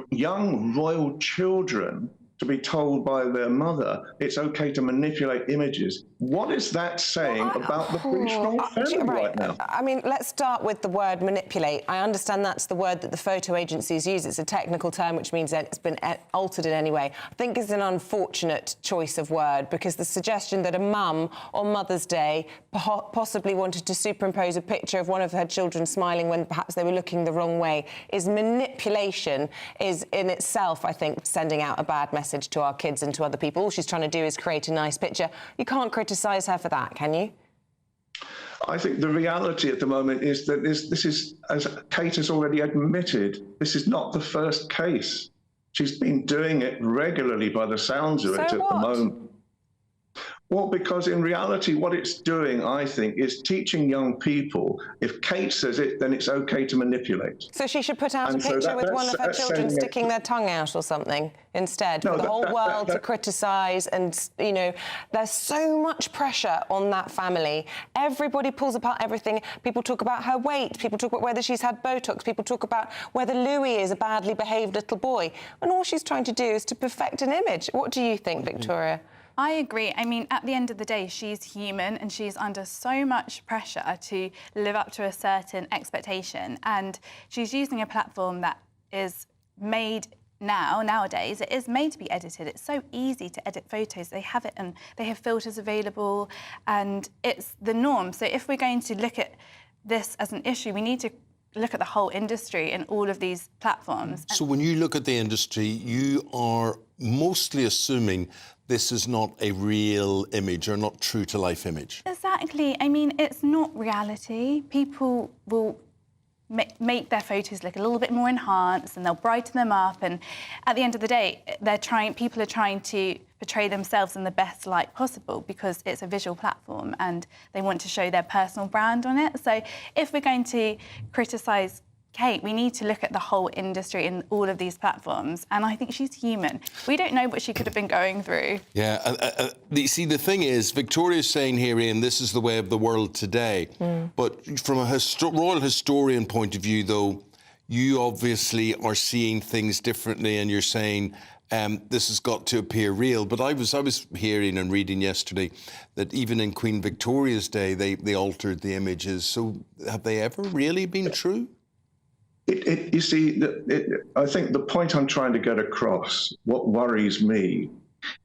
Speaker 6: young royal children to be told by their mother it's okay to manipulate images. What is that saying about the British royal family right now?
Speaker 9: I mean, let's start with the word manipulate. I understand that's the word that the photo agencies use. It's a technical term, which means that it's been altered in any way. I think it's an unfortunate choice of word, because the suggestion that a mum on Mother's Day possibly wanted to superimpose a picture of one of her children smiling when perhaps they were looking the wrong way is manipulation, is in itself, I think, sending out a bad message to our kids and to other people. All she's trying to do is create a nice picture. You can't criticise her for that, can you?
Speaker 6: I think the reality at the moment is that this is, as Kate has already admitted, this is not the first case. She's been doing it regularly by the sounds of it at the moment. Well, because in reality, what it's doing, I think, is teaching young people, if Kate says it, then it's okay to manipulate.
Speaker 9: So she should put out a picture with one of her children sticking their tongue out or something instead, for the whole world to criticise. And, you know, there's so much pressure on that family. Everybody pulls apart everything. People talk about her weight. People talk about whether she's had Botox. People talk about whether Louis is a badly behaved little boy. And all she's trying to do is to perfect an image. What do you think, Victoria?
Speaker 5: I agree. I mean, at the end of the day, she's human and she's under so much pressure to live up to a certain expectation. And she's using a platform that is made nowadays, it is made to be edited. It's so easy to edit photos. They have it and they have filters available and it's the norm. So if we're going to look at this as an issue, we need to look at the whole industry and all of these platforms.
Speaker 8: So when you look at the industry, you are mostly assuming this is not a real image or not true to life image.
Speaker 5: Exactly. I mean, it's not reality. People will make their photos look a little bit more enhanced and they'll brighten them up. And at the end of the day, people are trying to portray themselves in the best light possible because it's a visual platform and they want to show their personal brand on it. So if we're going to criticise Kate, we need to look at the whole industry in all of these platforms. And I think she's human. We don't know what she could have been going through.
Speaker 8: Yeah, see, the thing is, Victoria's saying here, Ian, this is the way of the world today. But from a royal historian point of view, though, you obviously are seeing things differently and you're saying this has got to appear real. But I was hearing and reading yesterday that even in Queen Victoria's day, they altered the images. So have they ever really been true?
Speaker 6: You see, I think the point I'm trying to get across, what worries me,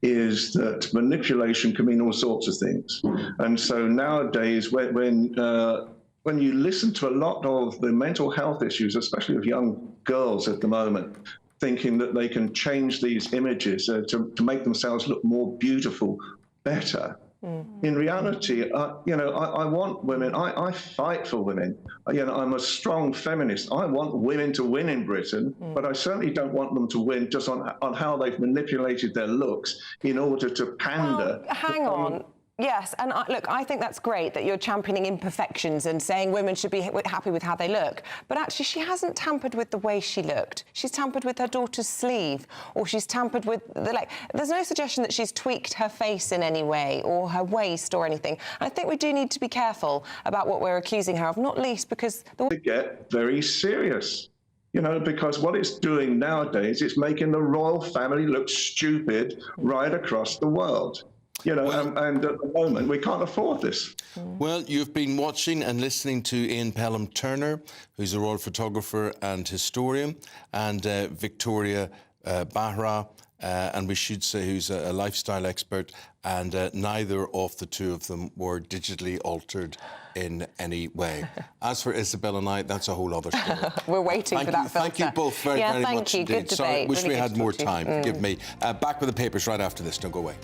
Speaker 6: is that manipulation can mean all sorts of things. And so nowadays, when you listen to a lot of the mental health issues, especially of young girls at the moment, thinking that they can change these images to make themselves look more beautiful, better. In reality, I want women. I fight for women. I'm a strong feminist. I want women to win in Britain, but I certainly don't want them to win just on how they've manipulated their looks in order to pander.
Speaker 9: Well, hang on. Yes, and look, I think that's great that you're championing imperfections and saying women should be happy with how they look. But actually, she hasn't tampered with the way she looked. She's tampered with her daughter's sleeve, or she's tampered with the leg. There's no suggestion that she's tweaked her face in any way, or her waist, or anything. I think we do need to be careful about what we're accusing her of, not least because...
Speaker 6: They get very serious. Because what it's doing nowadays, it's making the royal family look stupid right across the world. And at the moment, we can't afford this.
Speaker 8: Well, you've been watching and listening to Ian Pelham-Turner, who's a royal photographer and historian, and Victoria Bahra, and we should say who's a lifestyle expert, and neither of the two of them were digitally altered in any way. As for Isabel and I, that's a whole other story.
Speaker 9: We're waiting for that filter.
Speaker 8: Thank you both very, very much
Speaker 9: thank you.
Speaker 8: indeed.
Speaker 9: Good
Speaker 8: Sorry,
Speaker 9: debate.
Speaker 8: wish
Speaker 9: Really
Speaker 8: we had more
Speaker 9: to
Speaker 8: time. Forgive me. Back with the papers right after this. Don't go away.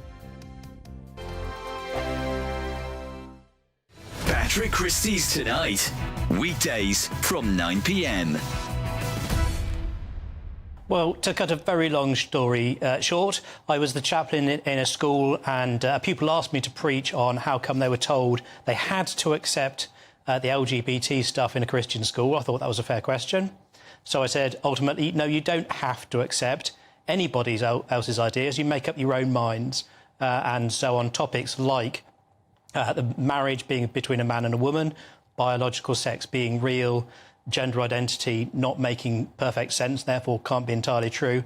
Speaker 1: Patrick Christie's Tonight, weekdays from 9 p.m.
Speaker 3: Well, to cut a very long story short, I was the chaplain in a school, and a pupil asked me to preach on how come they were told they had to accept the LGBT stuff in a Christian school. I thought that was a fair question. So I said, ultimately, no, you don't have to accept anybody else's ideas. You make up your own minds. And so on topics like the marriage being between a man and a woman, biological sex being real, gender identity not making perfect sense, therefore can't be entirely true.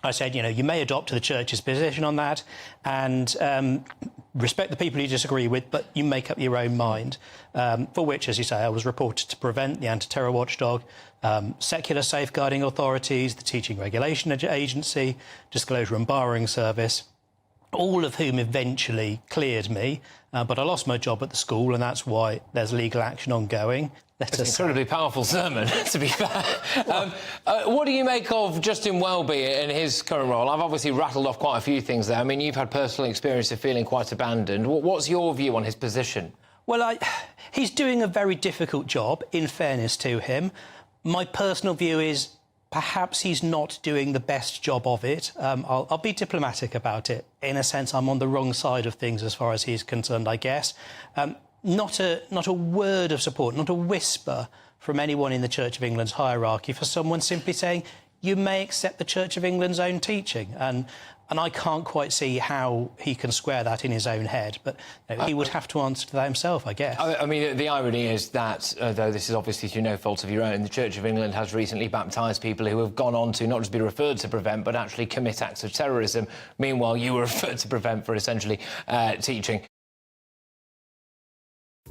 Speaker 3: I said, you may adopt the church's position on that and respect the people you disagree with, but you make up your own mind, for which, as you say, I was reported to Prevent, the anti-terror watchdog, secular safeguarding authorities, the Teaching Regulation Agency, Disclosure and Barring Service, all of whom eventually cleared me, but I lost my job at the school, and that's why there's legal action ongoing.
Speaker 4: It's an incredibly powerful sermon, to be fair. What do you make of Justin Welby in his current role? I've obviously rattled off quite a few things there. I mean, you've had personal experience of feeling quite abandoned. What's your view on his position?
Speaker 3: Well, he's doing a very difficult job, in fairness to him. My personal view is perhaps he's not doing the best job of it. I'll be diplomatic about it. In a sense, I'm on the wrong side of things as far as he's concerned, I guess. Not a word of support, not a whisper from anyone in the Church of England's hierarchy for someone simply saying, you may accept the Church of England's own teaching. And I can't quite see how he can square that in his own head. But he would have to answer to that himself, I guess.
Speaker 4: I mean, the irony is that, though this is obviously through no fault of your own, the Church of England has recently baptised people who have gone on to not just be referred to Prevent, but actually commit acts of terrorism. Meanwhile, you were referred to Prevent for essentially teaching.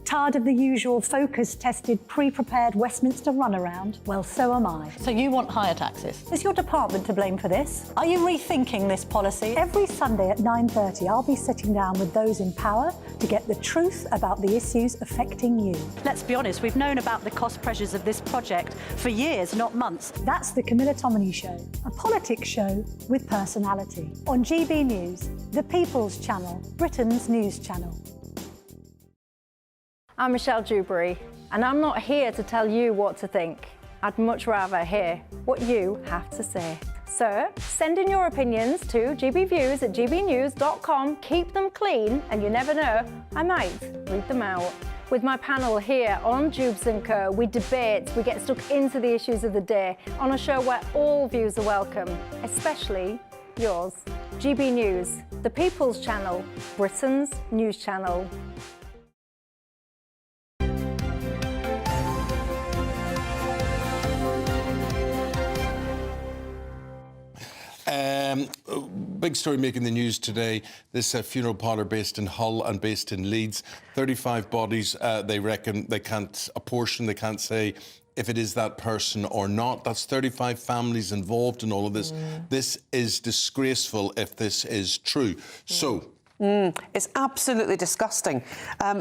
Speaker 14: Tired of the usual focus-tested, pre-prepared Westminster runaround? Well, so am I.
Speaker 10: So you want higher taxes?
Speaker 14: Is your department to blame for this? Are you rethinking this policy? Every Sunday at 9:30, I'll be sitting down with those in power to get the truth about the issues affecting you.
Speaker 18: Let's be honest, we've known about the cost pressures of this project for years, not months.
Speaker 14: That's the Camilla Show, a politics show with personality. On GB News, the People's Channel, Britain's news channel.
Speaker 19: I'm Michelle Dewberry, and I'm not here to tell you what to think. I'd much rather hear what you have to say. So, send in your opinions to gbviews@gbnews.com. Keep them clean, and you never know, I might read them out. With my panel here on Jubes & Co, we debate, we get stuck into the issues of the day on a show where all views are welcome, especially yours. GB News, the People's Channel, Britain's news channel.
Speaker 8: Big story making the news today. This funeral parlour based in Hull and based in Leeds. 35 bodies, they reckon they can't apportion, they can't say if it is that person or not. That's 35 families involved in all of this. This is disgraceful if this is true. So...
Speaker 10: It's absolutely disgusting.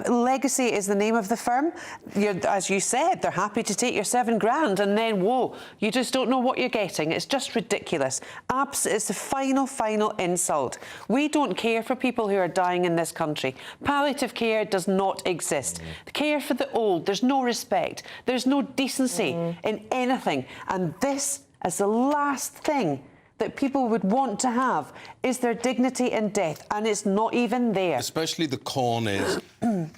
Speaker 10: Legacy is the name of the firm. As you said, they're happy to take your £7,000 and then, whoa, you just don't know what you're getting. It's just ridiculous. It's the final insult. We don't care for people who are dying in this country. Palliative care does not exist. Care for the old, there's no respect. There's no decency in anything. And this is the last thing that people would want to have is their dignity in death, and it's not even there.
Speaker 8: Especially the con is,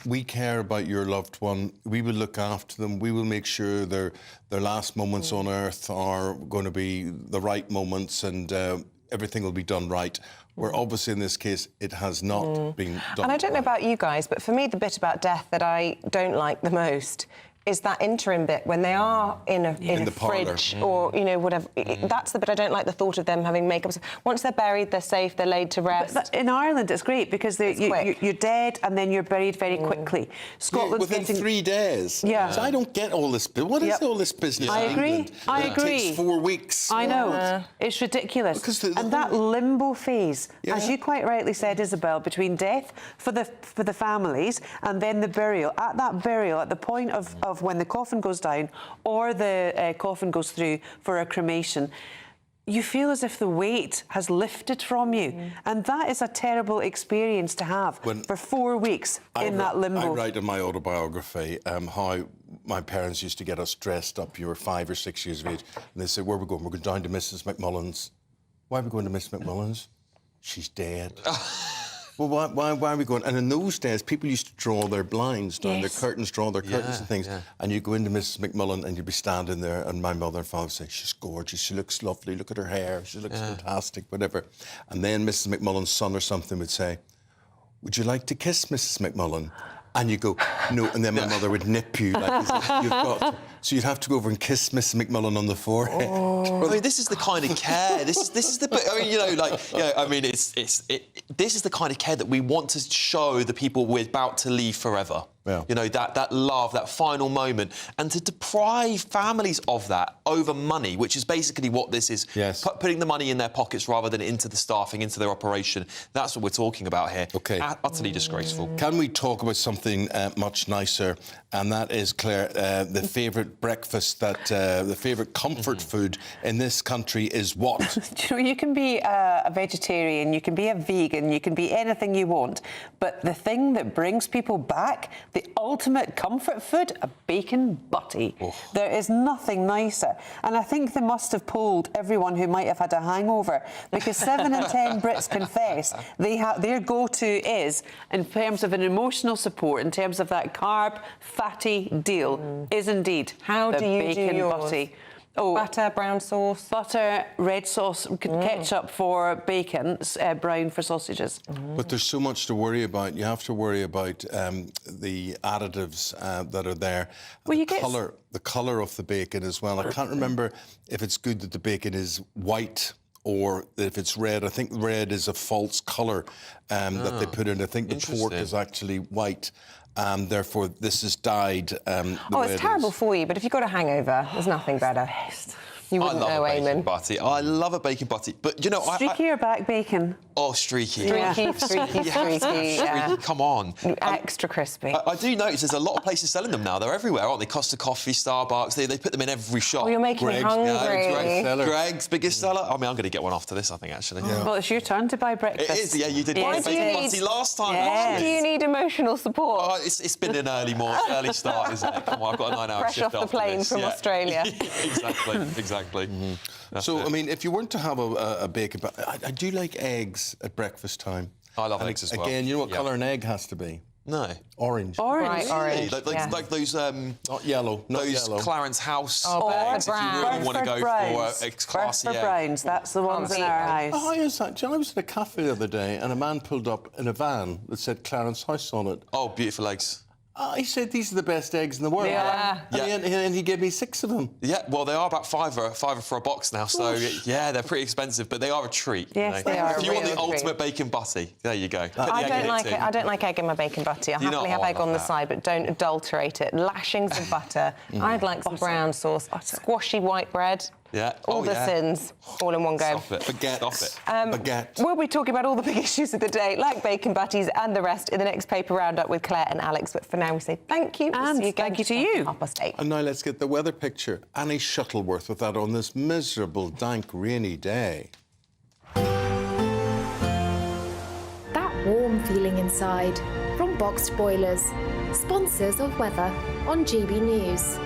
Speaker 8: we care about your loved one, we will look after them, we will make sure their last moments on earth are going to be the right moments, and everything will be done right. Where obviously in this case it has not been done.
Speaker 9: And I don't know about you guys, but for me the bit about death that I don't like the most is that interim bit when they are in a fridge or, you know, whatever. That's the bit I don't like, the thought of them having makeup. Once they're buried, they're safe, they're laid to rest.
Speaker 10: But in Ireland, it's great because you're dead and then you're buried very quickly. Scotland's
Speaker 8: within 3 days.
Speaker 10: Yeah.
Speaker 8: So I don't get all this. What is all this business?
Speaker 10: I agree.
Speaker 8: England?
Speaker 10: I agree.
Speaker 8: It takes 4 weeks.
Speaker 10: I know. It's ridiculous. And that limbo phase, as you quite rightly said, Isabel, between death for the families and then the burial. At that burial, at the point of when the coffin goes down or the coffin goes through for a cremation, you feel as if the weight has lifted from you. And that is a terrible experience to have for 4 weeks in that limbo.
Speaker 8: I write in my autobiography how my parents used to get us dressed up. You were 5 or 6 years of age. And they said, where are we going? We're going down to Mrs. McMullen's. Why are we going to Miss McMullen's? She's dead. Well, why are we going? And in those days, people used to draw their blinds down, their curtains, draw their curtains and things. And you go into Mrs. McMullen and you'd be standing there, and my mother and father would say, she's gorgeous, she looks lovely, look at her hair, she looks fantastic, whatever. And then Mrs. McMullen's son or something would say, would you like to kiss Mrs. McMullen? And you go, no, and then my mother would nip you like you've got. So you'd have to go over and kiss Mrs. McMullen on the forehead.
Speaker 12: I mean, this is the kind of care. This is the. I mean, you know, like, I mean, this is the kind of care that we want to show the people we're about to leave forever. Yeah. You know, that love, that final moment, and to deprive families of that over money, which is basically what this is. Yes. Putting the money in their pockets rather than into the staffing, into their operation. That's what we're talking about here. Okay. Utterly disgraceful.
Speaker 8: Can we talk about something much nicer? And that is, Claire, the favourite breakfast, the favourite comfort food in this country is what?
Speaker 10: You know, you can be a vegetarian, you can be a vegan, you can be anything you want, but the thing that brings people back, the ultimate comfort food, a bacon butty. Oh. There is nothing nicer. And I think they must have polled everyone who might have had a hangover, because 7 in 10 Brits confess their go-to is, in terms of an emotional support, in terms of that carb, fatty deal, is indeed
Speaker 9: How do you
Speaker 10: bacon
Speaker 9: do yours?
Speaker 10: butty. Oh,
Speaker 9: butter, brown sauce?
Speaker 10: Butter, red sauce, ketchup for bacon, brown for sausages.
Speaker 8: But there's so much to worry about. You have to worry about the additives that are there.
Speaker 10: Well,
Speaker 8: the colour of the bacon as well. I can't remember if it's good that the bacon is white or if it's red. I think red is a false colour that they put in. I think the pork is actually white. Therefore, this is dyed.
Speaker 9: It's terrible for you, but if you've got a hangover, there's nothing better. You wouldn't know, Eamonn.
Speaker 12: Butty. I love a bacon butty, but you know,
Speaker 10: streaky or back bacon?
Speaker 12: Oh, streaky.
Speaker 9: Streaky.
Speaker 12: Come on.
Speaker 9: Extra crispy.
Speaker 12: I do notice there's a lot of places selling them now. They're everywhere, aren't they? Costa Coffee, Starbucks. They put them in every shop.
Speaker 9: Oh, you're making me hungry.
Speaker 12: Greg's biggest seller. I mean, I'm going to get one after this, I think, actually.
Speaker 10: Yeah. Well, it's your turn to buy breakfast.
Speaker 12: It is. Yeah, you did bacon butty last time.
Speaker 9: Why do you need emotional support?
Speaker 12: Oh, it's been an early start, isn't it? Come on, I've got a 9-hour shift
Speaker 9: Fresh off the plane from Australia.
Speaker 12: Exactly.
Speaker 8: So, I mean, if you weren't to have a bacon, I do like eggs at breakfast time.
Speaker 12: I love eggs as well.
Speaker 8: Again, you know what colour an egg has to be?
Speaker 12: No.
Speaker 8: Orange.
Speaker 10: Orange.
Speaker 12: Right, orange. Like those...
Speaker 8: not yellow. Not
Speaker 12: those
Speaker 8: yellow.
Speaker 12: Clarence House
Speaker 10: eggs.
Speaker 12: if you really want to go for a classy egg.
Speaker 10: browns, that's the ones in our house.
Speaker 8: Oh, yes, actually. I was at a cafe the other day and a man pulled up in a van that said Clarence House on it.
Speaker 12: Oh, beautiful eggs.
Speaker 8: I said these are the best eggs in the world.
Speaker 9: Yeah.
Speaker 8: And he gave me 6 of them.
Speaker 12: Yeah, well, they are about fiver for a box now, so yeah, they're pretty expensive, but they are a treat.
Speaker 9: Yes, they are.
Speaker 12: If you want the
Speaker 9: a real
Speaker 12: ultimate bacon butty, there you go.
Speaker 9: I don't like egg in my bacon butty. I'll happily have egg on the side, but don't adulterate it. Lashings of butter. I'd like some brown sauce, squashy white bread.
Speaker 12: Yeah.
Speaker 9: All the sins, all in one go.
Speaker 12: Stop it.
Speaker 8: Baguette.
Speaker 9: Baguette. We'll be talking about all the big issues of the day, like bacon butties and the rest, in the next paper roundup with Claire and Alex. But for now, we say thank you.
Speaker 10: And thank you to you.
Speaker 9: 8:30.
Speaker 8: And now let's get the weather picture. Annie Shuttleworth with that on this miserable, dank, rainy day.
Speaker 15: That warm feeling inside from Boxed Boilers, sponsors of weather on GB News.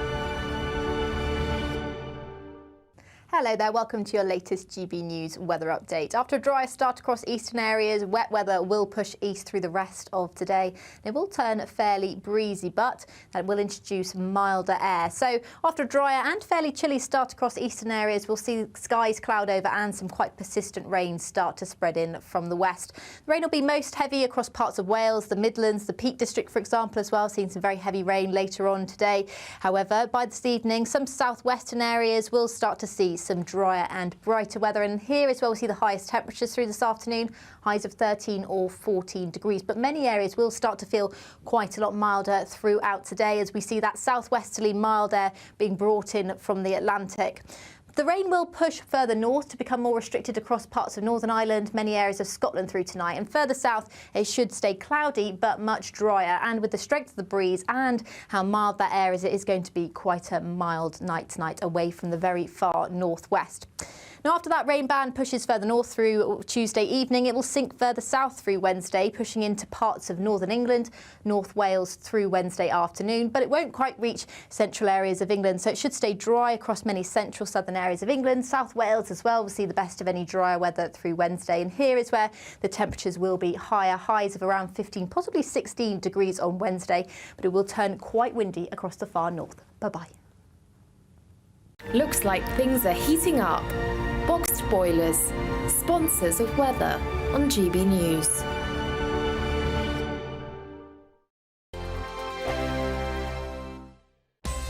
Speaker 16: Hello there, welcome to your latest GB News weather update. After a dry start across eastern areas, wet weather will push east through the rest of today. It will turn fairly breezy, but that will introduce milder air. So after a drier and fairly chilly start across eastern areas, we'll see skies cloud over and some quite persistent rain start to spread in from the west. The rain will be most heavy across parts of Wales, the Midlands, the Peak District, for example, as well, seeing some very heavy rain later on today. However, by this evening, some southwestern areas will start to see some drier and brighter weather, and here as well we'll see the highest temperatures through this afternoon, highs of 13 or 14 degrees, but many areas will start to feel quite a lot milder throughout today as we see that southwesterly mild air being brought in from the Atlantic. The rain will push further north to become more restricted across parts of Northern Ireland, many areas of Scotland through tonight. And further south, it should stay cloudy but much drier. And with the strength of the breeze and how mild that air is, it is going to be quite a mild night tonight away from the very far northwest. Now, after that rain band pushes further north through Tuesday evening, it will sink further south through Wednesday, pushing into parts of northern England, North Wales through Wednesday afternoon, but it won't quite reach central areas of England, so it should stay dry across many central southern areas of England. South Wales as well will see the best of any drier weather through Wednesday, and here is where the temperatures will be higher, highs of around 15, possibly 16 degrees on Wednesday, but it will turn quite windy across the far north. Bye-bye.
Speaker 15: Looks like things are heating up. Boxed Boilers, sponsors of weather on GB News.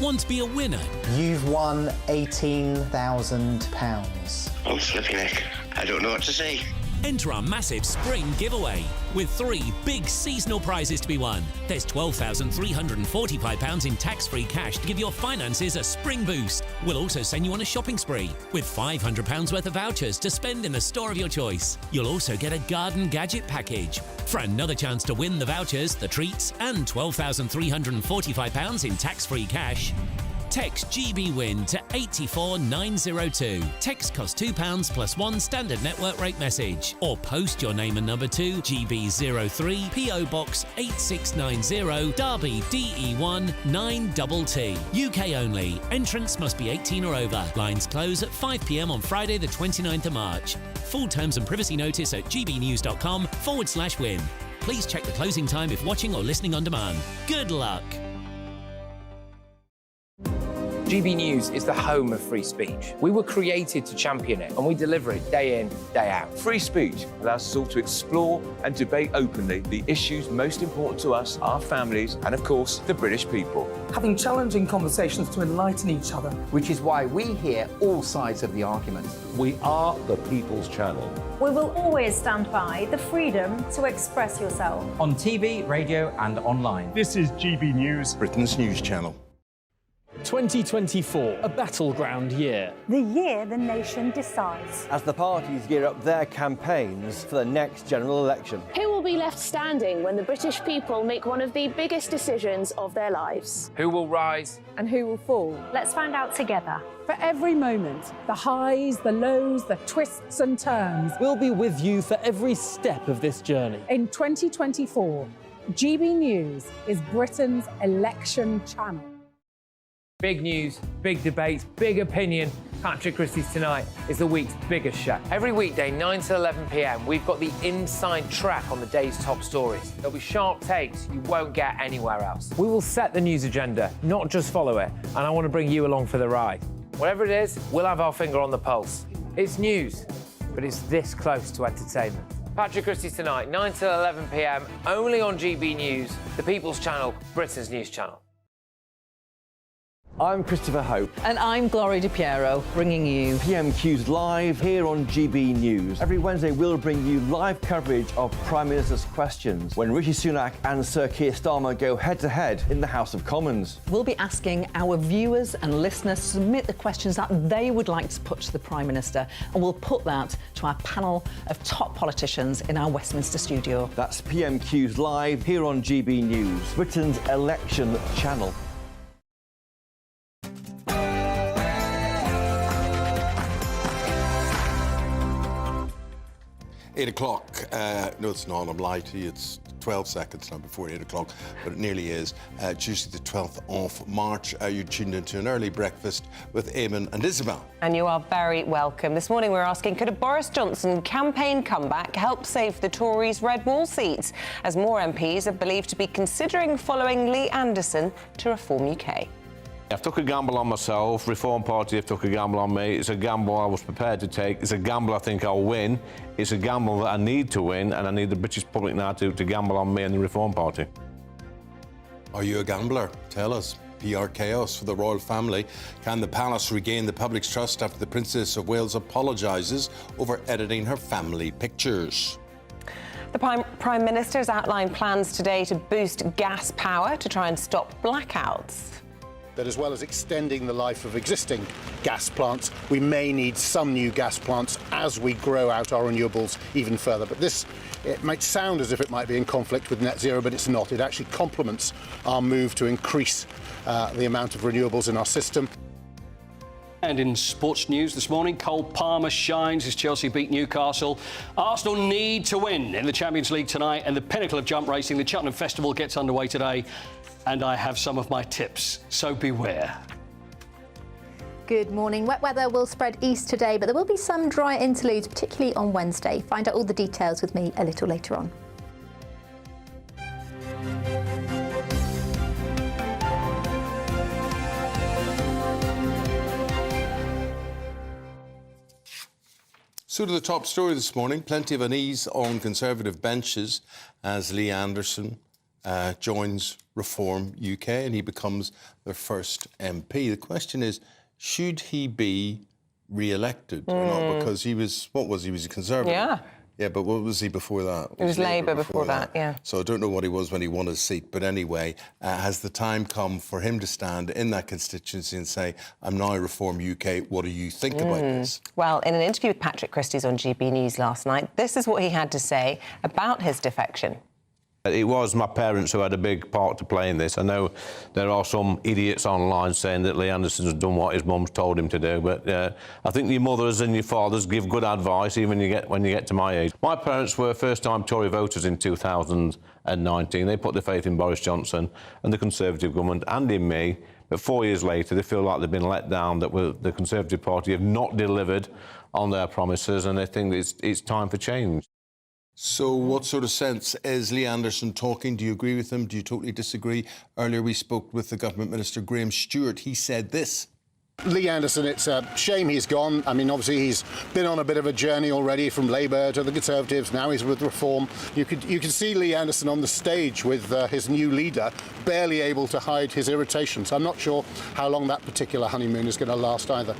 Speaker 17: Want to be a winner?
Speaker 20: You've won £18,000.
Speaker 22: I'm flipping heck. I don't know what to say.
Speaker 17: Enter our massive spring giveaway with 3 big seasonal prizes to be won. There's £12,345 in tax-free cash to give your finances a spring boost. We'll also send you on a shopping spree with £500 worth of vouchers to spend in the store of your choice. You'll also get a garden gadget package. For another chance to win the vouchers, the treats and £12,345 in tax-free cash, text GBWIN to 84902. Text costs £2 plus 1 standard network rate message. Or post your name and number to GB03 PO Box 8690 Derby DE1 9TT. UK only. Entrance must be 18 or over. Lines close at 5 p.m. on Friday the 29th of March. Full terms and privacy notice at gbnews.com/win. Please check the closing time if watching or listening on demand. Good luck.
Speaker 4: GB News is the home of free speech. We were created to champion it, and we deliver it day in, day out.
Speaker 23: Free speech allows us all to explore and debate openly the issues most important to us, our families, and of course, the British people.
Speaker 24: Having challenging conversations to enlighten each other.
Speaker 25: Which is why we hear all sides of the argument.
Speaker 23: We are the People's Channel.
Speaker 26: We will always stand by the freedom to express yourself.
Speaker 27: On TV, radio and online.
Speaker 21: This is GB News,
Speaker 8: Britain's news channel.
Speaker 2: 2024, a battleground year.
Speaker 14: The year the nation decides.
Speaker 7: As the parties gear up their campaigns for the next general election.
Speaker 29: Who will be left standing when the British people make one of the biggest decisions of their lives?
Speaker 4: Who will rise?
Speaker 26: And who will fall?
Speaker 14: Let's find out together.
Speaker 11: For every moment, the highs, the lows, the twists and turns.
Speaker 2: We'll be with you for every step of this journey.
Speaker 11: In 2024, GB News is Britain's election channel.
Speaker 4: Big news, big debates, big opinion. Patrick Christie's Tonight is the week's biggest show. Every weekday, 9 to 11 p.m, we've got the inside track on the day's top stories. There'll be sharp takes you won't get anywhere else. We will set the news agenda, not just follow it, and I want to bring you along for the ride. Whatever it is, we'll have our finger on the pulse. It's news, but it's this close to entertainment. Patrick Christie's Tonight, 9 till 11 p.m, only on GB News, the People's Channel, Britain's news channel.
Speaker 7: I'm Christopher Hope.
Speaker 1: And I'm Gloria Di Piero, bringing you
Speaker 7: PMQ's live here on GB News. Every Wednesday, we'll bring you live coverage of Prime Minister's questions when Rishi Sunak and Sir Keir Starmer go head-to-head in the House of Commons.
Speaker 1: We'll be asking our viewers and listeners to submit the questions that they would like to put to the Prime Minister, and we'll put that to our panel of top politicians in our Westminster studio.
Speaker 7: That's PMQ's live here on GB News, Britain's election channel.
Speaker 8: 8 o'clock. No, it's not. I'm lying to you. It's 12 seconds now before 8 o'clock, but it nearly is. Tuesday, the 12th of March. You're tuned into an early breakfast with Eamonn and Isabel.
Speaker 9: And you are very welcome. This morning we're asking, could a Boris Johnson campaign comeback help save the Tories' red wall seats, as more MPs are believed to be considering following Lee Anderson to Reform UK?
Speaker 3: I've took a gamble on myself. Reform Party have took a gamble on me. It's a gamble I was prepared to take. It's a gamble I think I'll win. It's a gamble that I need to win, and I need the British public now to gamble on me and the Reform Party.
Speaker 8: Are you a gambler? Tell us. PR chaos for the royal family. Can the palace regain the public's trust after the Princess of Wales apologises over editing her family pictures?
Speaker 9: The Prime Minister has outlined plans today to boost gas power to try and stop blackouts.
Speaker 5: That as well as extending the life of existing gas plants, we may need some new gas plants as we grow out our renewables even further. But this, it might sound as if it might be in conflict with net zero, but it's not. It actually complements our move to increase the amount of renewables in our system.
Speaker 6: And in sports news this morning, Cole Palmer shines as Chelsea beat Newcastle. Arsenal need to win in the Champions League tonight, and the pinnacle of jump racing, the Cheltenham Festival, gets underway today. And I have some of my tips, so beware.
Speaker 16: Good morning. Wet weather will spread east today, but there will be some dry interludes, particularly on Wednesday. Find out all the details with me a little later on.
Speaker 8: So to the top story this morning, plenty of unease on Conservative benches as Lee Anderson joins Reform UK and he becomes their first MP. The question is, should he be re-elected or not? Because he was, what was he? He was a Conservative.
Speaker 9: Yeah.
Speaker 8: Yeah, but what was he before that?
Speaker 9: It was Labour before that, yeah.
Speaker 8: So I don't know what he was when he won his seat, but anyway, has the time come for him to stand in that constituency and say, I'm now Reform UK, what do you think about this?
Speaker 9: Well, in an interview with Patrick Christie's on GB News last night, this is what he had to say about his defection.
Speaker 3: It was my parents who had a big part to play in this. I know there are some idiots online saying that Lee Anderson's done what his mum's told him to do, but I think your mothers and your fathers give good advice even when you get to my age. My parents were first-time Tory voters in 2019. They put their faith in Boris Johnson and the Conservative government and in me, but 4 years later they feel like they've been let down, that the Conservative Party have not delivered on their promises, and they think it's time for change.
Speaker 8: So what sort of sense is Lee Anderson talking? Do you agree with him? Do you totally disagree? Earlier we spoke with the Government Minister, Graham Stewart. He said this.
Speaker 5: Lee Anderson, it's a shame he's gone. I mean, obviously he's been on a bit of a journey already from Labour to the Conservatives. Now he's with Reform. You could see Lee Anderson on the stage with his new leader, barely able to hide his irritation. So I'm not sure how long that particular honeymoon is going to last either.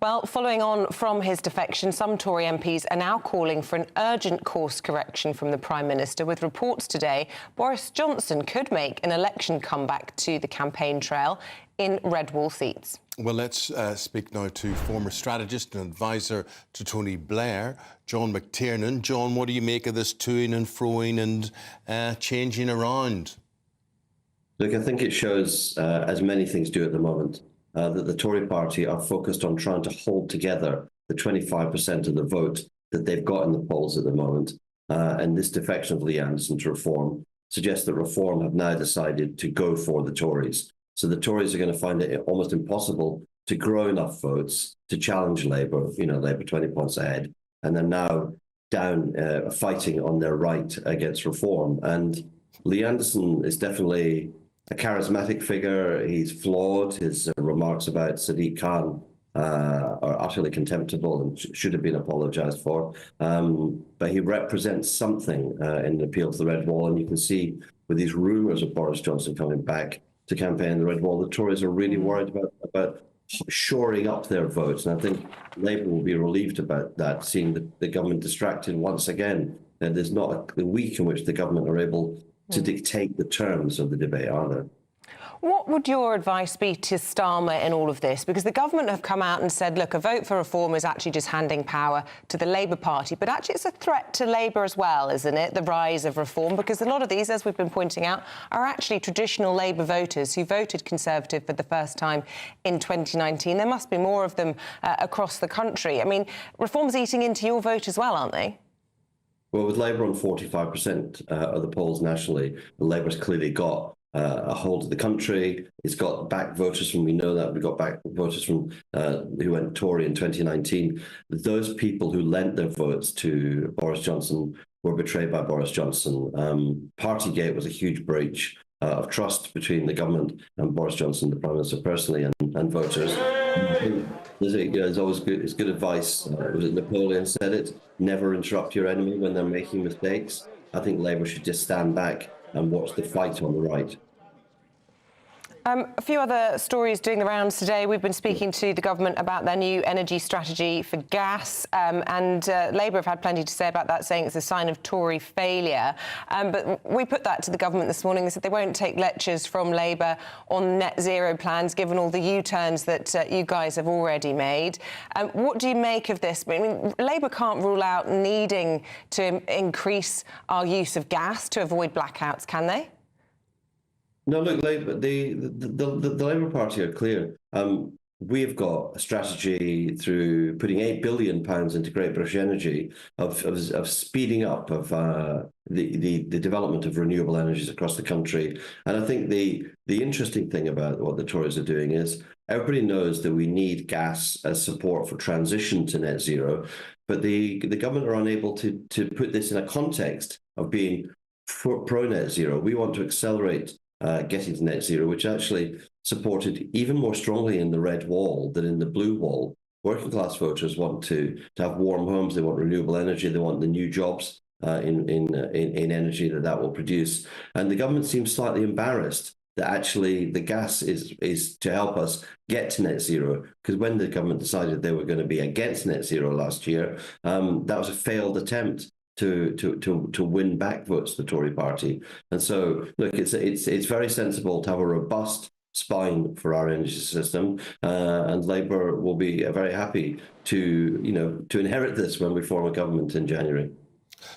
Speaker 9: Well, following on from his defection, some Tory MPs are now calling for an urgent course correction from the Prime Minister, with reports today Boris Johnson could make an election comeback to the campaign trail in red wall seats.
Speaker 8: Well, let's speak now to former strategist and advisor to Tony Blair, John McTiernan. John, what do you make of this toing and froing and changing around?
Speaker 13: Look, I think it shows, as many things do at the moment, that the Tory party are focused on trying to hold together the 25% of the vote that they've got in the polls at the moment. And this defection of Lee Anderson to Reform suggests that Reform have now decided to go for the Tories. So the Tories are going to find it almost impossible to grow enough votes to challenge Labour, Labour 20 points ahead. And they're now down fighting on their right against Reform. And Lee Anderson is definitely a charismatic figure. He's flawed. His remarks about Sadiq Khan are utterly contemptible and should have been apologised for. But he represents something in the appeal to the Red Wall, and you can see with these rumours of Boris Johnson coming back to campaign the Red Wall, the Tories are really worried about shoring up their votes, and I think Labour will be relieved about that, seeing the government distracted once again. And there's not a week in which the government are able to dictate the terms of the debate, are there?
Speaker 9: What would your advice be to Starmer in all of this? Because the government have come out and said, look, a vote for reform is actually just handing power to the Labour Party. But actually it's a threat to Labour as well, isn't it, the rise of reform? Because a lot of these, as we've been pointing out, are actually traditional Labour voters who voted Conservative for the first time in 2019. There must be more of them across the country. I mean, reform's eating into your vote as well, aren't they?
Speaker 13: Well, with Labour on 45% of the polls nationally, Labour's clearly got a hold of the country. It's got back voters from, we know that, we got back voters from who went Tory in 2019. Those people who lent their votes to Boris Johnson were betrayed by Boris Johnson. Partygate was a huge breach of trust between the government and Boris Johnson, the Prime Minister personally, and voters. There's always good, it's good advice. Was it Napoleon said it? Never interrupt your enemy when they're making mistakes. I think Labour should just stand back and watch the fight on the right.
Speaker 9: A few other stories doing the rounds today. We've been speaking to the government about their new energy strategy for gas, and Labour have had plenty to say about that, saying it's a sign of Tory failure. But we put that to the government this morning. They said they won't take lectures from Labour on net zero plans, given all the U-turns that you guys have already made. What do you make of this? I mean, Labour can't rule out needing to increase our use of gas to avoid blackouts, can they?
Speaker 13: No, look, Labour, the Labour Party are clear. We've got a strategy through putting £8 billion into Great British Energy of speeding up of the development of renewable energies across the country. And I think the interesting thing about what the Tories are doing is everybody knows that we need gas as support for transition to net zero, but the government are unable to put this in a context of being pro net zero. We want to accelerate getting to net zero, which actually supported even more strongly in the red wall than in the blue wall. Working class voters want to have warm homes, they want renewable energy, they want the new jobs in energy that will produce. And the government seems slightly embarrassed that actually the gas is to help us get to net zero, because when the government decided they were going to be against net zero last year, that was a failed attempt to win back votes, the Tory party. And so, look, it's very sensible to have a robust spine for our energy system, and Labour will be very happy to inherit this when we form a government in January.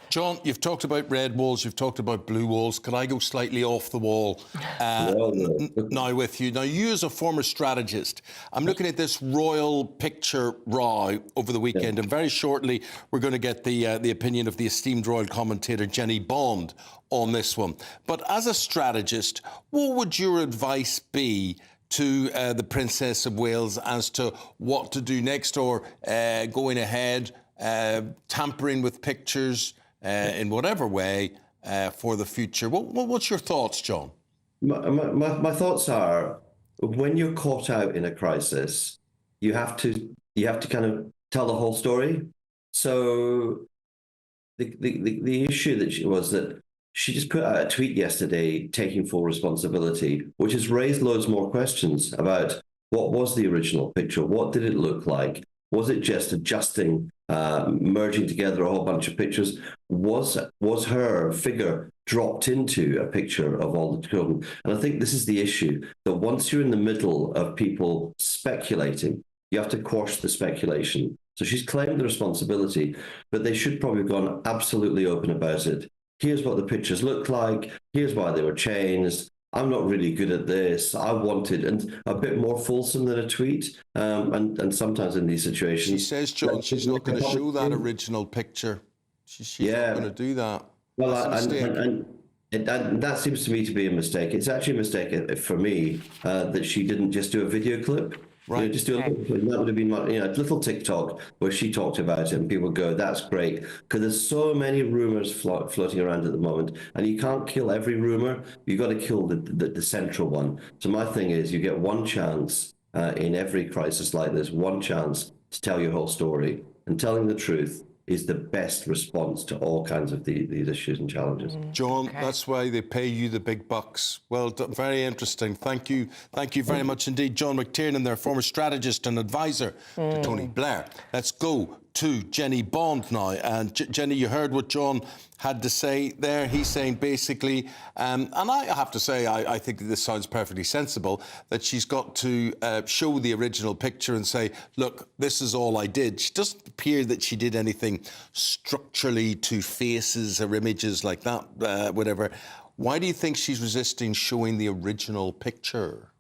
Speaker 8: John, you've talked about red walls, you've talked about blue walls. Can I go slightly off the wall now with you? Now, you as a former strategist, I'm looking at this royal picture row over the weekend, and very shortly we're going to get the opinion of the esteemed royal commentator Jenny Bond on this one. But as a strategist, what would your advice be to the Princess of Wales as to what to do next, or going ahead, tampering with pictures in whatever way for the future? What's your thoughts, John?
Speaker 13: My thoughts are, when you're caught out in a crisis, you have to kind of tell the whole story. So the issue was that she just put out a tweet yesterday taking full responsibility, which has raised loads more questions about what was the original picture, what did it look like, was it just adjusting, merging together a whole bunch of pictures? Was her figure dropped into a picture of all the children? And I think this is the issue, that once you're in the middle of people speculating, you have to quash the speculation. So she's claimed the responsibility, but they should probably have gone absolutely open about it. Here's what the pictures look like. Here's why they were changed. I'm not really good at this. I wanted, and a bit more fulsome than a tweet. And sometimes in these situations,
Speaker 8: she says, John, she's not going to show that original picture. She's not going to do that.
Speaker 13: Well, and that seems to me to be a mistake. It's actually a mistake for me that she didn't just do a video clip. Right. Just do a little clip. That would have been a little TikTok where she talked about it, and people go, "That's great," because there's so many rumors floating around at the moment, and you can't kill every rumor. You've got to kill the central one. So my thing is, you get one chance in every crisis like this, one chance to tell your whole story, and telling the truth is the best response to all kinds of these issues and challenges.
Speaker 8: John, that's why they pay you the big bucks. Well done, very interesting. Thank you very much indeed. John McTiernan, their former strategist and advisor to Tony Blair. Let's go to Jenny Bond now. And Jenny, you heard what John had to say there. He's saying basically, and I have to say, I think this sounds perfectly sensible, that she's got to show the original picture and say, look, this is all I did. She doesn't appear that she did anything structurally to faces or images like that, whatever. Why do you think she's resisting showing the original picture?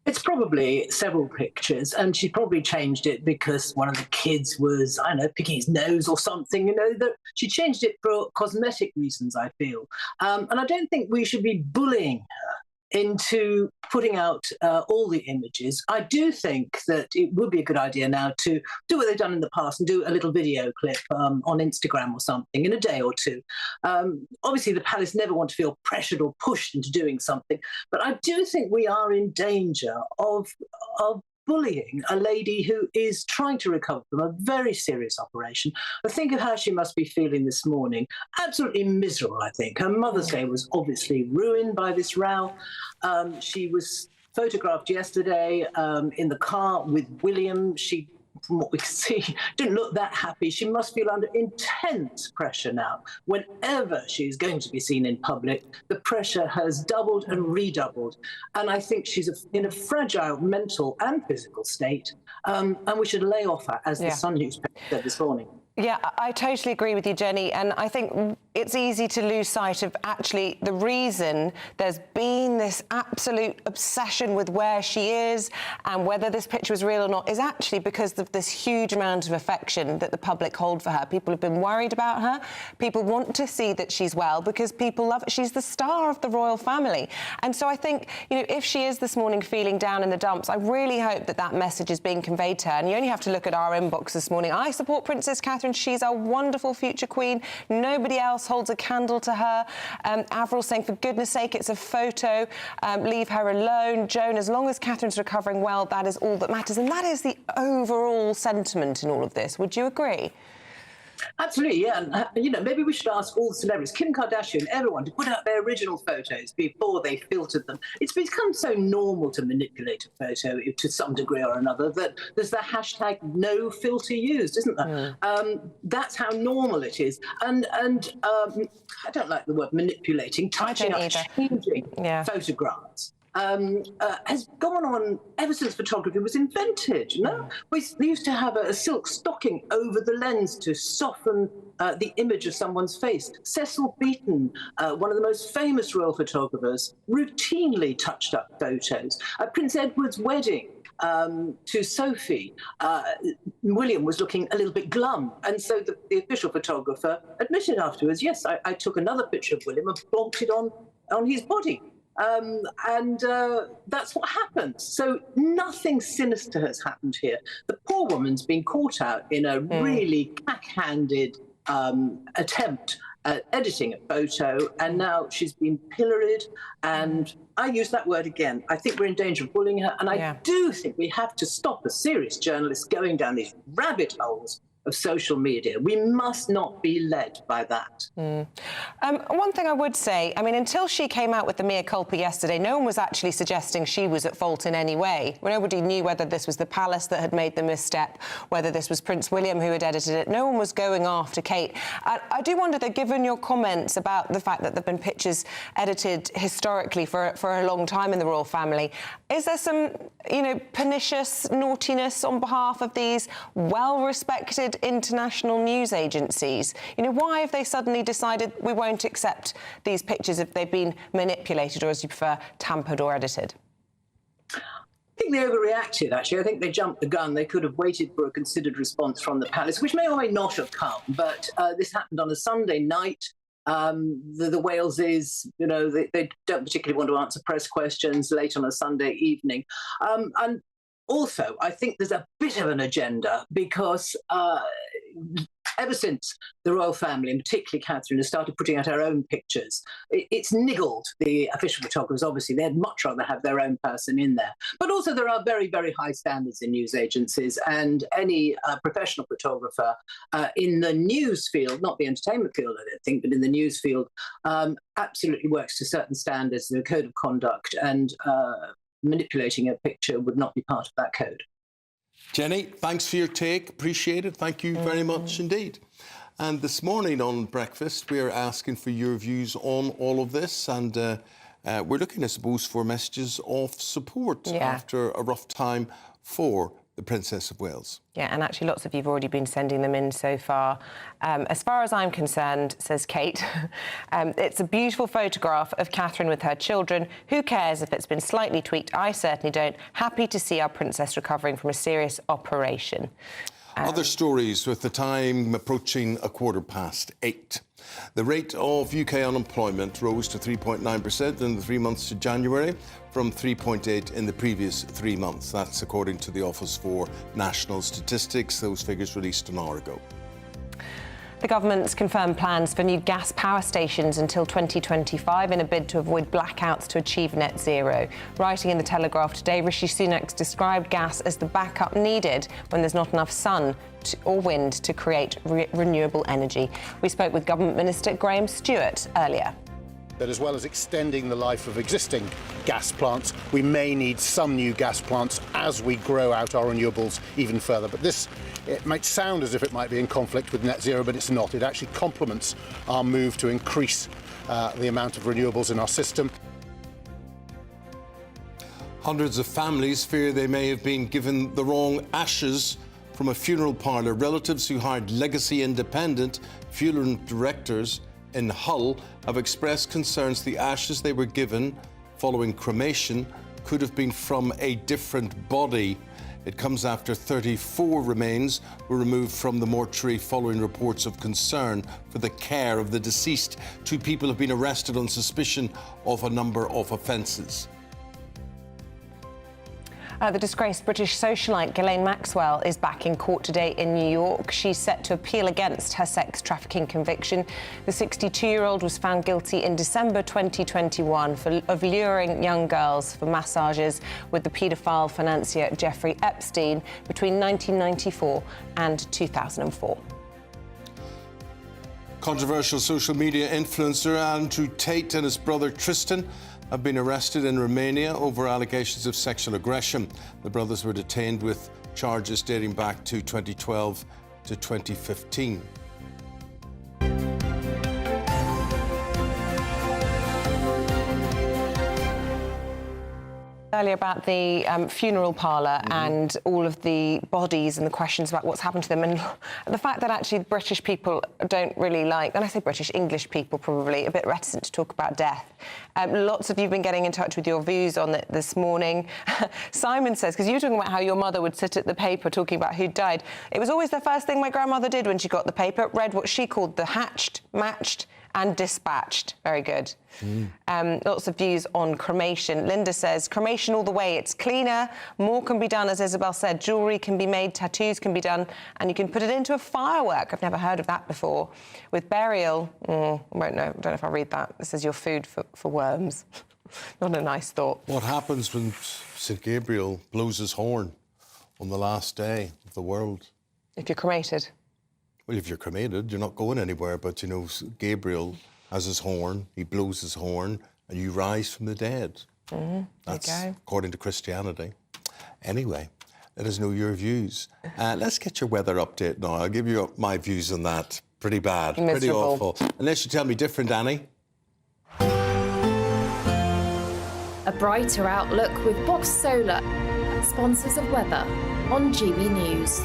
Speaker 10: It's probably several pictures, and she probably changed it because one of the kids was, I don't know, picking his nose or something, you know. That she changed it for cosmetic reasons, I feel. And I don't think we should be bullying her into putting out all the images. I do think that it would be a good idea now to do what they've done in the past and do a little video clip on Instagram or something in a day or two. Obviously, the palace never want to feel pressured or pushed into doing something, but I do think we are in danger of bullying a lady who is trying to recover from a very serious operation. But think of how she must be feeling this morning. Absolutely miserable, I think. Her Mother's Day was obviously ruined by this row. She was photographed yesterday in the car with William. She, from what we can see, didn't look that happy. She must feel under intense pressure now. Whenever she is going to be seen in public, the pressure has doubled and redoubled. And I think she's in a fragile mental and physical state. And we should lay off her, as the Sun newspaper said this morning.
Speaker 9: Yeah, I totally agree with you, Jenny. And I think it's easy to lose sight of actually the reason there's been this absolute obsession with where she is and whether this picture is real or not is actually because of this huge amount of affection that the public hold for her. People have been worried about her. People want to see that she's well because people love her. She's the star of the royal family. And so I think, you know, if she is this morning feeling down in the dumps, I really hope that that message is being conveyed to her. And you only have to look at our inbox this morning. I support Princess Catherine. She's a wonderful future queen. Nobody else holds a candle to her. Avril saying, for goodness sake, it's a photo. Leave her alone. Joan, as long as Catherine's recovering well, that is all that matters. And that is the overall sentiment in all of this. Would you agree?
Speaker 10: Absolutely, yeah. And, you know, maybe we should ask all the celebrities, Kim Kardashian, everyone, to put out their original photos before they filtered them. It's become so normal to manipulate a photo to some degree or another that there's the hashtag no filter used, isn't there? That's how normal it is. And I don't like the word manipulating, touching up, changing photographs. Has gone on ever since photography was invented, you know? We used to have a silk stocking over the lens to soften the image of someone's face. Cecil Beaton, one of the most famous royal photographers, routinely touched up photos. At Prince Edward's wedding, to Sophie, William was looking a little bit glum. And so the official photographer admitted afterwards, yes, I took another picture of William and plonked it on his body. That's what happens. So nothing sinister has happened here. The poor woman's been caught out in a really cack-handed attempt at editing a photo, and now she's been pilloried. And I use that word again. I think we're in danger of bullying her, and I do think we have to stop a serious journalist going down these rabbit holes of social media. We must not be led by that.
Speaker 9: One thing I would say, I mean, until she came out with the mea culpa yesterday, no one was actually suggesting she was at fault in any way. Nobody knew whether this was the palace that had made the misstep, whether this was Prince William who had edited it. No one was going after Kate. I do wonder that, given your comments about the fact that there have been pictures edited historically for a long time in the royal family, is there some, you know, pernicious naughtiness on behalf of these well-respected international news agencies? You know, why have they suddenly decided we won't accept these pictures if they've been manipulated, or, as you prefer, tampered or edited?
Speaker 10: I think they overreacted, actually. I think they jumped the gun. They could have waited for a considered response from the palace, which may or may not have come. But this happened on a Sunday night. The Waleses, you know, they don't particularly want to answer press questions late on a Sunday evening. And also, I think there's a bit of an agenda because ever since the royal family, and particularly Catherine, has started putting out her own pictures, it's niggled the official photographers. Obviously, they'd much rather have their own person in there. But also there are very, very high standards in news agencies, and any professional photographer in the news field, not the entertainment field, I don't think, but in the news field, absolutely works to certain standards, the code of conduct, and manipulating a picture would not be part of that code.
Speaker 8: Jenny, thanks for your take. Appreciate it. Thank you very much indeed. And this morning on Breakfast, we're asking for your views on all of this. And we're looking, I suppose, for messages of support after a rough time for the Princess of Wales.
Speaker 9: Yeah, and actually lots of you have already been sending them in so far. As far as I'm concerned, says Kate, it's a beautiful photograph of Catherine with her children. Who cares if it's been slightly tweaked? I certainly don't. Happy to see our princess recovering from a serious operation.
Speaker 8: Other stories with the time approaching 8:15. The rate of UK unemployment rose to 3.9% in the 3 months to January from 3.8% in the previous 3 months. That's according to the Office for National Statistics. Those figures released an hour ago.
Speaker 9: The government's confirmed plans for new gas power stations until 2025 in a bid to avoid blackouts to achieve net zero. Writing in the Telegraph today, Rishi Sunak described gas as the backup needed when there's not enough sun or wind to create renewable energy. We spoke with Government Minister Graham Stewart earlier.
Speaker 5: That as well as extending the life of existing gas plants, we may need some new gas plants as we grow out our renewables even further. But this, it might sound as if it might be in conflict with net zero, but it's not. It actually complements our move to increase the amount of renewables in our system.
Speaker 8: Hundreds of families fear they may have been given the wrong ashes from a funeral parlour. Relatives who hired legacy independent funeral directors in Hull have expressed concerns the ashes they were given following cremation could have been from a different body. It comes after 34 remains were removed from the mortuary following reports of concern for the care of the deceased. 2 people have been arrested on suspicion of a number of offences.
Speaker 9: The disgraced British socialite Ghislaine Maxwell is back in court today in New York. She's set to appeal against her sex trafficking conviction. The 62-year-old was found guilty in December 2021 of luring young girls for massages with the paedophile financier Jeffrey Epstein between 1994 and 2004.
Speaker 8: Controversial social media influencer Andrew Tate and his brother Tristan have been arrested in Romania over allegations of sexual aggression. The brothers were detained with charges dating back to 2012 to 2015.
Speaker 9: Earlier about the funeral parlour and all of the bodies and the questions about what's happened to them, and the fact that actually British people don't really like, and I say British, English people probably, a bit reticent to talk about death. Lots of you have been getting in touch with your views on it this morning. Simon says, because you were talking about how your mother would sit at the paper talking about who died. It was always the first thing my grandmother did when she got the paper, read what she called the hatched, matched and dispatched. Very good. Lots of views on cremation. Linda says, cremation all the way. It's cleaner. More can be done, as Isabel said. Jewellery can be made, tattoos can be done, and you can put it into a firework. I've never heard of that before. With burial, I don't know if I'll read that. This is your food for worms. Not a nice thought.
Speaker 8: What happens when St Gabriel blows his horn on the last day of the world?
Speaker 9: If you're cremated.
Speaker 8: Well, if you're cremated, you're not going anywhere, but, you know, Gabriel has his horn, he blows his horn, and you rise from the dead. That's according to Christianity. Anyway, let us know your views. Let's get your weather update now. I'll give you my views on that. Pretty bad, pretty awful. Unless you tell me different, Annie.
Speaker 29: A brighter outlook with Box Solar, sponsors of weather on GB News.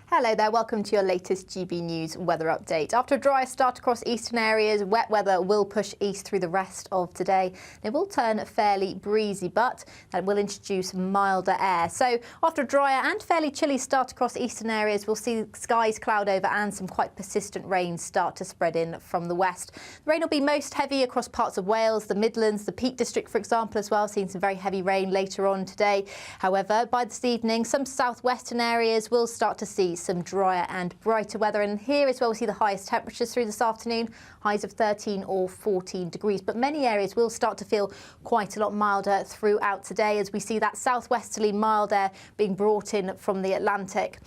Speaker 16: Hello there, welcome to your latest GB News weather update. After a drier start across eastern areas, wet weather will push east through the rest of today. It will turn fairly breezy, but that will introduce milder air. So after a drier and fairly chilly start across eastern areas, we'll see skies cloud over and some quite persistent rain start to spread in from the west. The rain will be most heavy across parts of Wales, the Midlands, the Peak District, for example, as well, seeing some very heavy rain later on today. However, by this evening, some southwestern areas will start to see some drier and brighter weather, and here as well we see the highest temperatures through this afternoon, highs of 13 or 14 degrees, but many areas will start to feel quite a lot milder throughout today as we see that southwesterly mild air being brought in from the Atlantic.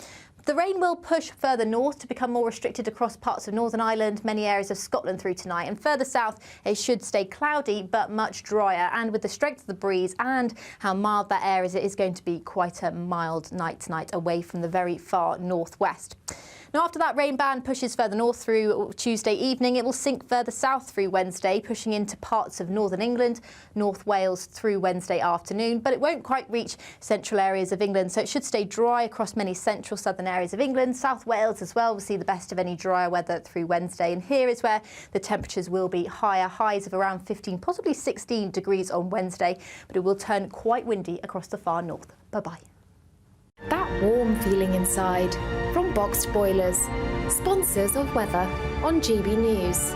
Speaker 16: The rain will push further north to become more restricted across parts of Northern Ireland, many areas of Scotland through tonight, and further south it should stay cloudy but much drier, and with the strength of the breeze and how mild that air is, it is going to be quite a mild night tonight away from the very far northwest. Now, after that rain band pushes further north through Tuesday evening, it will sink further south through Wednesday, pushing into parts of northern England, North Wales through Wednesday afternoon, but it won't quite reach central areas of England, so it should stay dry across many central southern areas of England. South Wales as well will see the best of any drier weather through Wednesday, and here is where the temperatures will be higher, highs of around 15, possibly 16 degrees on Wednesday, but it will turn quite windy across the far north. Bye-bye.
Speaker 29: That warm feeling inside from Boxed Boilers, sponsors of weather on GB News.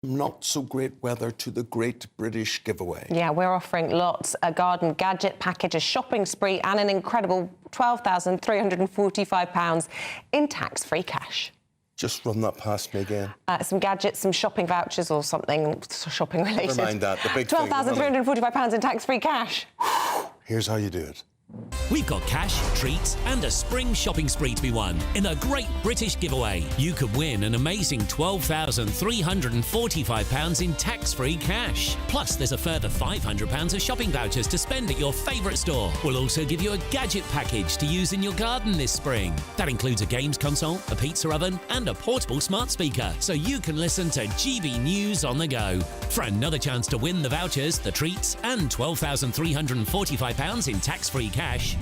Speaker 8: Not so great weather to the Great British Giveaway.
Speaker 9: Yeah, we're offering lots, a garden gadget package, a shopping spree and an incredible £12,345 in tax-free cash.
Speaker 8: Just run that past me again.
Speaker 9: Some gadgets, some shopping vouchers or something shopping related.
Speaker 8: Never mind that, the big thing.
Speaker 9: £12,345 in tax-free cash.
Speaker 8: Here's how you do it.
Speaker 12: We've got cash, treats and a spring shopping spree to be won in the Great British Giveaway. You could win an amazing £12,345 in tax-free cash. Plus, there's a further £500 of shopping vouchers to spend at your favourite store. We'll also give you a gadget package to use in your garden this spring. That includes a games console, a pizza oven and a portable smart speaker, so you can listen to GB News on the go. For another chance to win the vouchers, the treats and £12,345 in tax-free cash,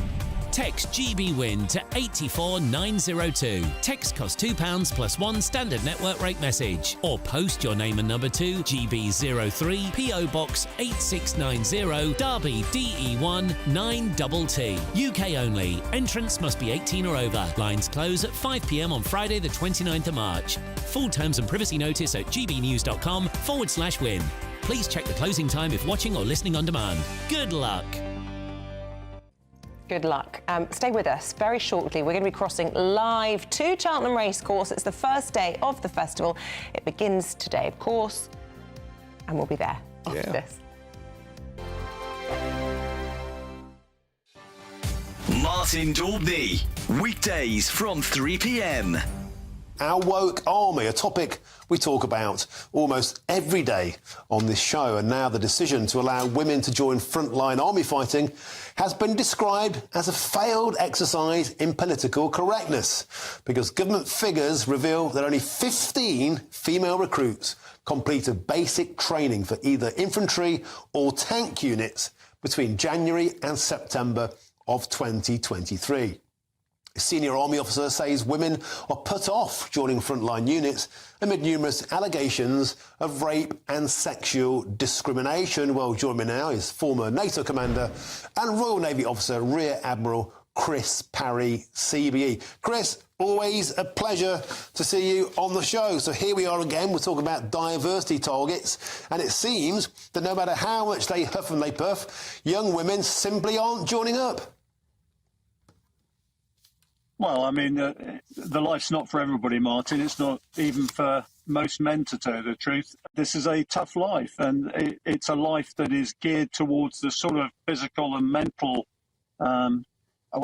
Speaker 12: text GB WIN to 84902. Text costs £2 plus one standard network rate message. Or post your name and number to GB03 PO Box 8690 Derby DE1 9TT. UK only. Entrance must be 18 or over. Lines close at 5 p.m. on Friday the 29th of March. Full terms and privacy notice at gbnews.com/win. Please check the closing time if watching or listening on demand. Good luck.
Speaker 9: Good luck. Stay with us. Very shortly, we're going to be crossing live to Cheltenham Racecourse. It's the first day of the festival. It begins today, of course, and we'll be there after this.
Speaker 15: Martin Daubney, weekdays from 3 p.m.
Speaker 17: Our woke army, a topic we talk about almost every day on this show. And now the decision to allow women to join frontline army fighting has been described as a failed exercise in political correctness, because government figures reveal that only 15 female recruits completed basic training for either infantry or tank units between January and September of 2023. A senior army officer says women are put off joining frontline units amid numerous allegations of rape and sexual discrimination. Well, joining me now is former NATO commander and Royal Navy officer Rear Admiral Chris Parry, CBE. Chris, always a pleasure to see you on the show. So here we are again, we're talking about diversity targets, and it seems that no matter how much they huff and they puff, young women simply aren't joining up.
Speaker 18: Well, I mean, the life's not for everybody, Martin. It's not even for most men, to tell you the truth. This is a tough life, and it's a life that is geared towards the sort of physical and mental, I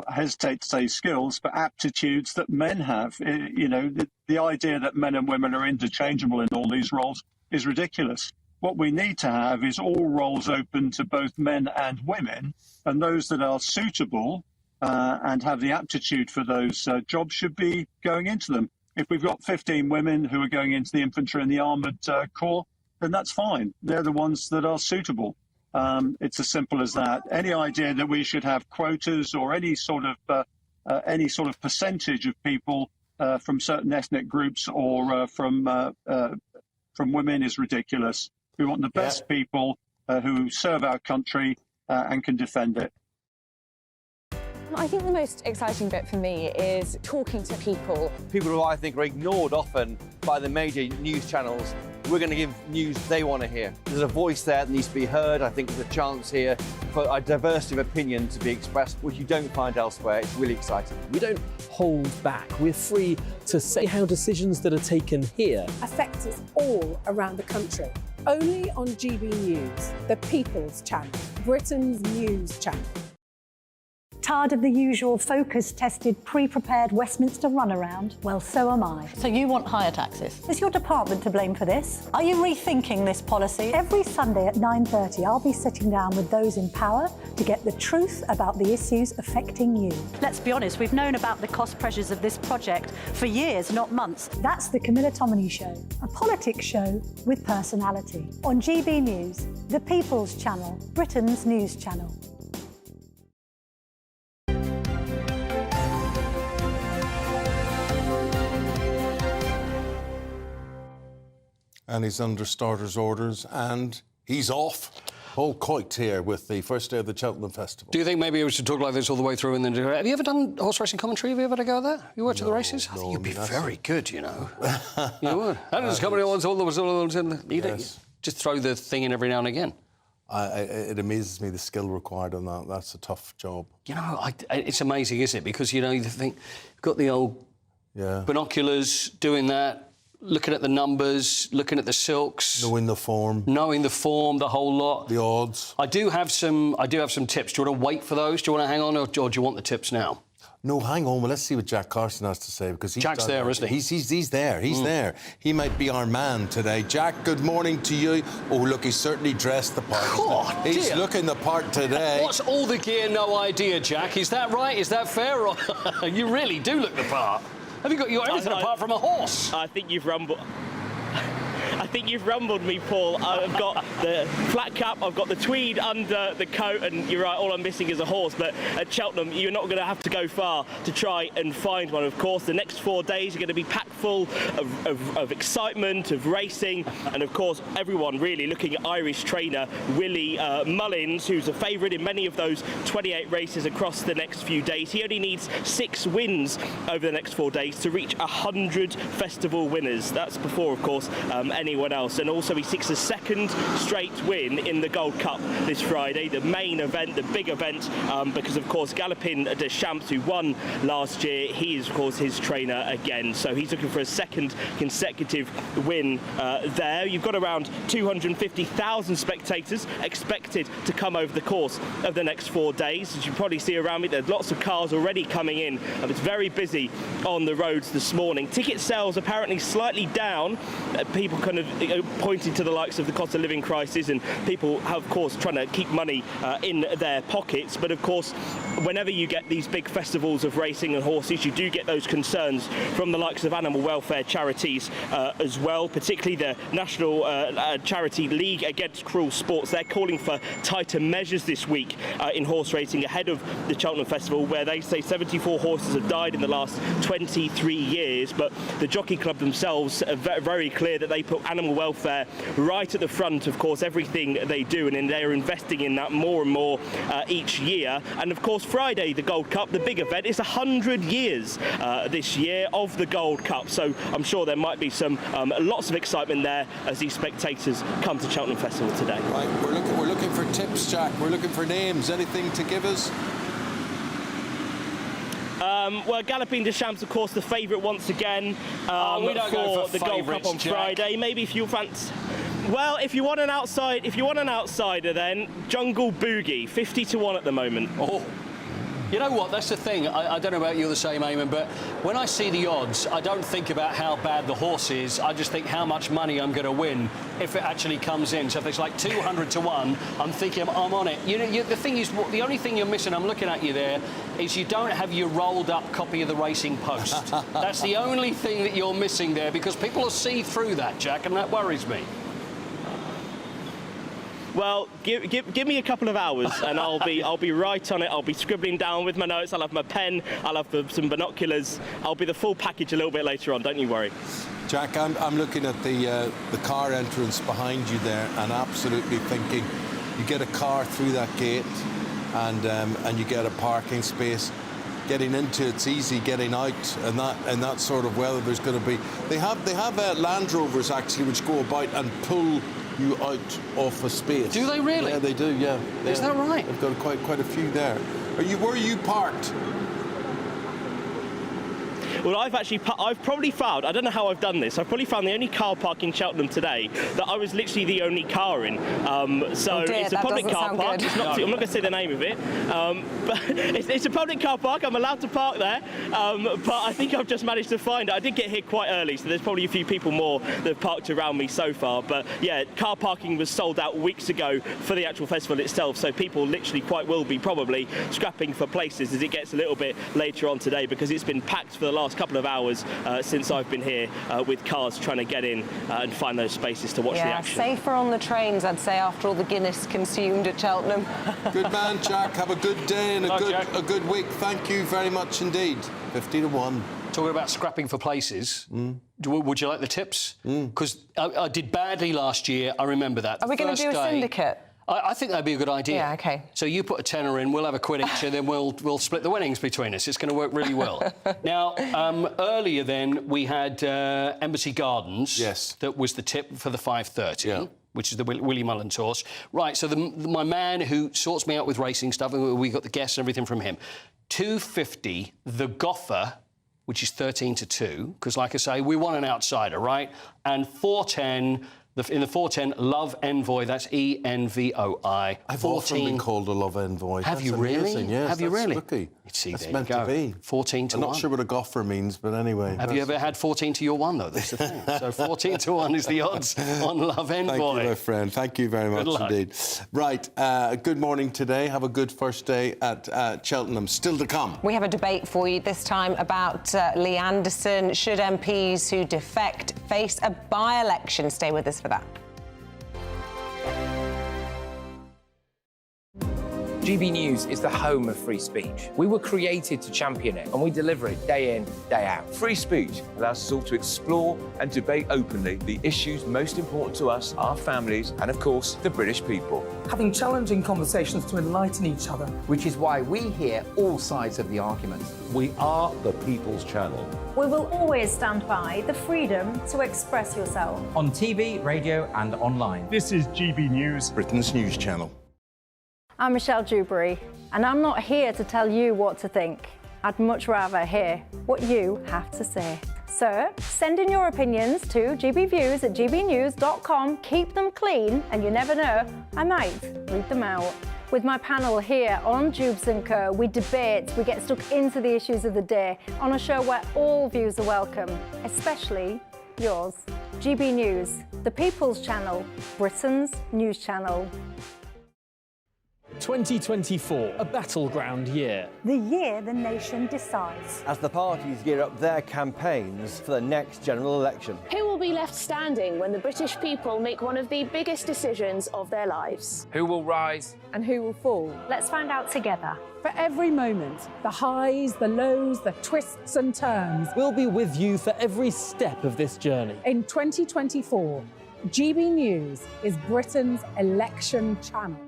Speaker 18: hesitate to say skills, but aptitudes that men have. You know, the idea that men and women are interchangeable in all these roles is ridiculous. What we need to have is all roles open to both men and women, and those that are suitable and have the aptitude for those jobs should be going into them. If we've got 15 women who are going into the infantry and the armoured corps, then that's fine. They're the ones that are suitable. It's as simple as that. Any idea that we should have quotas or any sort of percentage of people from certain ethnic groups or from women is ridiculous. We want the best people who serve our country and can defend it.
Speaker 19: I think the most exciting bit for me is talking to people.
Speaker 7: People who I think are ignored often by the major news channels. We're going to give news they want to hear. There's a voice there that needs to be heard. I think there's a chance here for a diversity of opinion to be expressed, which you don't find elsewhere. It's really exciting.
Speaker 20: We don't hold back. We're free to say how decisions that are taken here
Speaker 11: affect us all around the country. Only on GB News, the People's Channel, Britain's news channel.
Speaker 14: Tired of the usual focus-tested, pre-prepared Westminster runaround? Well, so am I.
Speaker 1: So you want higher taxes?
Speaker 14: Is your department to blame for this? Are you rethinking this policy? Every Sunday at 9:30, I'll be sitting down with those in power to get the truth about the issues affecting you.
Speaker 21: Let's be honest, we've known about the cost pressures of this project for years, not months.
Speaker 14: That's the Camilla Show, a politics show with personality. On GB News, the People's Channel, Britain's news channel.
Speaker 8: And he's under starter's orders, and he's off. Paul Coit here with the first day of the Cheltenham Festival.
Speaker 6: Do you think maybe we should talk like this all the way through and then do it? Have you ever done horse racing commentary? Have you ever had a go at that? You worked at the races? I think you'd be very good, you know. You would. How does comedy all those just throw the thing in every now and again?
Speaker 8: It amazes me the skill required on that. That's a tough job.
Speaker 6: You know, it's amazing, isn't it? Because, you know, you think, you've got the old binoculars doing that, looking at the numbers, looking at the silks,
Speaker 8: knowing the form,
Speaker 6: the whole lot,
Speaker 8: the odds.
Speaker 6: I do have some tips. Do you want to wait for those? Do you want to hang on, or do you want the tips now?
Speaker 8: No, hang on. Well, let's see what Jack Carson has to say, because
Speaker 6: Jack's there, isn't he?
Speaker 8: He's there. He's there. He might be our man today. Jack, good morning to you. Oh, look, he's certainly dressed the part.
Speaker 6: Oh,
Speaker 8: he's looking the part today.
Speaker 6: What's all the gear, no idea, Jack? Is that right? Is that fair? Or you really do look the part. Have you got everything apart from a horse?
Speaker 22: I think you've rumbled. I think you've rumbled me, Paul. I've got the flat cap, I've got the tweed under the coat, and you're right, all I'm missing is a horse. But at Cheltenham, you're not going to have to go far to try and find one, of course. The next 4 days are going to be packed full of excitement, of racing, and, of course, everyone really looking at Irish trainer Willie Mullins, who's a favourite in many of those 28 races across the next few days. He only needs 6 wins over the next 4 days to reach 100 festival winners. That's before, of course, anyone else. And also he seeks a second straight win in the Gold Cup this Friday, the main event, the big event, because of course Galopin des Champs, who won last year, he is of course his trainer again, so he's looking for a second consecutive win there. You've got around 250,000 spectators expected to come over the course of the next 4 days. As you probably see around me, there's lots of cars already coming in, and it's very busy on the roads this morning. Ticket sales apparently slightly down, people kind of pointing to the likes of the cost of living crisis, and people of course trying to keep money in their pockets. But of course, whenever you get these big festivals of racing and horses, you do get those concerns from the likes of animal welfare charities as well, particularly the National Charity League Against Cruel Sports. They're calling for tighter measures this week in horse racing ahead of the Cheltenham Festival, where they say 74 horses have died in the last 23 years. But the Jockey Club themselves are very clear that they put animal welfare right at the front, of course, everything they do, and they're investing in that more and more each year. And of course, Friday, the Gold Cup, the big event, is 100 years this year of the Gold Cup, so I'm sure there might be some lots of excitement there as these spectators come to Cheltenham Festival today.
Speaker 8: Right, we're looking for tips, Jack. We're looking for names. Anything to give us?
Speaker 22: Well, Galopin des Champs, of course, the favourite once again
Speaker 6: we don't go for
Speaker 22: the Gold Cup on Friday. Maybe if you fancy. Well, if you want an outsider, then Jungle Boogie, 50-1 at the moment.
Speaker 6: Oh. You know what, that's the thing. I don't know about you the same, Eamonn, but when I see the odds, I don't think about how bad the horse is. I just think how much money I'm going to win if it actually comes in. So if it's like 200-1, I'm thinking I'm on it. You know, the thing is, the only thing you're missing, I'm looking at you there, is you don't have your rolled-up copy of the Racing Post. That's the only thing that you're missing there, because people will see through that, Jack, and that worries me.
Speaker 22: Well, give me a couple of hours and I'll be right on it. I'll be scribbling down with my notes. I'll have my pen. I'll have some binoculars. I'll be the full package a little bit later on. Don't you worry.
Speaker 8: Jack, I'm looking at the car entrance behind you there, and absolutely thinking, you get a car through that gate, and you get a parking space. Getting into it's easy, getting out, and that sort of weather there's going to be. They have Land Rovers actually which go about and pull you out of a space.
Speaker 6: Do they really?
Speaker 8: Yeah, they do. Yeah.
Speaker 6: Is that right?
Speaker 8: They've got quite a few there. Where are you parked?
Speaker 22: Well, I've probably found, I don't know how I've done this, I've probably found the only car park in Cheltenham today that I was literally the only car in. It's a public car park. It's not, I'm not going to say the name of it, but it's a public car park. I'm allowed to park there, but I think I've just managed to find it. I did get here quite early, so there's probably a few people more that have parked around me so far. But yeah, car parking was sold out weeks ago for the actual festival itself, so people literally will be probably scrapping for places as it gets a little bit later on today, because it's been packed for the last couple of hours since I've been here with cars trying to get in and find those spaces to watch the action.
Speaker 9: Safer on the trains, I'd say, after all the Guinness consumed at Cheltenham.
Speaker 8: Good man, Jack. Have a good day and a good week. Thank you very much indeed. 50-1.
Speaker 6: Talking about scrapping for places, would you like the tips? Because I did badly last year, I remember that.
Speaker 9: Are we going to do a syndicate?
Speaker 6: I think that'd be a good idea.
Speaker 9: Yeah, OK.
Speaker 6: So you put a tenner in, we'll have a quid each, and then we'll split the winnings between us. It's going to work really well. Now, earlier then, we had Embassy Gardens.
Speaker 8: Yes.
Speaker 6: That was the tip for the 5:30. Which is the Willie Mullen toss. Right, so my man who sorts me out with racing stuff, and we got the guests and everything from him. 250, the Goffer, which is 13-2, because, like I say, we want an outsider, right? And 410... in the 410, Love Envoy, that's ENVOI.
Speaker 8: I've often been called a Love Envoy.
Speaker 6: Have you really?
Speaker 8: Yes,
Speaker 6: have you really?
Speaker 8: Lucky.
Speaker 6: See,
Speaker 8: that's
Speaker 6: there
Speaker 8: meant
Speaker 6: you go.
Speaker 8: to be.
Speaker 6: 14-1.
Speaker 8: I'm not sure what a goffer means, but anyway.
Speaker 6: Have you ever had 14 to your 1, though? That's the thing. So 14-1 is the odds on Love Envoy.
Speaker 8: Thank you, my friend. Thank you very much indeed. Right, good morning today. Have a good first day at Cheltenham. Still to come.
Speaker 9: We have a debate for you this time about Lee Anderson. Should MPs who defect face a by-election? Stay with us for that.
Speaker 2: GB News is the home of free speech. We were created to champion it, and we deliver it day in, day out.
Speaker 3: Free speech allows us all to explore and debate openly the issues most important to us, our families, and of course, the British people.
Speaker 2: Having challenging conversations to enlighten each other.
Speaker 4: Which is why we hear all sides of the argument.
Speaker 23: We are the People's Channel.
Speaker 24: We will always stand by the freedom to express yourself.
Speaker 25: On TV, radio and online.
Speaker 23: This is GB News,
Speaker 8: Britain's news channel.
Speaker 24: I'm Michelle Dewberry, and I'm not here to tell you what to think. I'd much rather hear what you have to say. So, send in your opinions to gbviews@gbnews.com. Keep them clean, and you never know, I might read them out. With my panel here on Jubes & Co, we debate, we get stuck into the issues of the day on a show where all views are welcome, especially yours. GB News, the People's Channel, Britain's news channel.
Speaker 20: 2024, a battleground year.
Speaker 14: The year the nation decides.
Speaker 7: As the parties gear up their campaigns for the next general election.
Speaker 26: Who will be left standing when the British people make one of the biggest decisions of their lives?
Speaker 2: Who will rise?
Speaker 11: And who will fall?
Speaker 24: Let's find out together.
Speaker 11: For every moment, the highs, the lows, the twists and turns.
Speaker 20: We'll be with you for every step of this journey.
Speaker 11: In 2024, GB News is Britain's election channel.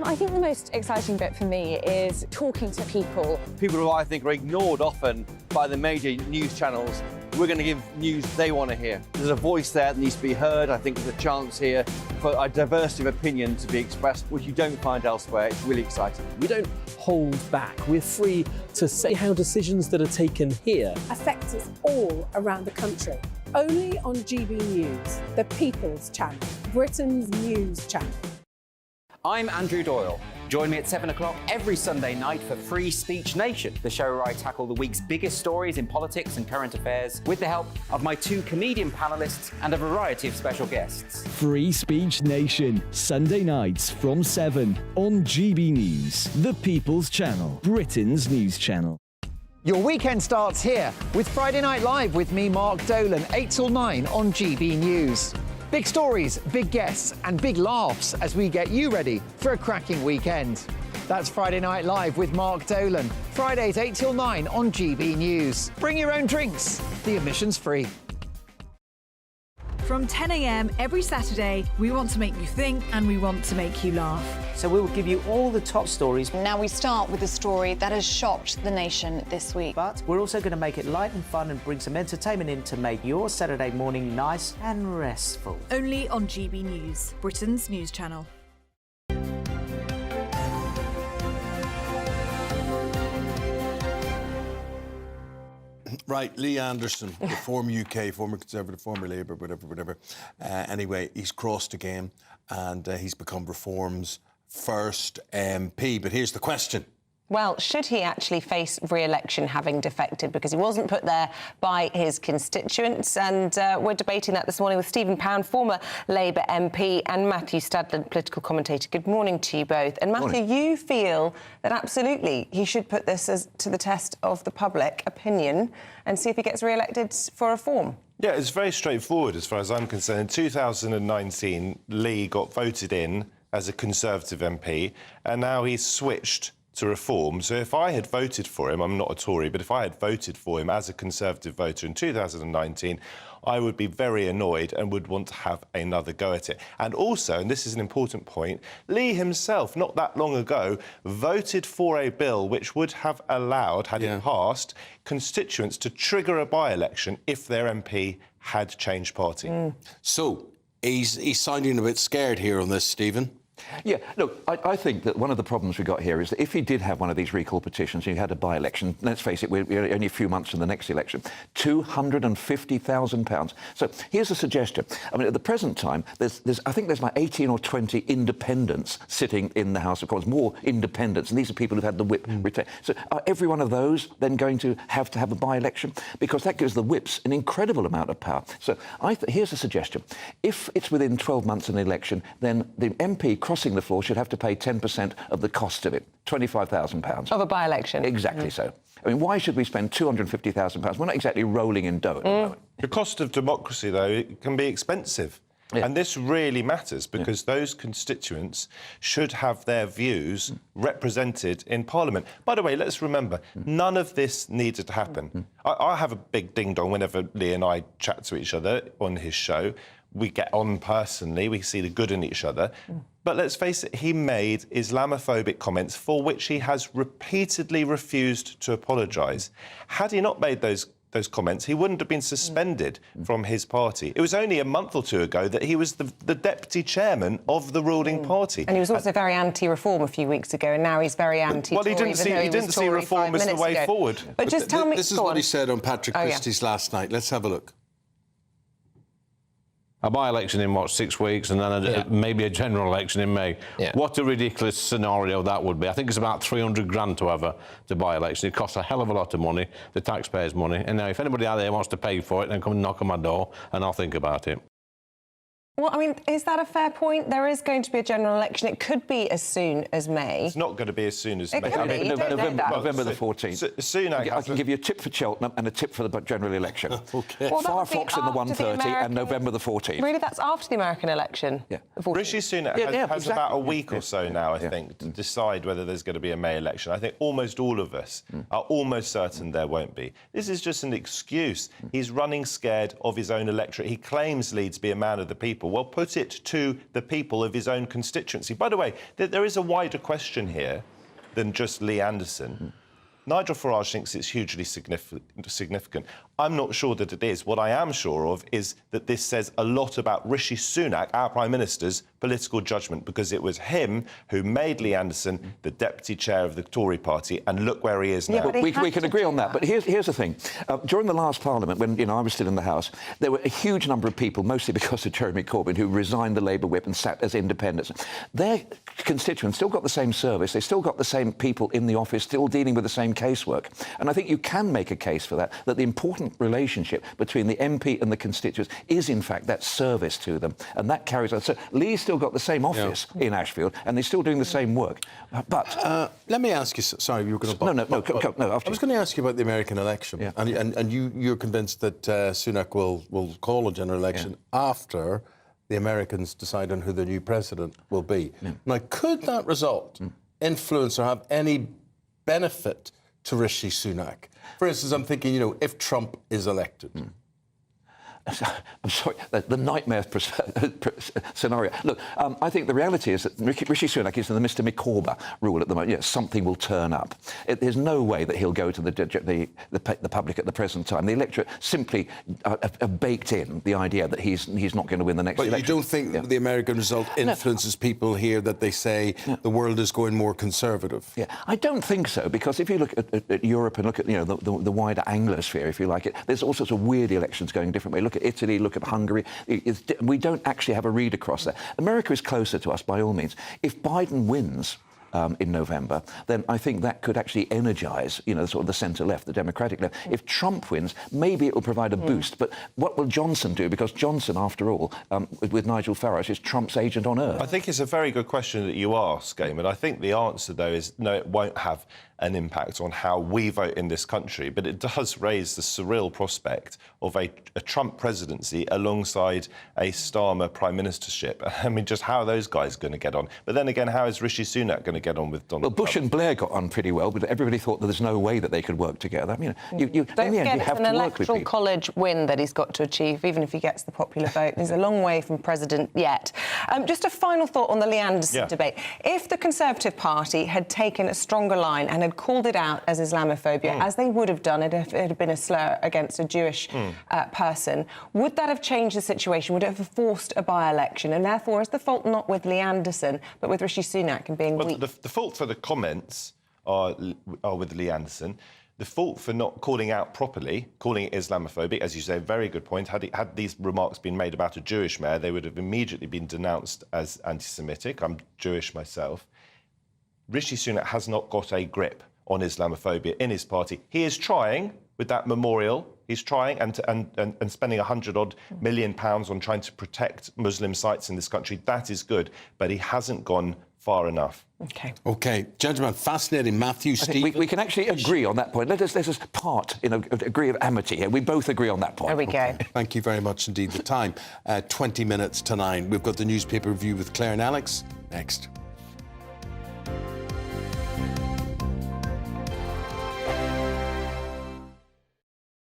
Speaker 19: I think the most exciting bit for me is talking to people.
Speaker 7: People who I think are ignored often by the major news channels. We're going to give news they want to hear. There's a voice there that needs to be heard. I think there's a chance here for a diversity of opinion to be expressed, which you don't find elsewhere. It's really exciting.
Speaker 20: We don't hold back. We're free to say how decisions that are taken here
Speaker 11: affect us all around the country. Only on GB News, the People's Channel, Britain's news channel.
Speaker 4: I'm Andrew Doyle. Join me at 7 o'clock every Sunday night for Free Speech Nation, the show where I tackle the week's biggest stories in politics and current affairs with the help of my 2 comedian panellists and a variety of special guests.
Speaker 27: Free Speech Nation, Sunday nights from 7 on GB News, the People's Channel, Britain's news channel.
Speaker 28: Your weekend starts here with Friday Night Live with me, Mark Dolan, 8 till 9 on GB News.
Speaker 5: Big stories, big guests and big laughs as we get you ready for a cracking weekend. That's Friday Night Live with Mark Dolan. Fridays 8 till 9 on GB News. Bring your own drinks. The admission's free.
Speaker 10: From 10 a.m. every Saturday, we want to make you think and we want to make you laugh.
Speaker 12: So we will give you all the top stories.
Speaker 13: Now we start with a story that has shocked the nation this week.
Speaker 12: But we're also going to make it light and fun and bring some entertainment in to make your Saturday morning nice and restful.
Speaker 10: Only on GB News, Britain's news channel.
Speaker 8: Right, Lee Anderson, the former UK, former Conservative, former Labour, whatever. Anyway, he's crossed again and he's become Reform's first MP. But here's the question.
Speaker 9: Well, should he actually face re-election having defected? Because he wasn't put there by his constituents. And we're debating that this morning with Stephen Pound, former Labour MP, and Matthew Stadland, political commentator. Good morning to you both. And Matthew, you feel that absolutely he should put this to the test of the public opinion and see if he gets re-elected for Reform.
Speaker 15: Yeah, it's very straightforward as far as I'm concerned. In 2019, Lee got voted in as a Conservative MP, and now he's switched to Reform. So if I had voted for him, I'm not a Tory, but if I had voted for him as a Conservative voter in 2019, I would be very annoyed and would want to have another go at it. And also, and this is an important point, Lee himself, not that long ago, voted for a bill which would have allowed, had it passed, constituents to trigger a by-election if their MP had changed party.
Speaker 8: So, he's sounding a bit scared here on this, Stephen.
Speaker 16: Yeah, look, I think that one of the problems we got here is that if he did have one of these recall petitions and he had a by-election, let's face it, we're only a few months from the next election, £250,000. So here's a suggestion. I mean, at the present time, I think there's like 18 or 20 independents sitting in the House of Commons, more independents, and these are people who've had the whip retained. So are every one of those then going to have a by-election? Because that gives the whips an incredible amount of power. So here's a suggestion. If it's within 12 months of an election, then the MP crossing the floor should have to pay 10% of the cost of it, £25,000.
Speaker 9: Of a by-election?
Speaker 16: Exactly so. I mean, why should we spend £250,000? We're not exactly rolling in dough at the moment.
Speaker 15: The cost of democracy, though, it can be expensive. Yeah. And this really matters because those constituents should have their views represented in Parliament. By the way, let's remember, none of this needed to happen. I have a big ding-dong whenever Lee and I chat to each other on his show. We get on personally, we see the good in each other. But let's face it, he made Islamophobic comments for which he has repeatedly refused to apologise. Had he not made those comments, he wouldn't have been suspended from his party. It was only a month or two ago that he was the deputy chairman of the ruling party.
Speaker 9: And he was also very anti-reform a few weeks ago, and now he's very anti-Tory.
Speaker 15: Well, he didn't see reform as the way forward.
Speaker 9: But just tell me...
Speaker 8: This is what he said on Patrick Christie's last night. Let's have a look.
Speaker 17: A by-election in, 6 weeks, and then maybe a general election in May. Yeah. What a ridiculous scenario that would be. I think it's about 300 grand to have a by-election. It costs a hell of a lot of money, the taxpayers' money. And now, if anybody out there wants to pay for it, then come and knock on my door, and I'll think about it.
Speaker 9: Well, I mean, is that a fair point? There is going to be a general election. It could be as soon as May.
Speaker 15: It's not going to be as soon as May.
Speaker 16: November the 14th. I can give you a tip for Cheltenham and a tip for the general election.
Speaker 8: OK.
Speaker 9: Well,
Speaker 16: Firefox in the 1:30 and November the 14th.
Speaker 9: Really? That's after the American election?
Speaker 16: Yeah.
Speaker 15: Rishi Sunak has about a week or so now, I think, to decide whether there's going to be a May election. I think almost all of us are almost certain there won't be. This is just an excuse. He's running scared of his own electorate. He claims Lee to be a man of the people. Well, put it to the people of his own constituency. By the way, there is a wider question here than just Lee Anderson. Nigel Farage thinks it's hugely significant. I'm not sure that it is. What I am sure of is that this says a lot about Rishi Sunak, our Prime Minister's political judgment, because it was him who made Lee Anderson the deputy chair of the Tory party, and look where he is now.
Speaker 16: We can agree on that, but here's the thing. During the last Parliament, when I was still in the House, there were a huge number of people, mostly because of Jeremy Corbyn, who resigned the Labour whip and sat as independents. Their constituents still got the same service, they still got the same people in the office, still dealing with the same casework. And I think you can make a case for that the important relationship between the MP and the constituents is, in fact, that service to them. And that carries on. So Lee's still got the same office in Ashfield, and they're still doing the same work. But...
Speaker 8: let me ask you... Sorry, you were going to...
Speaker 16: No,
Speaker 8: I was going to ask you about the American election. Yeah. And you're convinced that Sunak will call a general election after the Americans decide on who the new president will be. Now, could that result influence or have any benefit to Rishi Sunak? For instance, I'm thinking, you know, if Trump is elected.
Speaker 16: I'm sorry, the nightmare scenario. Look, I think the reality is that Rishi Sunak is in the Mr. Micawber rule at the moment. Something will turn up. There's no way that he'll go to the public at the present time. The electorate simply have baked in the idea that he's not going to win the next election.
Speaker 8: But you don't think the American result influences people here, that they say the world is going more conservative?
Speaker 16: Yeah, I don't think so, because if you look at Europe and look at the wider Anglosphere, if you like it, there's all sorts of weird elections going a different way. Look at Italy, look at Hungary. We don't actually have a read across there. America is closer to us by all means. If Biden wins in November, then I think that could actually energise, sort of the centre-left, the Democratic left. If Trump wins, maybe it will provide a boost. But what will Johnson do? Because Johnson, after all, with Nigel Farage, is Trump's agent on earth.
Speaker 15: I think it's a very good question that you ask, Eamonn. I think the answer, though, is no, it won't have an impact on how we vote in this country, but it does raise the surreal prospect of a Trump presidency alongside a Starmer prime ministership. I mean, just how are those guys going to get on? But then again, how is Rishi Sunak going to get on with Donald Trump?
Speaker 16: Well, Bush and Blair got on pretty well, but everybody thought that there's no way that they could work together. I mean,
Speaker 9: Don't forget, it's an electoral college win that he's got to achieve, even if he gets the popular vote. He's a long way from president yet. Just a final thought on the Lee Anderson debate. If the Conservative Party had taken a stronger line and had called it out as Islamophobia, as they would have done if it had been a slur against a Jewish person, would that have changed the situation? Would it have forced a by-election? And therefore, is the fault not with Lee Anderson, but with Rishi Sunak and being weak?
Speaker 15: The fault for the comments are with Lee Anderson. The fault for not calling out properly, calling it Islamophobic, as you say, very good point. Had these remarks been made about a Jewish mayor, they would have immediately been denounced as anti-Semitic. I'm Jewish myself. Rishi Sunak has not got a grip on Islamophobia in his party. He is trying with that memorial. He's trying and spending £100-odd million on trying to protect Muslim sites in this country. That is good, but he hasn't gone far enough.
Speaker 8: OK. Gentlemen, fascinating. Matthew, Steve...
Speaker 16: We can actually agree on that point. Let us part in a degree of amity here. We both agree on that point.
Speaker 9: There we go.
Speaker 8: Thank you very much indeed. The time, 20 minutes to 9. We've got the newspaper review with Claire and Alex next.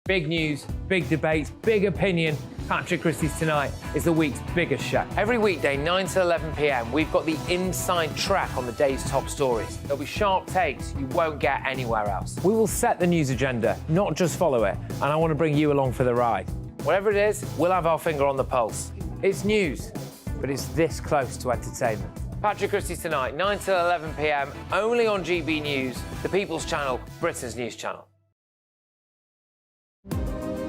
Speaker 2: Big news, big debates, big opinion. Patrick Christie's Tonight is the week's biggest show. Every weekday, 9 to 11 p.m, we've got the inside track on the day's top stories. There'll be sharp takes you won't get anywhere else. We will set the news agenda, not just follow it, and I want to bring you along for the ride. Whatever it is, we'll have our finger on the pulse. It's news, but it's this close to entertainment. Patrick Christie's Tonight, 9 to 11 p.m, only on GB News, the People's Channel, Britain's news channel.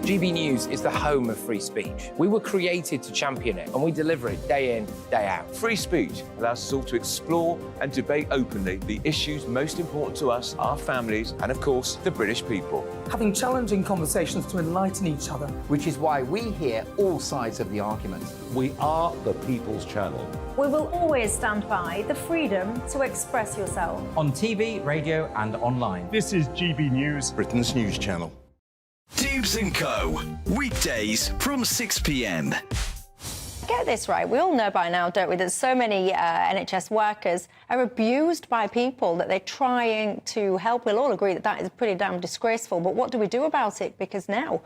Speaker 2: GB News is the home of free speech. We were created to champion it, and we deliver it day in, day out.
Speaker 1: Free speech allows us all to explore and debate openly the issues most important to us, our families, and of course, the British people.
Speaker 3: Having challenging conversations to enlighten each other.
Speaker 5: Which is why we hear all sides of the argument.
Speaker 23: We are the People's Channel.
Speaker 24: We will always stand by the freedom to express yourself.
Speaker 12: On TV, radio and online.
Speaker 23: This is GB News,
Speaker 8: Britain's news channel.
Speaker 27: Dubes & Co. Weekdays from 6 p.m.
Speaker 24: Get this right, we all know by now, don't we, that so many NHS workers are abused by people that they're trying to help. We'll all agree that that is pretty damn disgraceful, but what do we do about it? Because now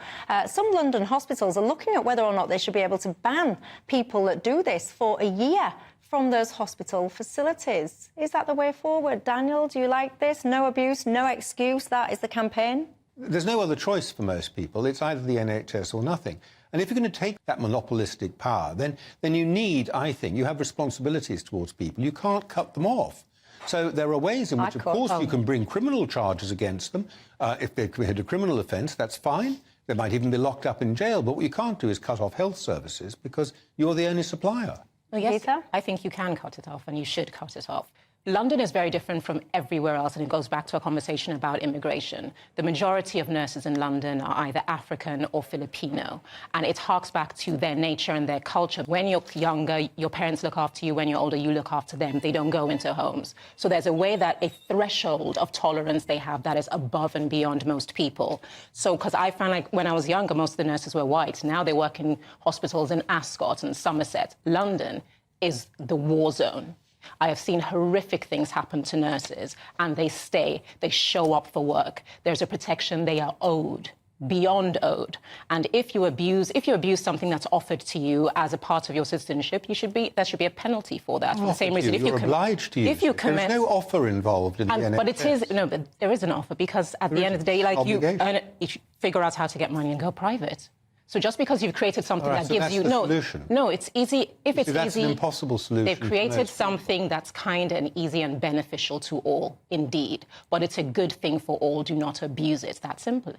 Speaker 24: some London hospitals are looking at whether or not they should be able to ban people that do this for a year from those hospital facilities. Is that the way forward? Daniel, do you like this? No abuse, no excuse, that is the campaign?
Speaker 6: There's no other choice for most people. It's either the NHS or nothing. And if you're going to take that monopolistic power, then you need, I think, you have responsibilities towards people. You can't cut them off. So there are ways in which, of course, you can bring criminal charges against them. If they commit a criminal offence, that's fine. They might even be locked up in jail. But what you can't do is cut off health services because you're the only supplier.
Speaker 18: Well, yes, I think you can cut it off and you should cut it off.
Speaker 14: London is very different from everywhere else, and it goes back to a conversation about immigration. The majority of nurses in London are either African or Filipino, and it harks back to their nature and their culture. When you're younger, your parents look after you. When you're older, you look after them. They don't go into homes. So there's a way that a threshold of tolerance they have that is above and beyond most people. So, because I found like when I was younger, most of the nurses were white. Now they work in hospitals in Ascot and Somerset. London is the war zone. I have seen horrific things happen to nurses, and they stay, they show up for work. There's a protection they are owed, beyond owed. And if you abuse something that's offered to you as a part of your citizenship, there should be a penalty for that. For the same reason,
Speaker 6: you're obliged to use it. There's no offer involved in the NHS.
Speaker 14: But there is an offer, because at the end of the day, like you figure out how to get money and go private. So just because you've created something that gives you no, it's easy. If it's
Speaker 6: that's
Speaker 14: easy,
Speaker 6: an impossible solution.
Speaker 14: They've created something that's kind and easy and beneficial to all, indeed. But it's a good thing for all. Do not abuse it. That simple.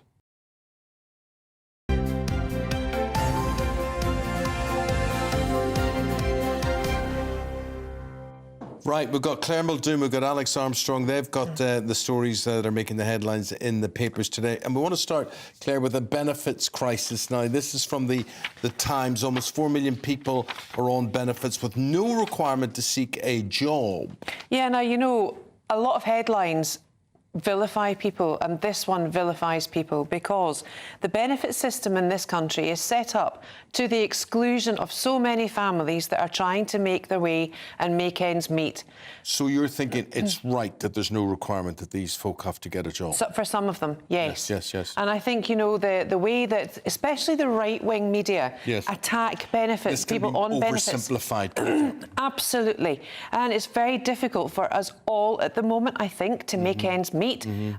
Speaker 8: Right, we've got Claire Muldoon, we've got Alex Armstrong. They've got the stories that are making the headlines in the papers today. And we want to start, Claire, with the benefits crisis. Now, this is from the Times. Almost 4 million people are on benefits with no requirement to seek a job.
Speaker 18: Yeah, now, you know, a lot of headlines vilify people, and this one vilifies people because the benefit system in this country is set up to the exclusion of so many families that are trying to make their way and make ends meet.
Speaker 8: So you're thinking it's right that there's no requirement that these folk have to get a job?
Speaker 18: So for some of them, yes.
Speaker 8: Yes.
Speaker 18: And I think, you know, the way that, especially the right-wing media, attack benefits, people on benefits.
Speaker 8: Oversimplified.
Speaker 18: Absolutely. And it's very difficult for us all at the moment, I think, to make ends meet.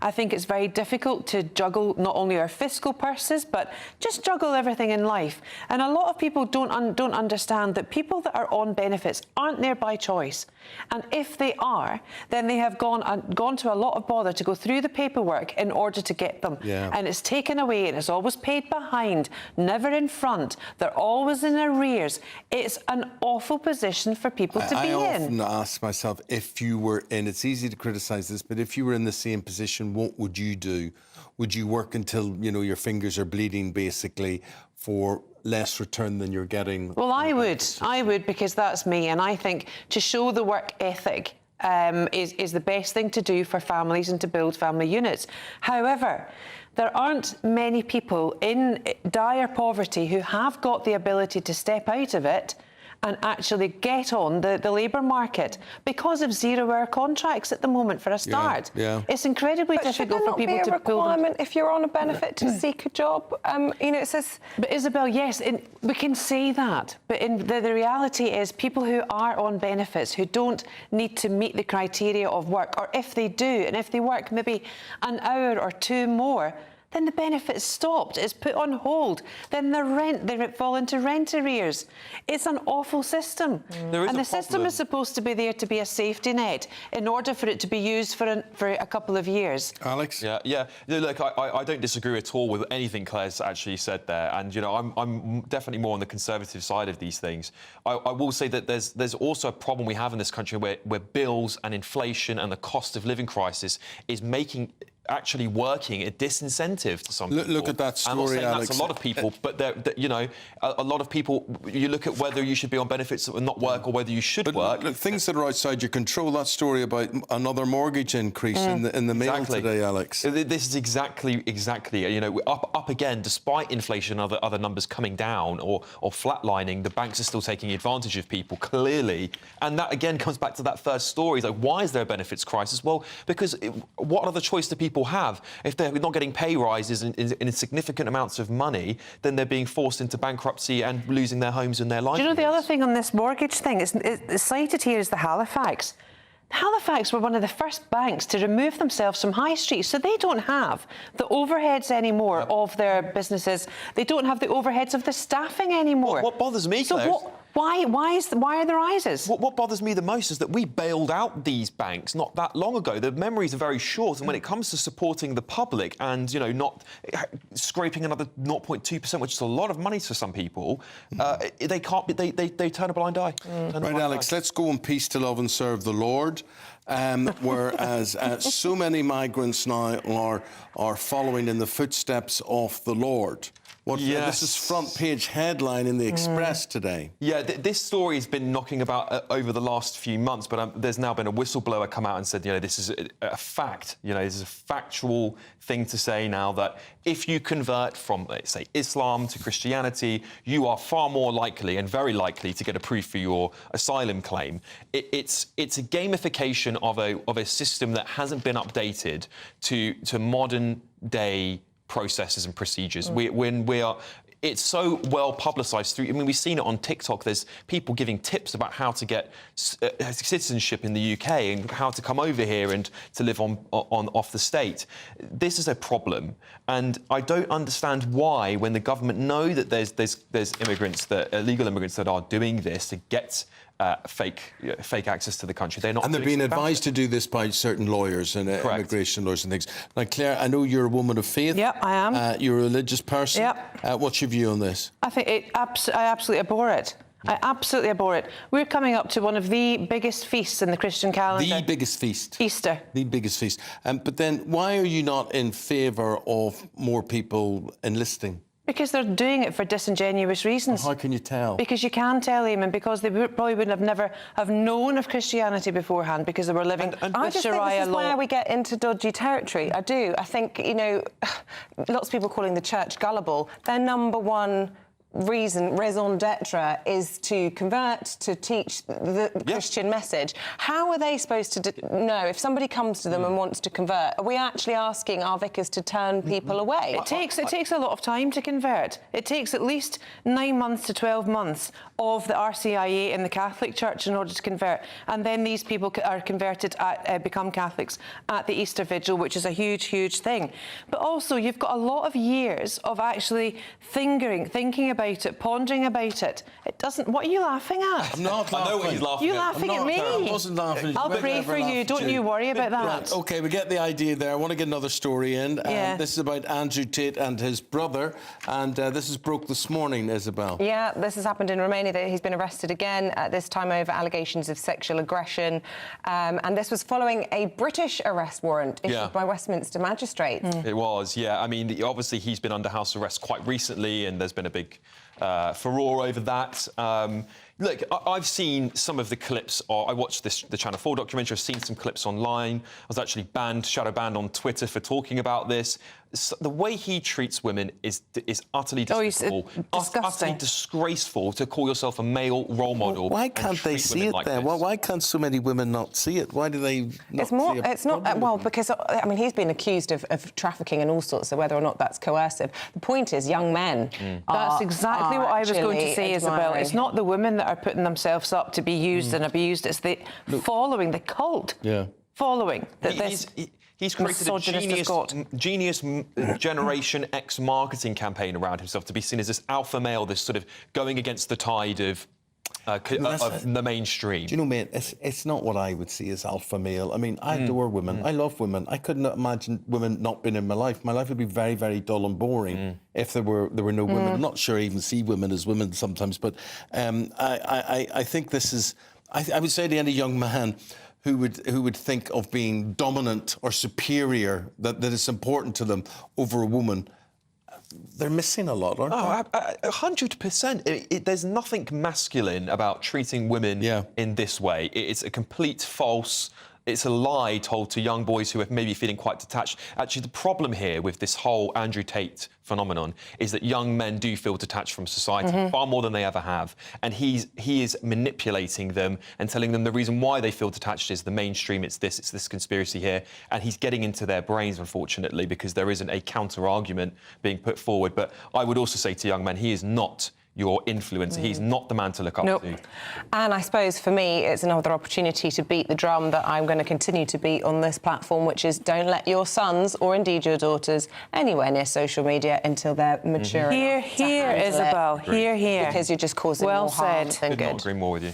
Speaker 18: I think it's very difficult to juggle not only our fiscal purses, but just juggle everything in life. And a lot of people don't understand that people that are on benefits aren't there by choice. And if they are, then they have gone to a lot of bother to go through the paperwork in order to get them. And it's taken away, and it's always paid behind, never in front. They're always in arrears. It's an awful position for people to be in.
Speaker 8: I often ask myself, if you were in, it's easy to criticise this, but if you were in the same position, what would you do? Would you work until, you know, your fingers are bleeding, basically, for less return than you're getting?
Speaker 18: Well, I would, because that's me, and I think to show the work ethic is the best thing to do for families and to build family units. However, there aren't many people in dire poverty who have got the ability to step out of it and actually get on the labour market because of zero-hour contracts at the moment, for a start. It's incredibly difficult for people to pull them.
Speaker 9: Requirement if you're on a benefit to seek a job? You know, it says...
Speaker 18: But Isabel, yes, we can say that, but the reality is people who are on benefits, who don't need to meet the criteria of work, or if they do, and if they work maybe an hour or two more, then the benefit's stopped, it's put on hold, then they fall into rent arrears. It's an awful system. And the system is supposed to be there to be a safety net in order for it to be used for a couple of years.
Speaker 8: Alex?
Speaker 19: Yeah. Look, I don't disagree at all with anything Claire's actually said there. And, you know, I'm definitely more on the conservative side of these things. I will say that there's also a problem we have in this country where bills and inflation and the cost of living crisis is making actually working a disincentive to some people.
Speaker 8: Look at that story,
Speaker 19: I'm not saying
Speaker 8: Alex.
Speaker 19: that's a lot of people, but you know, a lot of people, you look at whether you should be on benefits and not work or whether you should work.
Speaker 8: Look, things that are outside your control, that story about another mortgage increase in the mail today, Alex.
Speaker 19: This is exactly, you know, we're up again, despite inflation and other numbers coming down or flatlining, the banks are still taking advantage of people, clearly. And that, again, comes back to that first story. It's like, why is there a benefits crisis? Well, because what other choice do people have? If they're not getting pay rises in significant amounts of money, then they're being forced into bankruptcy and losing their homes and their lives.
Speaker 18: Do you know the other thing on this mortgage thing? It's cited here as the Halifax. Halifax were one of the first banks to remove themselves from high street, so they don't have the overheads anymore of their businesses. They don't have the overheads of the staffing anymore.
Speaker 19: What bothers me, Claire,
Speaker 18: why are there rises?
Speaker 19: What bothers me the most is that we bailed out these banks not that long ago. The memories are very short, and when it comes to supporting the public and, you know, not scraping another 0.2%, which is a lot of money for some people, they can't. They turn a blind eye.
Speaker 8: Right, Alex. Let's go in peace to love and serve the Lord. whereas so many migrants now are following in the footsteps of the Lord. This is front page headline in the Express today.
Speaker 19: Yeah, this story has been knocking about over the last few months, but there's now been a whistleblower come out and said, this is a fact. This is a factual thing to say now that if you convert from, let's say, Islam to Christianity, you are far more likely and very likely to get approved for your asylum claim. It's a gamification of a system that hasn't been updated to modern day processes and procedures. It's so well publicised through. I mean, we've seen it on TikTok. There's people giving tips about how to get citizenship in the UK and how to come over here and to live on off the state. This is a problem, and I don't understand why, when the government know that there's immigrants, illegal immigrants that are doing this to get fake access to the country. They're not.
Speaker 8: And they're being advised to do this by certain lawyers and immigration lawyers and things. Now, Claire, I know you're a woman of faith.
Speaker 18: Yep, I am.
Speaker 8: You're a religious person.
Speaker 18: Yep.
Speaker 8: What's your view on this?
Speaker 18: I think I absolutely abhor it. I absolutely abhor it. We're coming up to one of the biggest feasts in the Christian calendar.
Speaker 8: The biggest feast.
Speaker 18: Easter.
Speaker 8: The biggest feast. But then why are you not in favour of more people enlisting?
Speaker 18: Because they're doing it for disingenuous reasons.
Speaker 8: How can you tell?
Speaker 18: Because you can tell, Eamonn, because they probably would have never have known of Christianity beforehand because they were living with Sharia law.
Speaker 9: I just think this is where we get into dodgy territory. I do. I think, lots of people calling the church gullible. Their number one raison d'etre is to convert, to teach the Christian message. How are they supposed to know if somebody comes to them and wants to convert? Are we actually asking our vicars to turn people away?
Speaker 18: It takes a lot of time to convert. It takes at least 9 months to 12 months of the RCIA in the Catholic Church in order to convert, and then these people are converted become Catholics at the Easter Vigil, which is a huge thing. But also, you've got a lot of years of actually thinking about it, pondering about it. It doesn't. What are you laughing at?
Speaker 8: I'm not laughing.
Speaker 19: I know what he's laughing at.
Speaker 18: You're laughing at me.
Speaker 8: I wasn't laughing.
Speaker 18: I'll pray for you. Don't you worry about that.
Speaker 8: Right. OK, we get the idea there. I want to get another story in. This is about Andrew Tate and his brother, and this is broke this morning, Isabel.
Speaker 9: Yeah, this has happened in Romania. He's been arrested again, this time over allegations of sexual aggression. And this was following a British arrest warrant issued by Westminster magistrates.
Speaker 19: It was, yeah. I mean, obviously, he's been under house arrest quite recently, and there's been a big furore over that. Look, I've seen some of the clips. I watched the Channel 4 documentary. I've seen some clips online. I was actually shadow banned on Twitter for talking about this. The way he treats women is utterly despicable. Utterly disgraceful to call yourself a male role model.
Speaker 8: Why can't they see it then? Why can't so many women not see it? Why do they not see it?
Speaker 9: It's not, well, because, I mean, he's been accused of trafficking and all sorts, so whether or not that's coercive. The point is, young men
Speaker 18: That's exactly what I was going to say, Isabel. It's not the women that are putting themselves up to be used and abused. It's the following, the cult. Following.
Speaker 19: He's created a genius Generation X marketing campaign around himself to be seen as this alpha male, this sort of going against the tide of the mainstream.
Speaker 8: Do you know, mate, it's not what I would see as alpha male. I mean, I adore women. I love women. I couldn't imagine women not being in my life. My life would be very, very dull and boring if there were no women. I'm not sure I even see women as women sometimes, but I think this is... I would say to any young man who would think of being dominant or superior, that it's important to them over a woman, they're missing a lot, aren't they?
Speaker 19: 100%. There's nothing masculine about treating women in this way. It's a complete false... It's a lie told to young boys who are maybe feeling quite detached. Actually, the problem here with this whole Andrew Tate phenomenon is that young men do feel detached from society far more than they ever have. And he is manipulating them and telling them the reason why they feel detached is the mainstream, it's this conspiracy here. And he's getting into their brains, unfortunately, because there isn't a counter-argument being put forward. But I would also say to young men, he is not your influencer. He's not the man to look up to.
Speaker 9: And I suppose for me, it's another opportunity to beat the drum that I'm going to continue to beat on this platform, which is don't let your sons or indeed your daughters anywhere near social media until they're mature.
Speaker 18: Here, Isabel. Here.
Speaker 9: Because you're just causing more harm than good.
Speaker 19: Could not agree more with you.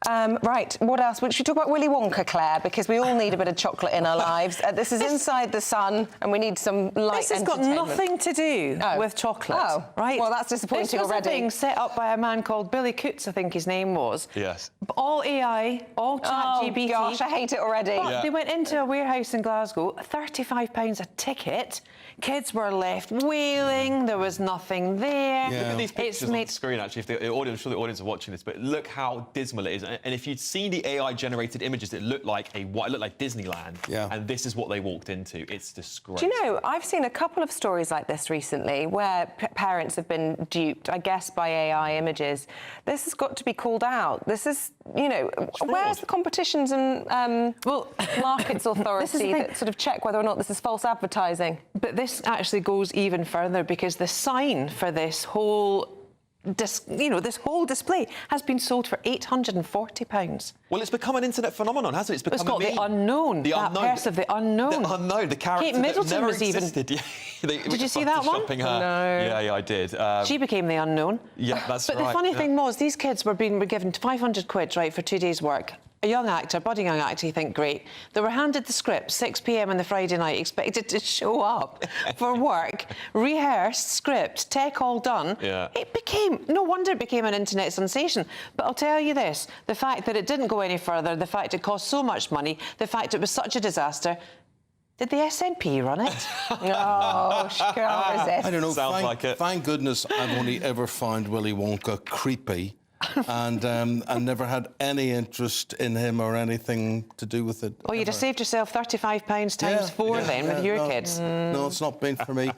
Speaker 9: Right, what else? Should we talk about Willy Wonka, Claire? Because we all need a bit of chocolate in our lives. This is Inside the Sun, and we need some light
Speaker 18: This has got nothing to do with chocolate.
Speaker 9: Oh,
Speaker 18: right?
Speaker 9: Well, that's disappointing
Speaker 18: this was
Speaker 9: already.
Speaker 18: a thing set up by a man called Billy Coots, I think his name was.
Speaker 19: Yes.
Speaker 18: All AI, all ChatGPT.
Speaker 9: Oh, gosh, I hate it already.
Speaker 18: But they went into a warehouse in Glasgow, £35 a ticket. Kids were left wailing. There was nothing there.
Speaker 19: Look at these pictures on the screen, actually. If the audience, I'm sure the audience are watching this, but look how dismal it is. And if you'd seen the AI-generated images, it looked like Disneyland. Yeah. And this is what they walked into. It's disgraceful.
Speaker 9: Do you know, I've seen a couple of stories like this recently where parents have been duped, I guess, by AI images. This has got to be called out. This is, you know, where's the competitions and markets authority that sort of check whether or not this is false advertising?
Speaker 18: But this actually goes even further, because the sign for this whole this whole display has been sold for £840.
Speaker 19: Well, it's become an internet phenomenon, hasn't it? It's become
Speaker 18: it's called The Unknown. The Unknown. Purse of the Unknown.
Speaker 19: The Unknown. The character
Speaker 18: Kate Middleton
Speaker 19: that never
Speaker 18: was
Speaker 19: existed.
Speaker 18: even.
Speaker 19: Did
Speaker 18: you see that one?
Speaker 19: Her.
Speaker 18: No.
Speaker 19: Yeah, I did.
Speaker 18: She became the Unknown.
Speaker 19: Yeah, that's
Speaker 18: but
Speaker 19: right.
Speaker 18: But the funny thing was, these kids were given 500 quid, right, for 2 days' work. A young actor, budding young actor, you think, great. They were handed the script 6 p.m. on the Friday night, expected to show up for work, rehearsed script, tech all done.
Speaker 19: Yeah.
Speaker 18: It became, no wonder it became an internet sensation. But I'll tell you this, the fact that it didn't go any further, the fact it cost so much money, the fact it was such a disaster. Did the SNP run it?
Speaker 9: No, she can't resist.
Speaker 8: I don't know.
Speaker 19: Sounds like it.
Speaker 8: Thank goodness I've only ever found Willy Wonka creepy. and never had any interest in him or anything to do with it.
Speaker 18: Oh, you'd have saved yourself £35 times 4 then with your kids.
Speaker 8: No, it's not been for me.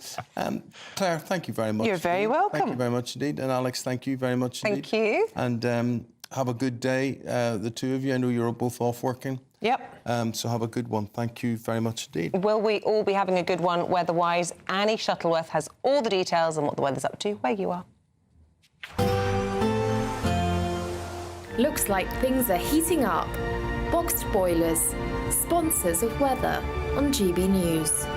Speaker 8: Claire, thank you very much.
Speaker 18: You're very welcome.
Speaker 8: Thank you very much indeed. And Alex, thank you very much indeed.
Speaker 9: Thank you.
Speaker 8: And have a good day, the two of you. I know you're both off working.
Speaker 9: Yep.
Speaker 8: So have a good one. Thank you very much indeed.
Speaker 9: Will we all be having a good one weather-wise? Annie Shuttleworth has all the details on what the weather's up to where you are.
Speaker 7: Looks like things are heating up. Boxed boilers, sponsors of weather on GB News.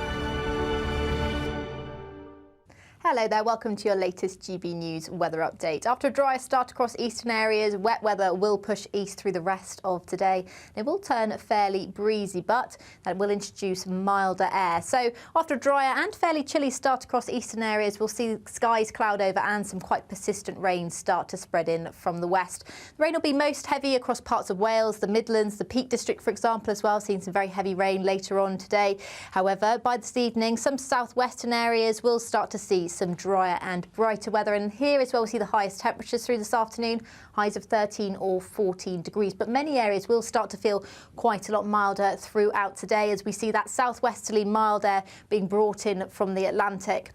Speaker 24: Hello there, welcome to your latest GB News weather update. After a drier start across eastern areas, wet weather will push east through the rest of today. It will turn fairly breezy, but that will introduce milder air. So after a drier and fairly chilly start across eastern areas, we'll see skies cloud over and some quite persistent rain start to spread in from the west. The rain will be most heavy across parts of Wales, the Midlands, the Peak District, for example, as well, seeing some very heavy rain later on today. However, by this evening, some southwestern areas will start to see some drier and brighter weather, and here as well we'll see the highest temperatures through this afternoon, highs of 13 or 14 degrees, but many areas will start to feel quite a lot milder throughout today as we see that southwesterly mild air being brought in from the Atlantic.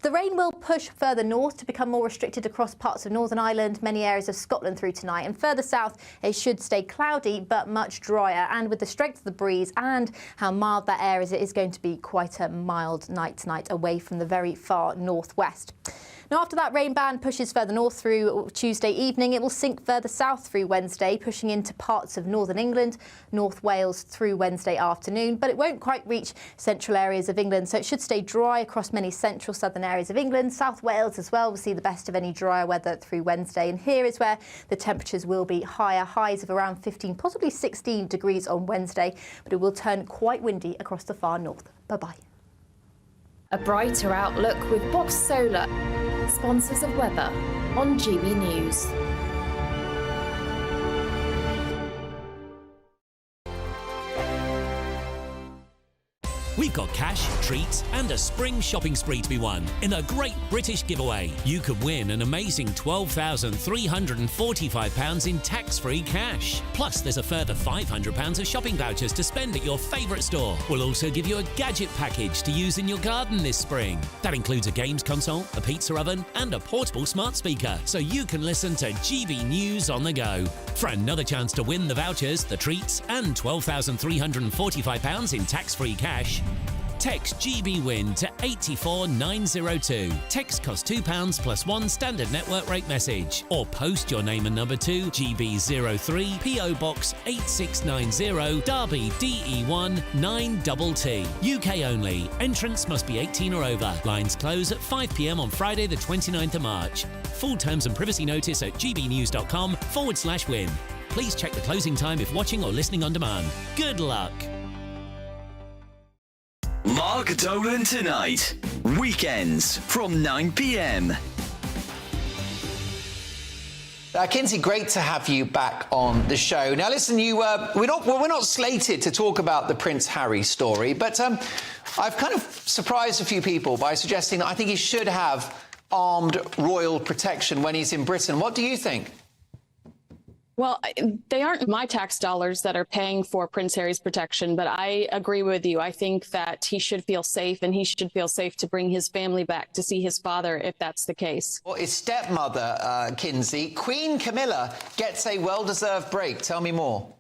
Speaker 24: The rain will push further north to become more restricted across parts of Northern Ireland, many areas of Scotland through tonight. And further south, it should stay cloudy but much drier. And with the strength of the breeze and how mild that air is, it is going to be quite a mild night tonight away from the very far northwest. Now, after that rain band pushes further north through Tuesday evening, it will sink further south through Wednesday, pushing into parts of northern England, North Wales through Wednesday afternoon. But it won't quite reach central areas of England, so it should stay dry across many central southern areas of England. South Wales as well will see the best of any drier weather through Wednesday. And here is where the temperatures will be higher, highs of around 15, possibly 16 degrees on Wednesday. But it will turn quite windy across the far north. Bye-bye.
Speaker 7: A brighter outlook with Box Solar, sponsors of weather on GB News.
Speaker 11: We've got cash, treats and a spring shopping spree to be won in a great British giveaway. You could win an amazing £12,345 in tax-free cash. Plus there's a further £500 of shopping vouchers to spend at your favourite store. We'll also give you a gadget package to use in your garden this spring. That includes a games console, a pizza oven and a portable smart speaker, so you can listen to GB News on the go. For another chance to win the vouchers, the treats and £12,345 in tax-free cash, text GBWIN to 84902. Text costs £2 plus one standard network rate message. Or post your name and number to GB03 PO Box 8690 Derby DE1 9TT. UK only. Entrance must be 18 or over. Lines close at 5 p.m. on Friday the 29th of March. Full terms and privacy notice at gbnews.com/win. Please check the closing time if watching or listening on demand. Good luck.
Speaker 27: Mark Dolan Tonight. Weekends from 9 p.m.
Speaker 5: Kinsey, great to have you back on the show. Now, listen, we're not slated to talk about the Prince Harry story, but I've kind of surprised a few people by suggesting that I think he should have armed royal protection when he's in Britain. What do you think?
Speaker 4: Well, they aren't my tax dollars that are paying for Prince Harry's protection, but I agree with you. I think that he should feel safe, and he should feel safe to bring his family back to see his father if that's the case.
Speaker 5: Well, his stepmother, Kinsey, Queen Camilla, gets a well-deserved break. Tell me more.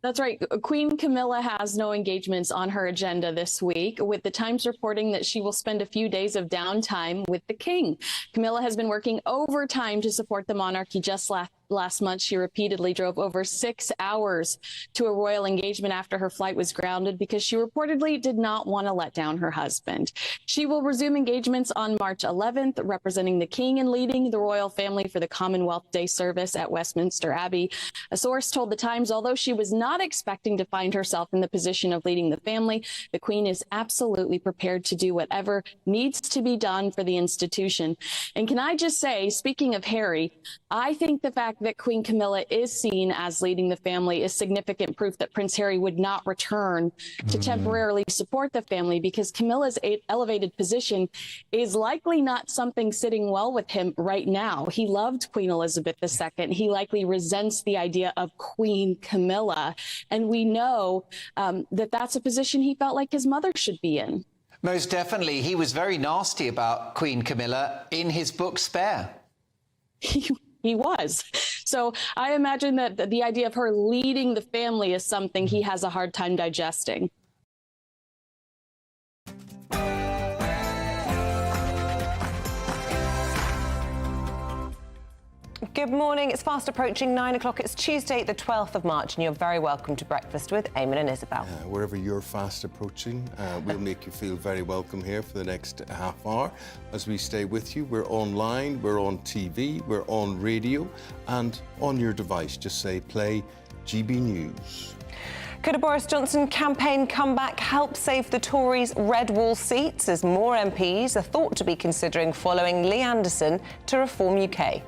Speaker 4: That's right. Queen Camilla has no engagements on her agenda this week, with the Times reporting that she will spend a few days of downtime with the king. Camilla has been working overtime to support the monarchy. Just last month, she repeatedly drove over 6 hours to a royal engagement after her flight was grounded because she reportedly did not want to let down her husband. She will resume engagements on March 11th, representing the king and leading the royal family for the Commonwealth Day service at Westminster Abbey. A source told the Times, although she was not expecting to find herself in the position of leading the family, the Queen is absolutely prepared to do whatever needs to be done for the institution. And can I just say, speaking of Harry, I think the fact that Queen Camilla is seen as leading the family is significant proof that Prince Harry would not return to temporarily support the family, because Camilla's elevated position is likely not something sitting well with him right now. He loved Queen Elizabeth II. He likely resents the idea of Queen Camilla. And we know that that's a position he felt like his mother should be in.
Speaker 5: Most definitely. He was very nasty about Queen Camilla in his book Spare.
Speaker 4: He was. So I imagine that the idea of her leading the family is something he has a hard time digesting.
Speaker 9: Good morning. It's fast approaching 9 o'clock. It's Tuesday, the 12th of March, and you're very welcome to breakfast with Eamonn and Isabel.
Speaker 8: Wherever you're fast approaching, we'll make you feel very welcome here for the next half hour as we stay with you. We're online, we're on TV, we're on radio, and on your device. Just say play GB News.
Speaker 9: Could a Boris Johnson campaign comeback help save the Tories' red wall seats, as more MPs are thought to be considering following Lee Anderson to Reform UK?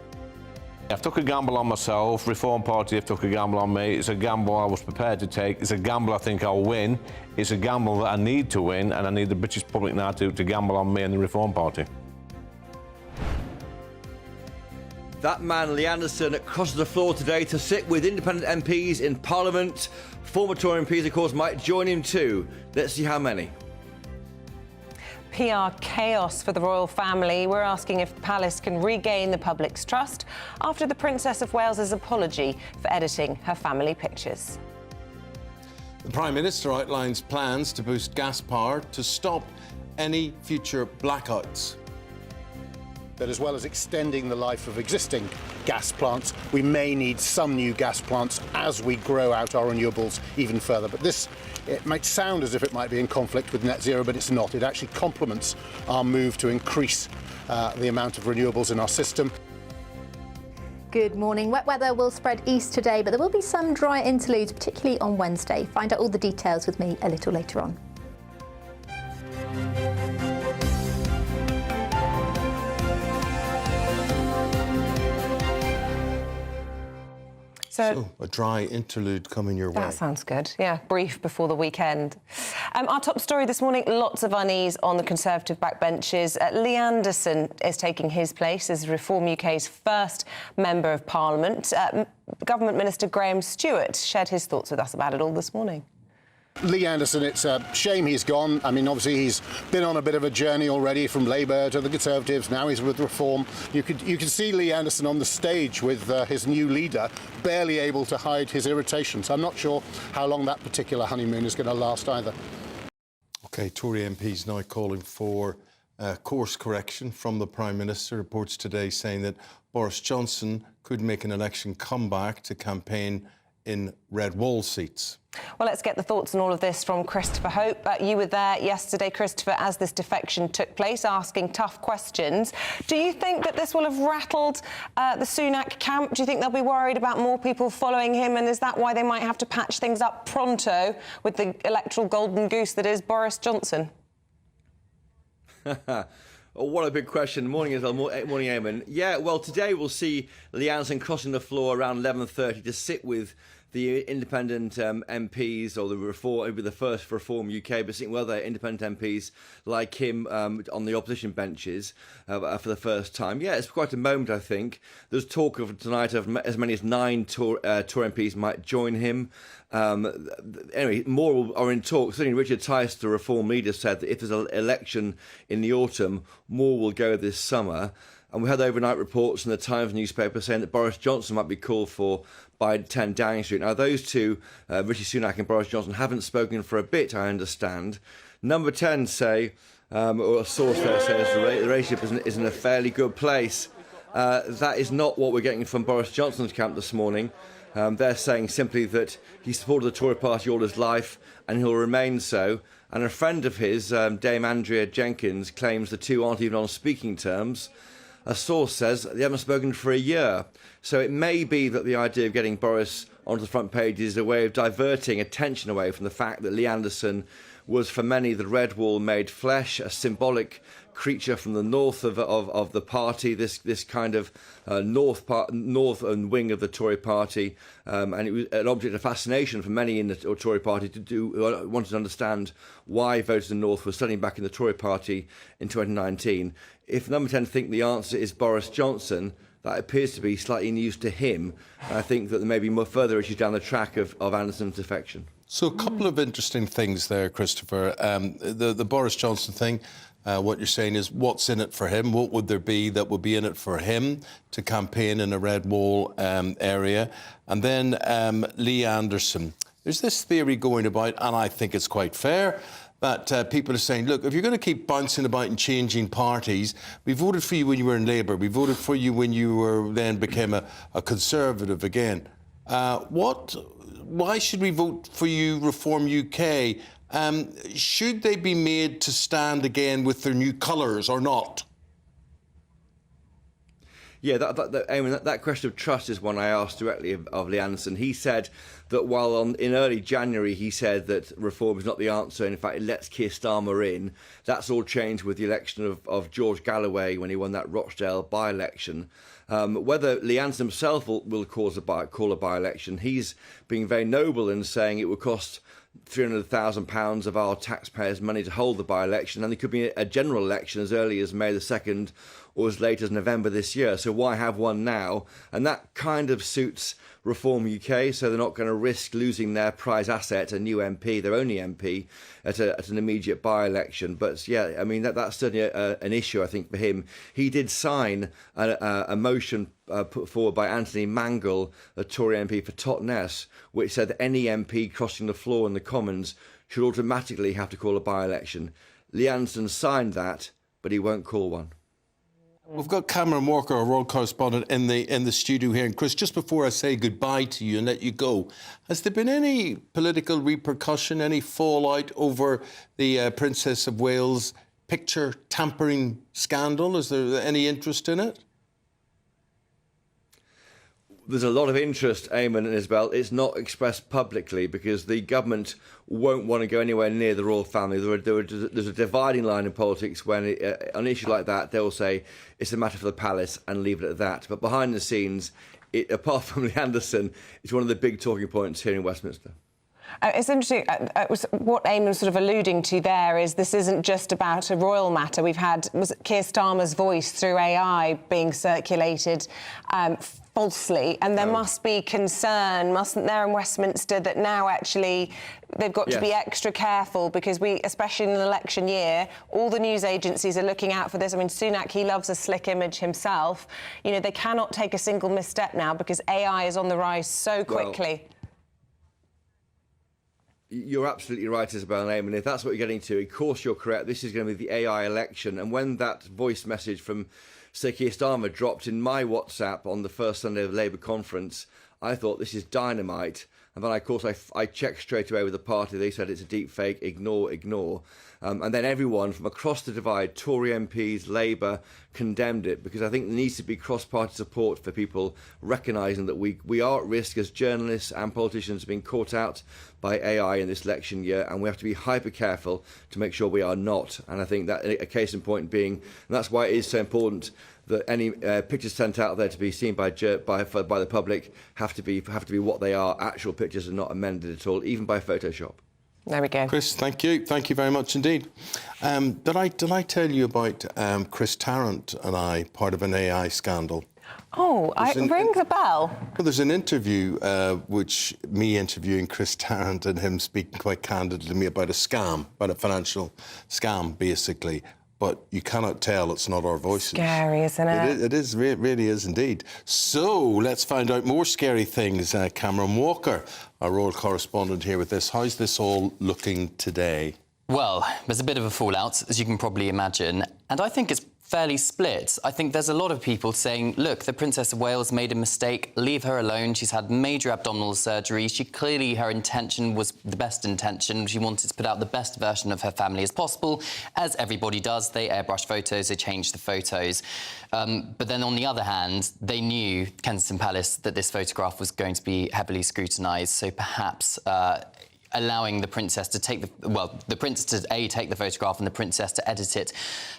Speaker 17: I've took a gamble on myself. Reform Party have took a gamble on me. It's a gamble I was prepared to take. It's a gamble I think I'll win. It's a gamble that I need to win, and I need the British public now to gamble on me and the Reform Party.
Speaker 13: That man, Lee Anderson, crosses the floor today to sit with independent MPs in Parliament. Former Tory MPs, of course, might join him too. Let's see how many.
Speaker 9: PR chaos for the royal family. We're asking if the palace can regain the public's trust after the Princess of Wales's apology for editing her family pictures.
Speaker 8: The Prime Minister outlines plans to boost gas power to stop any future blackouts.
Speaker 20: That as well as extending the life of existing gas plants, we may need some new gas plants as we grow out our renewables even further. But this, it might sound as if it might be in conflict with net zero, but it's not. It actually complements our move to increase the amount of renewables in our system.
Speaker 21: Good morning. Wet weather will spread east today, but there will be some dry interludes, particularly on Wednesday. Find out all the details with me a little later on.
Speaker 8: So a dry interlude coming your way.
Speaker 9: That sounds good. Yeah, brief before the weekend. Our top story this morning, lots of unease on the Conservative backbenches. Lee Anderson is taking his place as Reform UK's first Member of Parliament. Government Minister Graham Stewart shared his thoughts with us about it all this morning.
Speaker 20: Lee Anderson, it's a shame he's gone. I mean, obviously he's been on a bit of a journey already, from Labour to the Conservatives. Now he's with Reform. You could see Lee Anderson on the stage with his new leader, barely able to hide his irritation. So I'm not sure how long that particular honeymoon is going to last either.
Speaker 8: OK, Tory MPs now calling for course correction from the Prime Minister. Reports today saying that Boris Johnson could make an election comeback to campaign in red wall seats.
Speaker 9: Well, let's get the thoughts on all of this from Christopher Hope. You were there yesterday, Christopher, as this defection took place, asking tough questions. Do you think that this will have rattled the Sunak camp? Do you think they'll be worried about more people following him? And is that why they might have to patch things up pronto with the electoral golden goose that is Boris Johnson?
Speaker 13: Oh, what a big question. Morning, Isabel. Morning, Eamonn. Yeah, well, today we'll see Lee Anderson crossing the floor around 11:30 to sit with the independent MPs, or the reform, it'll be the first for Reform UK, but sitting with other independent MPs like him on the opposition benches for the first time. Yeah, it's quite a moment, I think. There's talk of tonight of as many as 9 Tory MPs might join him. Anyway, more are in talk. Certainly Richard Tice, the Reform leader, said that if there's an election in the autumn, more will go this summer. And we had overnight reports in the Times newspaper saying that Boris Johnson might be called for by 10 Downing Street. Now, those two, Rishi Sunak and Boris Johnson, haven't spoken for a bit, I understand. Number 10 say, or a source there says, the relationship is in a fairly good place. That is not what we're getting from Boris Johnson's camp this morning. They're saying simply that he supported the Tory party all his life and he'll remain so. And a friend of his, Dame Andrea Jenkins, claims the two aren't even on speaking terms. A source says they haven't spoken for a year. So it may be that the idea of getting Boris onto the front page is a way of diverting attention away from the fact that Lee Anderson was, for many, the red wall made flesh, a symbolic creature from the north of the party, this kind of north and wing of the Tory party, and it was an object of fascination for many in the Tory party who wanted to understand why voters in the north were standing back in the Tory party in 2019. If number 10 think the answer is Boris Johnson, that appears to be slightly news to him. I think that there may be more further issues down the track of Anderson's defection.
Speaker 8: So a couple of interesting things there, Christopher. The Boris Johnson thing, what you're saying is what's in it for him? What would there be that would be in it for him to campaign in a red wall area? And then Lee Anderson. There's this theory going about, and I think it's quite fair, that people are saying, look, if you're going to keep bouncing about and changing parties, we voted for you when you were in Labour, we voted for you when you were then became a Conservative again. Why should we vote for you, Reform UK? Should they be made to stand again with their new colours or not?
Speaker 13: Yeah, that question of trust is one I asked directly of Lee Anderson. He said that while in early January he said that reform is not the answer, and in fact it lets Keir Starmer in, that's all changed with the election of George Galloway when he won that Rochdale by-election. Whether Lee Anderson himself will call a by-election, he's being very noble in saying it will cost £300,000 of our taxpayers' money to hold the by-election, and there could be a general election as early as May the 2nd or as late as November this year. So why have one now? And that kind of suits Reform UK, so they're not going to risk losing their prize asset, a new MP, their only MP, at an immediate by-election. But yeah, I mean, that's certainly an issue, I think, for him. He did sign a motion put forward by Anthony Mangle, a Tory MP for Totnes, which said that any MP crossing the floor in the Commons should automatically have to call a by-election. Lee Anderson signed that, but he won't call one.
Speaker 8: We've got Cameron Walker, our world correspondent, in the studio here. And Chris, just before I say goodbye to you and let you go, has there been any political repercussion, any fallout over the Princess of Wales picture tampering scandal? Is there any interest in it?
Speaker 13: There's a lot of interest, Eamonn and Isabel. It's not expressed publicly because the government won't want to go anywhere near the royal family. There's a dividing line in politics when, on an issue like that, they'll say it's a matter for the palace and leave it at that. But behind the scenes, apart from Lee Anderson, it's one of the big talking points here in Westminster.
Speaker 9: It's interesting. What Eamonn was sort of alluding to there is this isn't just about a royal matter. We've had Keir Starmer's voice through AI being circulated falsely, and there must be concern, mustn't there, in Westminster, that now actually they've got to be extra careful because especially in an election year, all the news agencies are looking out for this. I mean, Sunak, he loves a slick image himself. You know, they cannot take a single misstep now because AI is on the rise so quickly.
Speaker 13: Well, you're absolutely right, Isabel and Eamonn. If that's what you're getting to, of course you're correct. This is going to be the AI election. And when that voice message from Sir Keir Starmer dropped in my WhatsApp on the first Sunday of the Labour conference, I thought this is dynamite. And then, of course, I checked straight away with the party. They said it's a deep fake, ignore. And then everyone from across the divide, Tory MPs, Labour, condemned it, because I think there needs to be cross-party support for people recognising that we are at risk as journalists and politicians being caught out by AI in this election year, and we have to be hyper careful to make sure we are not. And I think that a case in point being, and that's why it is so important that any pictures sent out there to be seen by the public have to be what they are, actual pictures and not amended at all, even by Photoshop.
Speaker 9: There we go.
Speaker 8: Chris, thank you very much indeed. Did I tell you about Chris Tarrant and I, part of an AI scandal?
Speaker 9: Oh, rings a bell.
Speaker 8: Well, there's an interview, me interviewing Chris Tarrant and him speaking quite candidly to me about a scam, about a financial scam, basically. But you cannot tell it's not our voices.
Speaker 9: Scary, isn't it?
Speaker 8: It really is indeed. So let's find out more scary things. Cameron Walker, our royal correspondent here with this. How's this all looking today?
Speaker 2: Well, there's a bit of a fallout, as you can probably imagine, and I think it's fairly split. I think there's a lot of people saying, look, the Princess of Wales made a mistake, leave her alone. She's had major abdominal surgery. Her intention was the best intention. She wanted to put out the best version of her family as possible, as everybody does. They airbrush photos, they change the photos. But then on the other hand, they knew, Kensington Palace, that this photograph was going to be heavily scrutinised, so perhaps allowing the princess to take the prince to take the photograph and the princess to edit it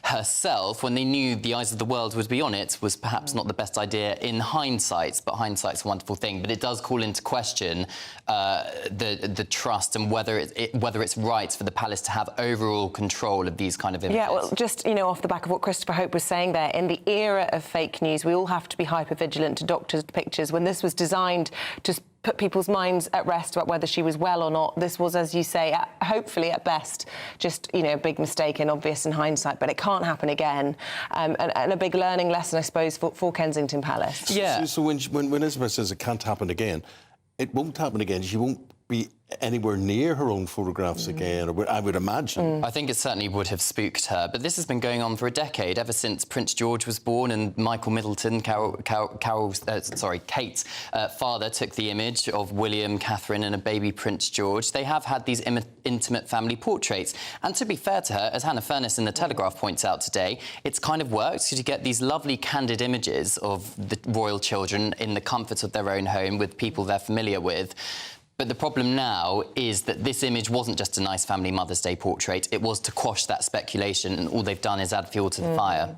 Speaker 2: herself when they knew the eyes of the world would be on it was perhaps not the best idea in hindsight, but hindsight's a wonderful thing. But it does call into question the trust and whether it's right for the palace to have overall control of these kind of images.
Speaker 9: Yeah, well, just, off the back of what Christopher Hope was saying there, in the era of fake news, we all have to be hyper-vigilant to doctors' pictures. When this was designed to put people's minds at rest about whether she was well or not, this was, as you say, hopefully at best, just, a big mistake and obvious in hindsight, but it can't happen again. And a big learning lesson, I suppose, for Kensington Palace.
Speaker 8: Yeah. So when Isabel says it can't happen again, it won't happen again. She won't be anywhere near her own photographs again, or I would imagine.
Speaker 2: I think it certainly would have spooked her, but this has been going on for a decade, ever since Prince George was born and Michael Middleton, Kate's father, took the image of William, Catherine and a baby Prince George. They have had these intimate family portraits, and to be fair to her, as Hannah Furness in The Telegraph points out today, it's kind of worked, because you get these lovely candid images of the royal children in the comfort of their own home with people they're familiar with. But the problem now is that this image wasn't just a nice family Mother's Day portrait. It was to quash that speculation, and all they've done is add fuel to the fire.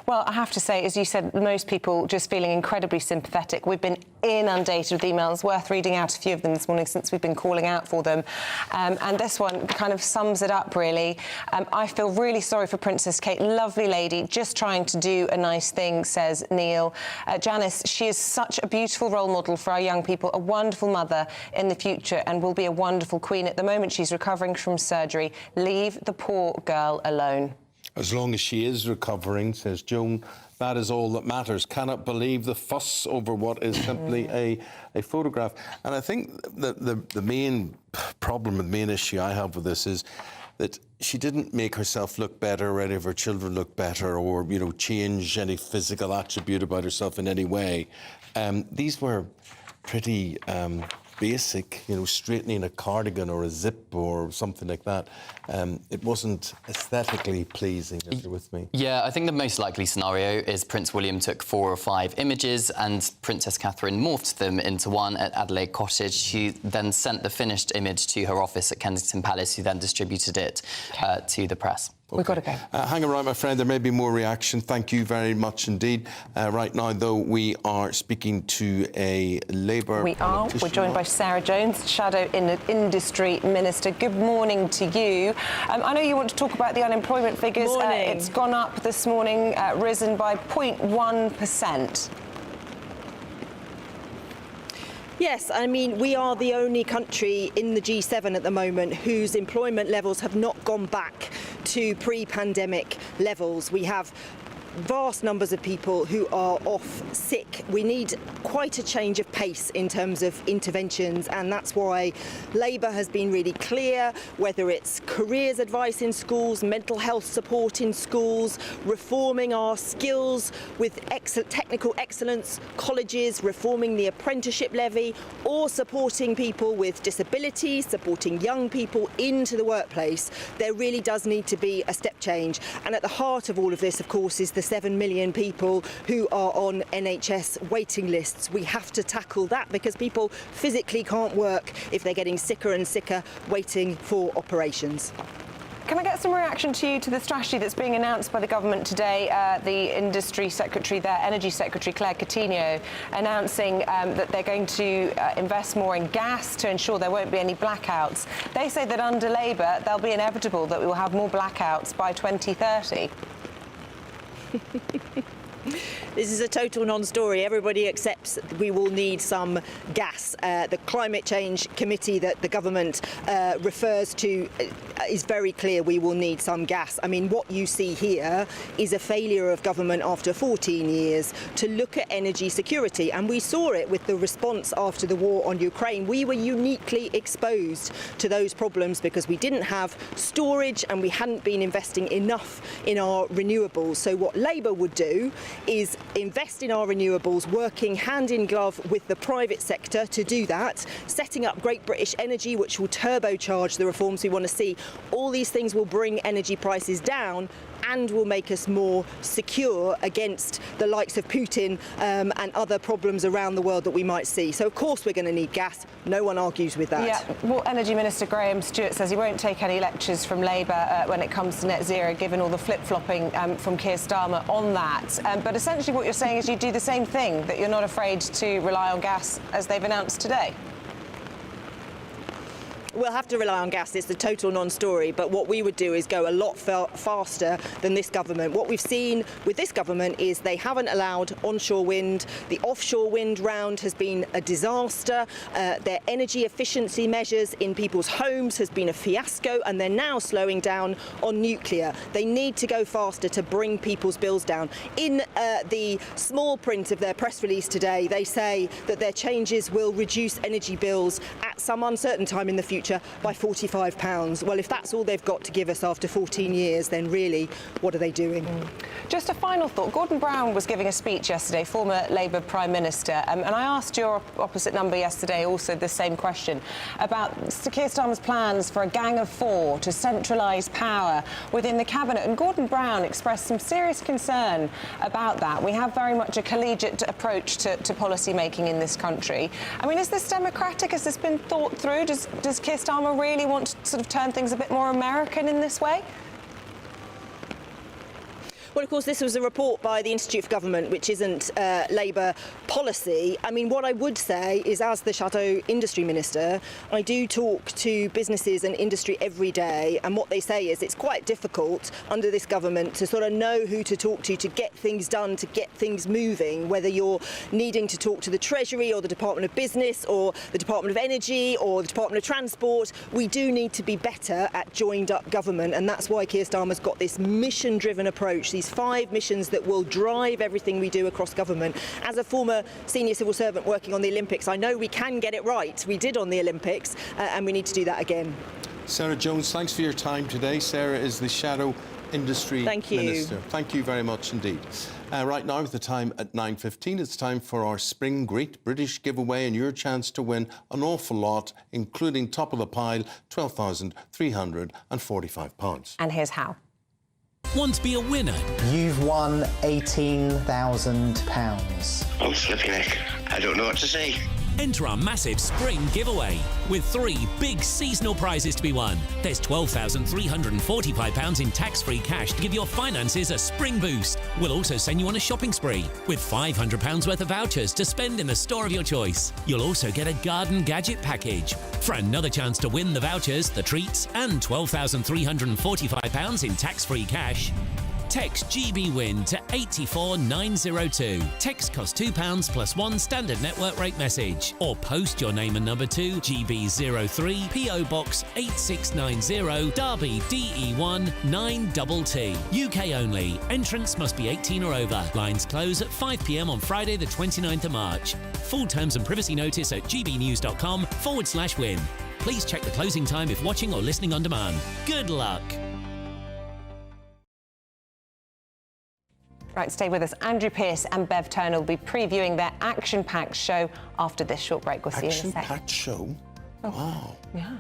Speaker 9: Well, I have to say, as you said, most people just feeling incredibly sympathetic. We've been inundated with emails, worth reading out a few of them this morning since we've been calling out for them. And this one kind of sums it up, really. I feel really sorry for Princess Kate. Lovely lady, just trying to do a nice thing, says Neil. Janice, she is such a beautiful role model for our young people, a wonderful mother in the future, and will be a wonderful queen. At the moment, she's recovering from surgery. Leave the poor girl alone.
Speaker 8: As long as she is recovering, says Joan, that is all that matters. Cannot believe the fuss over what is simply a photograph. And I think the main problem, the main issue I have with this is that she didn't make herself look better or any of her children look better or, change any physical attribute about herself in any way. These were pretty basic, straightening a cardigan or a zip or something like that. It wasn't aesthetically pleasing, if you're with me.
Speaker 2: Yeah, I think the most likely scenario is Prince William took 4 or 5 images and Princess Catherine morphed them into one at Adelaide Cottage. She then sent the finished image to her office at Kensington Palace, who then distributed it to the press.
Speaker 9: Okay. We've got to go.
Speaker 8: Hang around, my friend. There may be more reaction. Thank you very much indeed. Right now, though, we are speaking to a Labour politician.
Speaker 9: We're joined by Sarah Jones, Shadow Industry Minister. Good morning to you. I know you want to talk about the unemployment figures. It's gone up this morning, risen by 0.1%.
Speaker 10: Yes, I mean, we are the only country in the G7 at the moment whose employment levels have not gone back to pre-pandemic levels. We have vast numbers of people who are off sick. We need quite a change of pace in terms of interventions, and that's why Labour has been really clear, whether it's careers advice in schools, mental health support in schools, reforming our skills with technical excellence colleges, reforming the apprenticeship levy, or supporting people with disabilities, supporting young people into the workplace. There really does need to be a step change, and at the heart of all of this, of course, is the 7 million people who are on NHS waiting lists. We have to tackle that because people physically can't work if they're getting sicker and sicker waiting for operations.
Speaker 9: Can I get some reaction to you to the strategy that's being announced by the government today? The Industry Secretary there, Energy Secretary Claire Coutinho, announcing that they're going to invest more in gas to ensure there won't be any blackouts. They say that under Labour, they'll be inevitable that we will have more blackouts by 2030.
Speaker 10: This is a total non-story. Everybody accepts that we will need some gas. The Climate Change Committee that the government refers to is very clear we will need some gas. I mean, what you see here is a failure of government after 14 years to look at energy security, and we saw it with the response after the war on Ukraine. We were uniquely exposed to those problems because we didn't have storage and we hadn't been investing enough in our renewables. So what Labour would do is invest in our renewables, working hand in glove with the private sector to do that, setting up Great British Energy, which will turbocharge the reforms we want to see. All these things will bring energy prices down and will make us more secure against the likes of Putin and other problems around the world that we might see. So of course we're going to need gas. No one argues with that.
Speaker 9: Yeah, well, Energy Minister Graham Stewart says he won't take any lectures from Labour when it comes to net zero, given all the flip-flopping from Keir Starmer on that. But essentially what you're saying is you do the same thing, that you're not afraid to rely on gas as they've announced today.
Speaker 10: We'll have to rely on gas. It's a total non-story. But what we would do is go a lot faster than this government. What we've seen with this government is they haven't allowed onshore wind. The offshore wind round has been a disaster. Their energy efficiency measures in people's homes has been a fiasco, and they're now slowing down on nuclear. They need to go faster to bring people's bills down. In the small print of their press release today, they say that their changes will reduce energy bills at some uncertain time in the future by £45. Well, if that's all they've got to give us after 14 years, then really, what are they doing?
Speaker 9: Just a final thought. Gordon Brown was giving a speech yesterday, former Labour Prime Minister, and I asked your opposite number yesterday also the same question about Keir Starmer's plans for a gang of four to centralise power within the Cabinet, and Gordon Brown expressed some serious concern about that. We have very much a collegiate approach to policy making in this country. I mean, is this democratic? Has this been thought through? Does Keir Starmer really want to sort of turn things a bit more American in this way?
Speaker 10: Well, of course, this was a report by the Institute for Government, which isn't Labour policy. I mean, what I would say is, as the Shadow Industry Minister, I do talk to businesses and industry every day, and what they say is it's quite difficult under this government to sort of know who to talk to get things done, to get things moving, whether you're needing to talk to the Treasury or the Department of Business or the Department of Energy or the Department of Transport. We do need to be better at joined-up government, and that's why Keir Starmer's got this mission-driven approach, these 5 missions that will drive everything we do across government. As a former senior civil servant working on the Olympics, I know we can get it right. We did on the Olympics, and we need to do that again.
Speaker 8: Sarah Jones, thanks for your time today. Sarah is the Shadow Industry Minister. Thank you very much indeed. Right now, at the time at 9:15, it's time for our Spring Great British giveaway and your chance to win an awful lot, including top of the pile, £12,345.
Speaker 9: And here's how.
Speaker 11: Want to be a winner?
Speaker 1: You've won £18,000.
Speaker 3: I'm flipping heck. I don't know what to say.
Speaker 11: Enter our massive spring giveaway with 3 big seasonal prizes to be won. There's £12,345 in tax-free cash to give your finances a spring boost. We'll also send you on a shopping spree with £500 worth of vouchers to spend in the store of your choice. You'll also get a garden gadget package. For another chance to win the vouchers, the treats and £12,345 in tax-free cash, Text GB-WIN to 84902. Text costs £2 plus one standard network rate message. Or post your name and number to GB03 PO Box 8690 Derby DE1 9TT. UK only. Entrance must be 18 or over. Lines close at 5 p.m. on Friday the 29th of March. Full terms and privacy notice at gbnews.com/win. Please check the closing time if watching or listening on demand. Good luck.
Speaker 9: Right, stay with us. Andrew Pearce and Bev Turner will be previewing their action-packed show after this short break. We'll see you in a sec.
Speaker 8: Action-packed show? Oh. Wow.
Speaker 9: Yeah.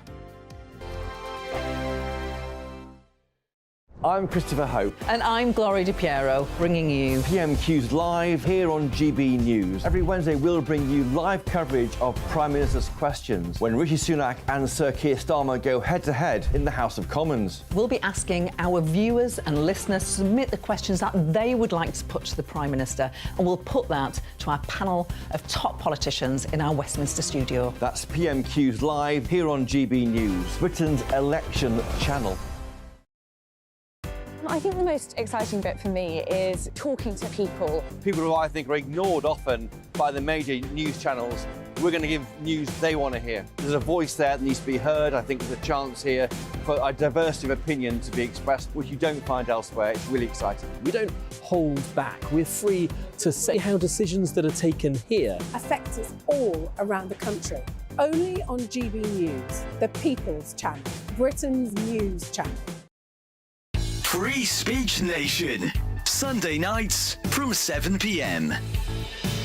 Speaker 1: I'm Christopher Hope.
Speaker 12: And I'm Gloria Di Piero, bringing you
Speaker 1: PMQ's Live here on GB News. Every Wednesday, we'll bring you live coverage of Prime Minister's questions when Rishi Sunak and Sir Keir Starmer go head-to-head in the House of Commons.
Speaker 12: We'll be asking our viewers and listeners to submit the questions that they would like to put to the Prime Minister, and we'll put that to our panel of top politicians in our Westminster studio.
Speaker 1: That's PMQ's Live here on GB News, Britain's election channel.
Speaker 15: I think the most exciting bit for me is talking to people.
Speaker 1: People who I think are ignored often by the major news channels. We're going to give news they want to hear. There's a voice there that needs to be heard. I think there's a chance here for a diversity of opinion to be expressed, which you don't find elsewhere. It's really exciting.
Speaker 16: We don't hold back. We're free to say how decisions that are taken here
Speaker 22: affect us all around the country. Only on GB News, the People's Channel, Britain's news channel.
Speaker 25: Free Speech Nation, Sunday nights from 7 p.m.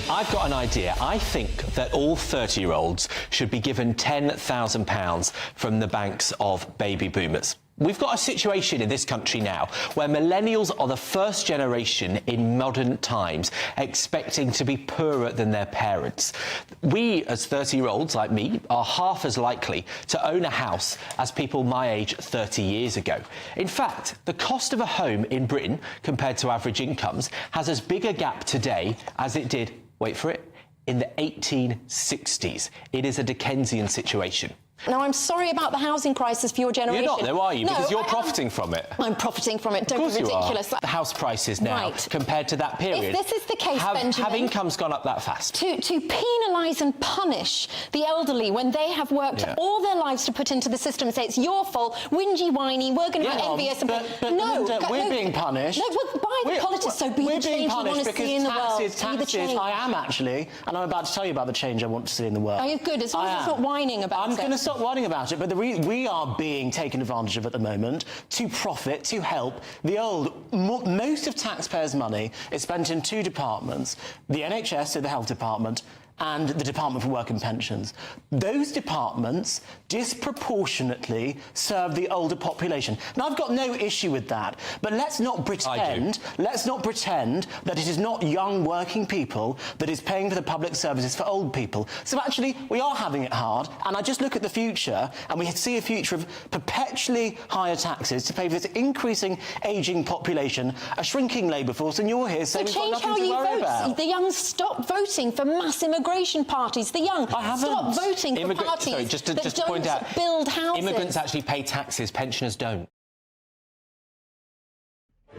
Speaker 26: I've got an idea. I think that all 30-year-olds should be given £10,000 from the banks of baby boomers. We've got a situation in this country now where millennials are the first generation in modern times expecting to be poorer than their parents. We, as 30-year-olds like me, are half as likely to own a house as people my age 30 years ago. In fact, the cost of a home in Britain compared to average incomes has as big a gap today as it did, wait for it, in the 1860s. It is a Dickensian situation.
Speaker 28: Now, I'm sorry about the housing crisis for your generation.
Speaker 26: You're not, though, are you?
Speaker 28: No,
Speaker 26: because you're profiting from it.
Speaker 28: I'm profiting from it. Don't be ridiculous.
Speaker 26: The house prices now, compared to that period.
Speaker 28: If this is the case, Benjamin...
Speaker 26: Have incomes gone up that fast?
Speaker 28: To penalise and punish the elderly when they have worked all their lives to put into the system and say, it's your fault, whingy, whiny, we're going to be envious...
Speaker 2: We're being punished.
Speaker 28: No, well, by the politics, so be the change you want to see in the world.
Speaker 2: Taxes, I am actually, and I'm about to tell you about the change I want to see in the world.
Speaker 28: Are you good? As long as it's not whining about it.
Speaker 2: I'm going to stop whining about it, but we are being taken advantage of at the moment to profit, to help the old. Most of taxpayers' money is spent in two departments, the NHS, so the health department, and the Department for Work and Pensions. Those departments disproportionately serve the older population. Now, I've got no issue with that, but let's not pretend that it is not young working people that is paying for the public services for old people. So actually, we are having it hard, and I just look at the future, and we see a future of perpetually higher taxes to pay for this increasing ageing population, a shrinking labour force, and you're here saying we've got nothing to worry about.
Speaker 28: The young stop voting for mass immigration parties. The young stop voting for parties that don't build houses.
Speaker 26: Immigrants actually pay taxes, pensioners don't.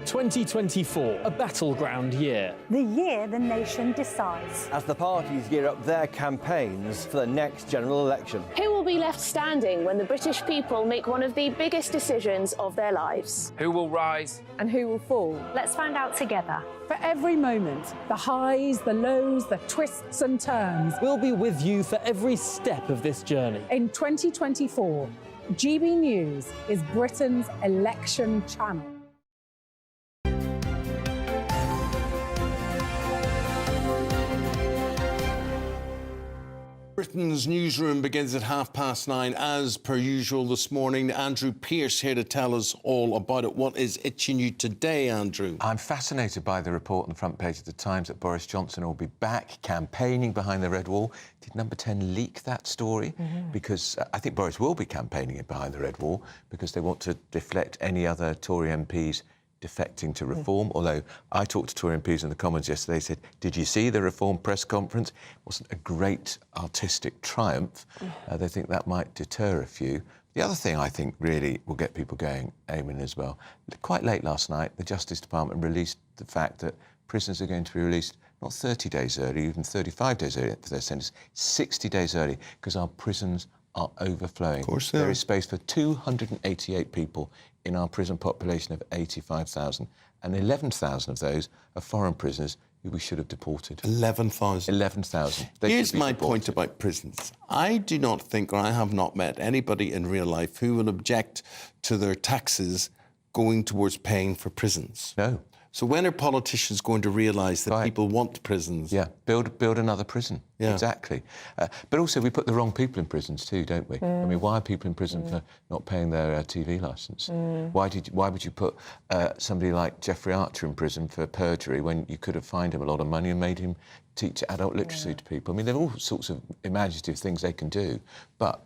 Speaker 16: 2024, a battleground year.
Speaker 22: The year the nation decides.
Speaker 1: As the parties gear up their campaigns for the next general election.
Speaker 29: Who will be left standing when the British people make one of the biggest decisions of their lives?
Speaker 30: Who will rise?
Speaker 22: And who will fall?
Speaker 21: Let's find out together.
Speaker 22: For every moment, the highs, the lows, the twists and turns.
Speaker 16: We'll be with you for every step of this journey.
Speaker 22: In 2024, GB News is Britain's election channel.
Speaker 8: Britain's Newsroom begins at 9:30 as per usual this morning. Andrew Pearce here to tell us all about it. What is itching you today, Andrew?
Speaker 31: I'm fascinated by the report on the front page of the Times that Boris Johnson will be back campaigning behind the Red Wall. Did Number 10 leak that story? Because I think Boris will be campaigning behind the Red Wall because they want to deflect any other Tory MPs defecting to reform, although I talked to Tory MPs in the Commons yesterday, said, did you see the reform press conference? It wasn't a great artistic triumph. They think that might deter a few. The other thing I think really will get people going, Eamonn, as well, quite late last night, the Justice Department released the fact that prisoners are going to be released not 30 days early, even 35 days early for their sentence, 60 days early, because our prisons are overflowing.
Speaker 8: Of course
Speaker 31: there is space for 288 people in our prison population of 85,000, and 11,000 of those are foreign prisoners who we should have deported.
Speaker 8: 11,000?
Speaker 31: 11,000.
Speaker 8: Here's my point about prisons. I do not think, or I have not met anybody in real life who will object to their taxes going towards paying for prisons.
Speaker 31: No.
Speaker 8: So when are politicians going to realise that people want prisons?
Speaker 31: Yeah, build another prison. Yeah. Exactly. But also we put the wrong people in prisons too, don't we? I mean, why are people in prison for not paying their TV licence? Why would you put somebody like Jeffrey Archer in prison for perjury when you could have fined him a lot of money and made him teach adult literacy to people? I mean, there are all sorts of imaginative things they can do, but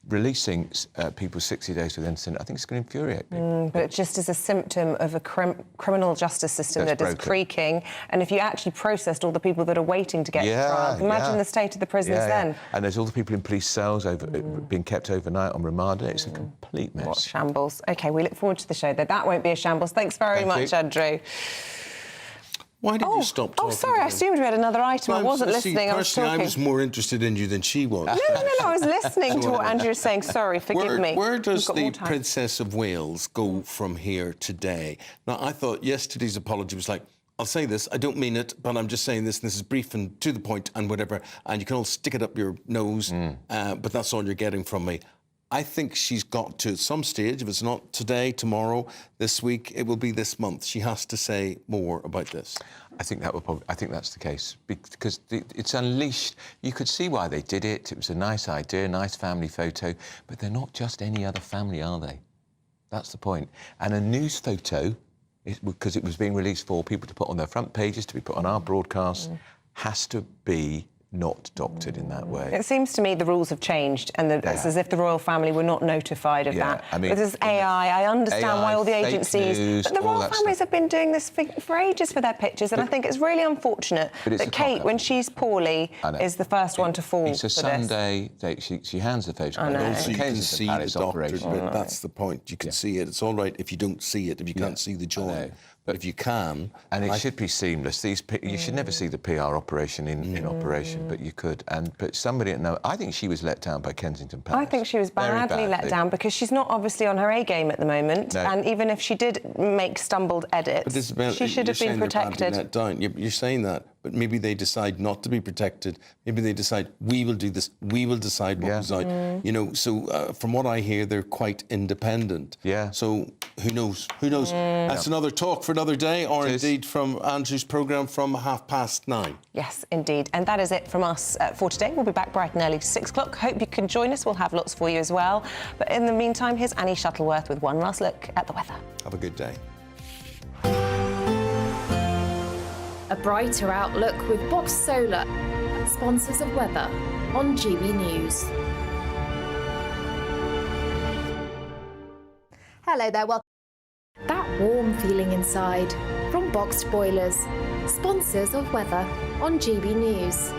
Speaker 31: releasing people 60 days within sentence, I think it's going to infuriate people.
Speaker 9: But just as a symptom of a criminal justice system that is creaking, and if you actually processed all the people that are waiting to get trial, imagine the state of the prisons then.
Speaker 31: And there's all the people in police cells being kept overnight on remand. It's a complete mess.
Speaker 9: What shambles. OK, we look forward to the show, though. That won't be a shambles. Thanks very much, Andrew.
Speaker 8: Why did you stop talking?
Speaker 9: Oh, sorry, I assumed we had another item. I wasn't listening, I was talking.
Speaker 8: I was more interested in you than she was.
Speaker 9: No, I was listening to what Andrew was saying. Sorry, forgive me.
Speaker 8: Where does the Princess of Wales go from here today? Now, I thought yesterday's apology was like, I'll say this, I don't mean it, but I'm just saying this, and this is brief and to the point and whatever, and you can all stick it up your nose, but that's all you're getting from me. I think she's got to, at some stage, if it's not today, tomorrow, this week, it will be this month. She has to say more about this.
Speaker 31: I think that's the case, because it's unleashed. You could see why they did it. It was a nice idea, nice family photo, but they're not just any other family, are they? That's the point. And a news photo, because it was being released for people to put on their front pages, to be put on our broadcast, has to be not doctored in that way.
Speaker 9: It seems to me the rules have changed, and it's as if the royal family were not notified of that.
Speaker 31: I mean,
Speaker 9: this is AI. I understand why all the agencies,
Speaker 31: news,
Speaker 9: but the royal families have been doing this for ages for their pictures, and I think it's really unfortunate that Kate, when she's poorly, is the first one to fall.
Speaker 31: It's a Sunday. She hands the photograph.
Speaker 8: And also you can see the doctored bit. That's the point. You can see it. It's all right if you don't see it, if you can't see the joint. But if you can...
Speaker 31: And it should be seamless. You should never see the PR operation in operation, but you could. But somebody... No, I think she was let down by Kensington Palace.
Speaker 9: I think she was badly let down because she's not obviously on her A game at the moment. No. And even if she did make stumbled edits, she should have been protected.
Speaker 8: Let down. You're saying that, but maybe they decide not to be protected. Maybe they decide, we will do this, we will decide what goes out. You know, so from what I hear, they're quite independent.
Speaker 31: Yeah.
Speaker 8: So who knows? Who knows? That's another talk for another day, or indeed from Andrew's programme from 9:30.
Speaker 9: Yes, indeed. And that is it from us for today. We'll be back bright and early 6 o'clock. Hope you can join us. We'll have lots for you as well. But in the meantime, here's Annie Shuttleworth with one last look at the weather.
Speaker 8: Have a good day.
Speaker 4: A brighter outlook with Box Solar, sponsors of weather on GB News.
Speaker 21: Hello there, welcome.
Speaker 4: That warm feeling inside from Boxed Boilers, sponsors of weather on GB News.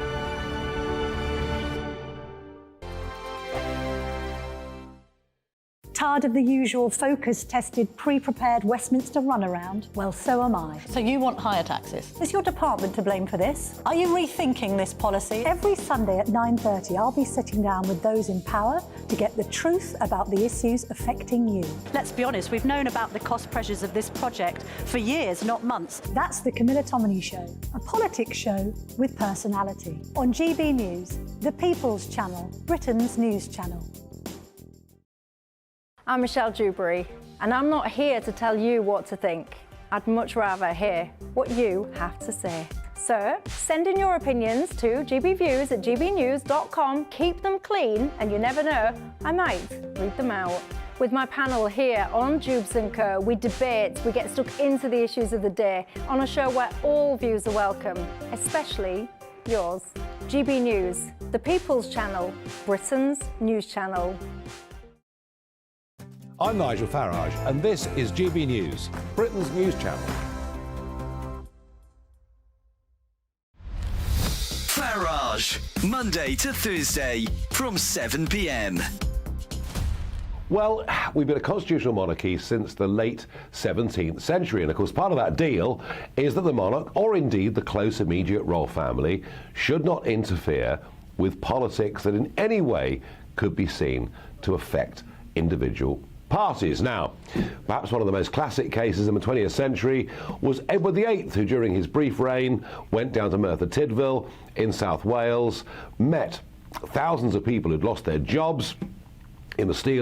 Speaker 5: Tired of the usual focus-tested, pre-prepared Westminster runaround? Well, so am I.
Speaker 6: So you want higher taxes?
Speaker 5: Is your department to blame for this? Are you rethinking this policy? Every Sunday at 9:30, I'll be sitting down with those in power to get the truth about the issues affecting you.
Speaker 6: Let's be honest, we've known about the cost pressures of this project for years, not months.
Speaker 5: That's the Camilla Show, a politics show with personality. On GB News, the People's Channel, Britain's news channel.
Speaker 7: I'm Michelle Dewberry, and I'm not here to tell you what to think. I'd much rather hear what you have to say. So, send in your opinions to gbviews@gbnews.com. Keep them clean, and you never know, I might read them out. With my panel here on Jubes & Co, we debate, we get stuck into the issues of the day on a show where all views are welcome, especially yours. GB News, the People's Channel, Britain's news channel.
Speaker 14: I'm Nigel Farage, and this is GB News, Britain's news channel.
Speaker 25: Farage, Monday to Thursday from 7 p.m.
Speaker 3: Well, we've been a constitutional monarchy since the late 17th century, and of course part of that deal is that the monarch, or indeed the close immediate royal family, should not interfere with politics that in any way could be seen to affect individual parties. Now, perhaps one of the most classic cases in the 20th century was Edward VIII, who during his brief reign went down to Merthyr Tydfil in South Wales, met thousands of people who'd lost their jobs in the steel